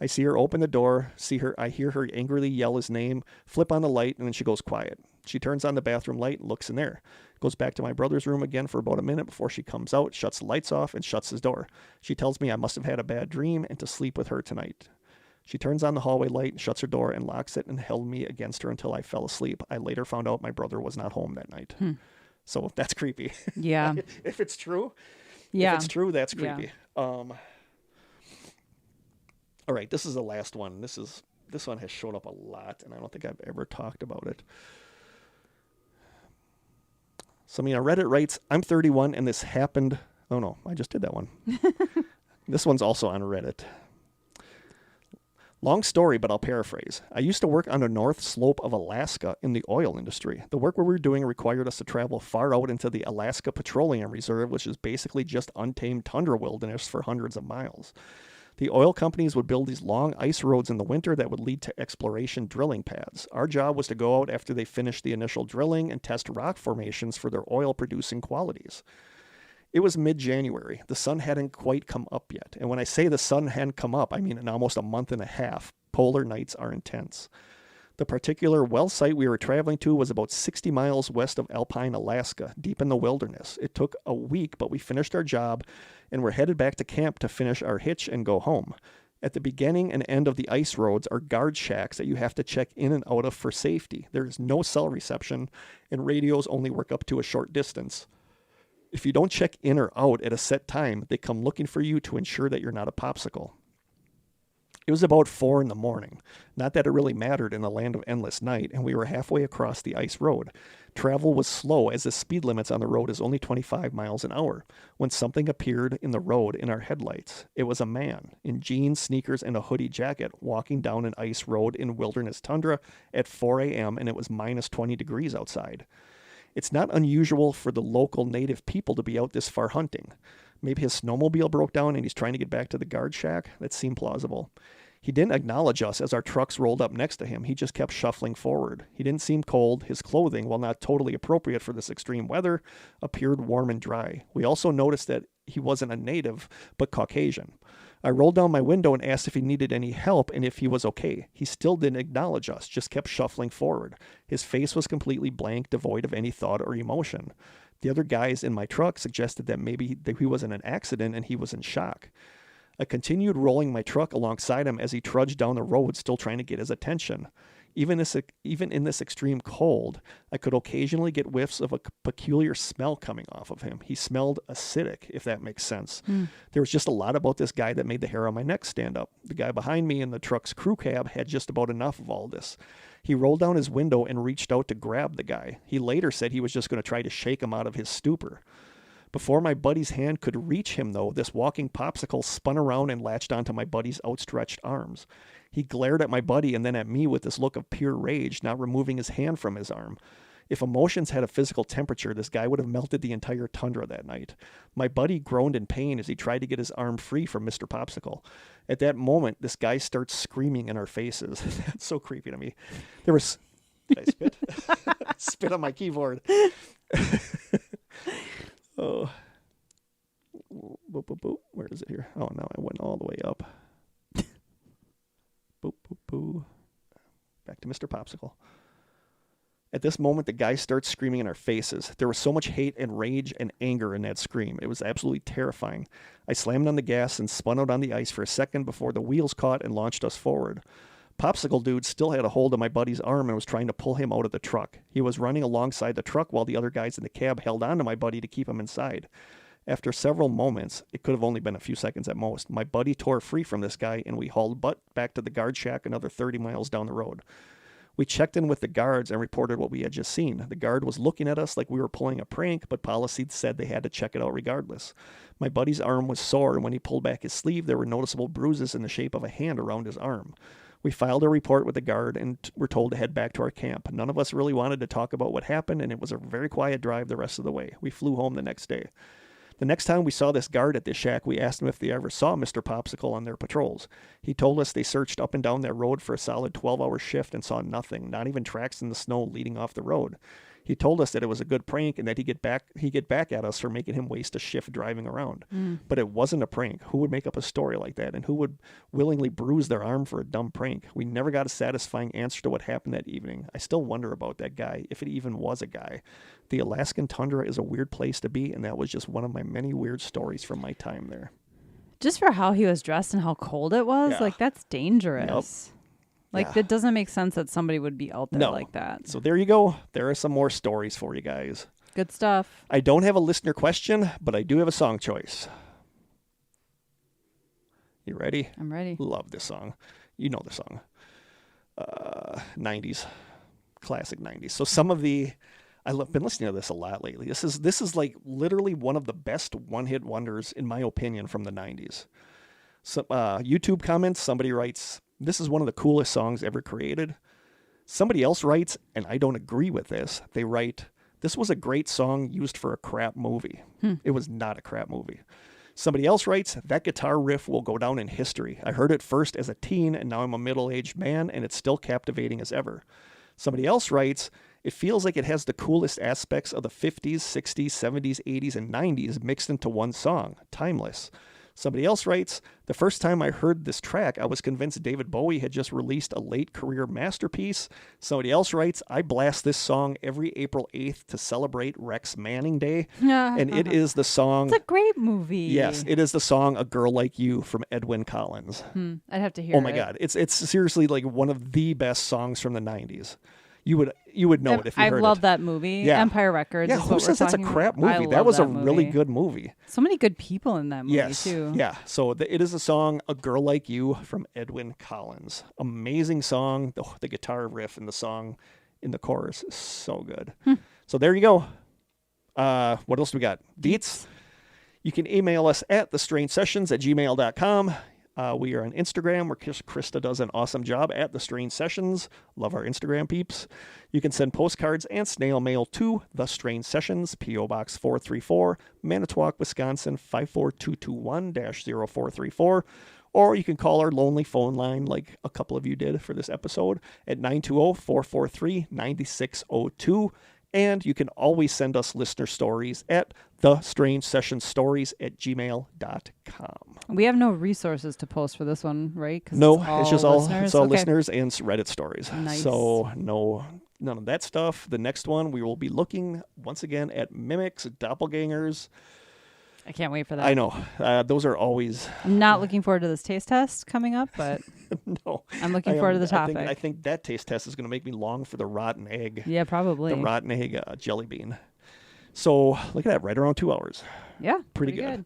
I see her open the door, I hear her angrily yell his name, flip on the light, and then she goes quiet. She turns on the bathroom light and looks in there. Goes back to my brother's room again for about a minute before she comes out, shuts the lights off, and shuts his door. She tells me I must have had a bad dream and to sleep with her tonight. She turns on the hallway light and shuts her door and locks it and held me against her until I fell asleep. I later found out my brother was not home that night. So that's creepy. Yeah. If it's true. Yeah. If it's true, that's creepy. Yeah. All right, this is the last one. This one has showed up a lot, and I don't think I've ever talked about it. Somebody on Reddit writes, I'm 31 and this happened. Oh no, I just did that one. This one's also on Reddit. Long story, but I'll paraphrase. I used to work on the north slope of Alaska in the oil industry. The work we were doing required us to travel far out into the Alaska Petroleum Reserve, which is basically just untamed tundra wilderness for hundreds of miles. The oil companies would build these long ice roads in the winter that would lead to exploration drilling pads. Our job was to go out after they finished the initial drilling and test rock formations for their oil-producing qualities. It was mid-January. The sun hadn't quite come up yet. And when I say the sun hadn't come up, I mean in almost a month and a half. Polar nights are intense. The particular well site we were traveling to was about 60 miles west of Alpine, Alaska, deep in the wilderness. It took a week, but we finished our job and were headed back to camp to finish our hitch and go home. At the beginning and end of the ice roads are guard shacks that you have to check in and out of for safety. There is no cell reception, and radios only work up to a short distance. If you don't check in or out at a set time, they come looking for you to ensure that you're not a popsicle. It was about 4 a.m. Not that it really mattered in the land of endless night, and we were halfway across the ice road. Travel was slow as the speed limits on the road is only 25 miles an hour, when something appeared in the road in our headlights. It was a man in jeans, sneakers, and a hoodie jacket walking down an ice road in wilderness tundra at 4 a.m., and it was minus 20 degrees outside. It's not unusual for the local native people to be out this far hunting. Maybe his snowmobile broke down and he's trying to get back to the guard shack. That seemed plausible. He didn't acknowledge us as our trucks rolled up next to him. He just kept shuffling forward. He didn't seem cold. His clothing, while not totally appropriate for this extreme weather, appeared warm and dry. We also noticed that he wasn't a native, but Caucasian. I rolled down my window and asked if he needed any help and if he was okay. He still didn't acknowledge us, just kept shuffling forward. His face was completely blank, devoid of any thought or emotion. The other guys in my truck suggested that maybe he was in an accident and he was in shock. I continued rolling my truck alongside him as he trudged down the road, still trying to get his attention. Even in this extreme cold, I could occasionally get whiffs of a peculiar smell coming off of him. He smelled acidic, if that makes sense. There was just a lot about this guy that made the hair on my neck stand up. The guy behind me in the truck's crew cab had just about enough of all this. He rolled down his window and reached out to grab the guy. He later said he was just going to try to shake him out of his stupor. Before my buddy's hand could reach him, though, this walking popsicle spun around and latched onto my buddy's outstretched arms. He glared at my buddy and then at me with this look of pure rage, not removing his hand from his arm. If emotions had a physical temperature, this guy would have melted the entire tundra that night. My buddy groaned in pain as he tried to get his arm free from Mr. Popsicle. At that moment, this guy starts screaming in our faces. That's so creepy to me. There was... Did I spit? Spit on my keyboard. Oh. Boop, boop, boop. Where is it here? Oh, no, I went all the way up. Boop, boop, boop. Back to Mr. Popsicle. At this moment, the guy starts screaming in our faces. There was so much hate and rage and anger in that scream. It was absolutely terrifying. I slammed on the gas and spun out on the ice for a second before the wheels caught and launched us forward. Popsicle Dude still had a hold of my buddy's arm and was trying to pull him out of the truck. He was running alongside the truck while the other guys in the cab held on to my buddy to keep him inside. After several moments, it could have only been a few seconds at most, my buddy tore free from this guy and we hauled butt back to the guard shack another 30 miles down the road. We checked in with the guards and reported what we had just seen. The guard was looking at us like we were pulling a prank, but policy said they had to check it out regardless. My buddy's arm was sore, and when he pulled back his sleeve, there were noticeable bruises in the shape of a hand around his arm. We filed a report with the guard and were told to head back to our camp. None of us really wanted to talk about what happened, and it was a very quiet drive the rest of the way. We flew home the next day. The next time we saw this guard at this shack, we asked him if they ever saw Mr. Popsicle on their patrols. He told us they searched up and down that road for a solid 12-hour shift and saw nothing, not even tracks in the snow leading off the road. He told us that it was a good prank and that he'd get back at us for making him waste a shift driving around. But it wasn't a prank. Who would make up a story like that? And who would willingly bruise their arm for a dumb prank? We never got a satisfying answer to what happened that evening. I still wonder about that guy, if it even was a guy. The Alaskan tundra is a weird place to be, and that was just one of my many weird stories from my time there. Just for how he was dressed and how cold it was, Yeah. like, that's dangerous. Like, Yeah. it doesn't make sense that somebody would be out there No. like that. So there you go. There are some more stories for you guys. Good stuff. I don't have a listener question, but I do have a song choice. You ready? I'm ready. Love this song. You know the song. 90s. Classic 90s. So some of the... I've been listening to this a lot lately. This is like literally one of the best one-hit wonders, in my opinion, from the 90s. So, YouTube comments, somebody writes, "This is one of the coolest songs ever created." Somebody else writes, and I don't agree with this, they write, "This was a great song used for a crap movie." It was not a crap movie. Somebody else writes, "That guitar riff will go down in history. I heard it first as a teen, and now I'm a middle-aged man, and it's still captivating as ever." Somebody else writes, "It feels like it has the coolest aspects of the 50s, 60s, 70s, 80s, and 90s mixed into one song. Timeless." Somebody else writes, "The first time I heard this track, I was convinced David Bowie had just released a late career masterpiece." Somebody else writes, "I blast this song every April 8th to celebrate Rex Manning Day." And it is the song... It's a great movie. Yes, it is the song "A Girl Like You" from Edwin Collins. I'd have to hear it. Oh my God. It's seriously like one of the best songs from the 90s. You would know it if you I heard love it. that movie. Yeah. Empire Records. Yeah, is who what says we're that's a talking crap about. I movie? That love was a movie. really good movie. So many good people in that movie Yes. too. Yeah. So it is a song "A Girl Like You" from Edwin Collins. Amazing song. The guitar riff in the song in the chorus is so good. So there you go. What else do we got? Deets. You can email us at TheStrangeSessions@gmail.com. We are on Instagram, where Krista does an awesome job at The Strange Sessions. Love our Instagram peeps. You can send postcards and snail mail to The Strange Sessions, P.O. Box 434, Manitowoc, Wisconsin 54221-0434. Or you can call our lonely phone line, like a couple of you did for this episode, at 920-443-9602. And you can always send us listener stories at TheStrangeSessionsStories@gmail.com. We have no resources to post for this one, right? 'Cause No, it's just all listeners? it's all Okay. listeners and Reddit stories. Nice. So none of that stuff. The next one, we will be looking once again at mimics, doppelgangers. I can't wait for that. I know. Those are always... I'm not looking forward to this taste test coming up, but No. I'm looking forward to the topic. I think that taste test is going to make me long for the rotten egg. Yeah, probably. The rotten egg jelly bean. So look at that, right around 2 hours. Yeah, Pretty good.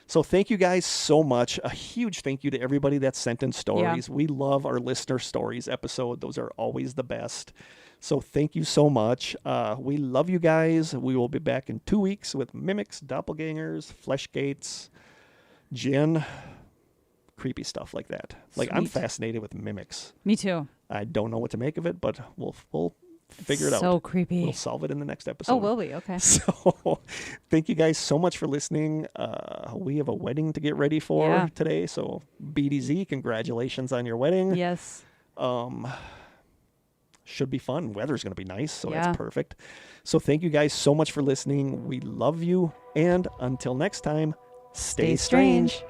So thank you guys so much. A huge thank you to everybody that sent in stories. We love our listener stories episode. Those are always the best. So thank you so much. We love you guys. We will be back in 2 weeks with mimics, doppelgangers, fleshgates, gin, creepy stuff like that. Like, I'm Sweet. fascinated with mimics. Me too. I don't know what to make of it, but we'll figure it out. So creepy. We'll solve it in the next episode. Oh, will we? Okay. So thank you guys so much for listening. We have a wedding to get ready for today. So BDZ, congratulations on your wedding. Yes. Should be fun. Weather's going to be nice, so Yeah. that's perfect. So thank you guys so much for listening. We love you. And until next time, stay strange.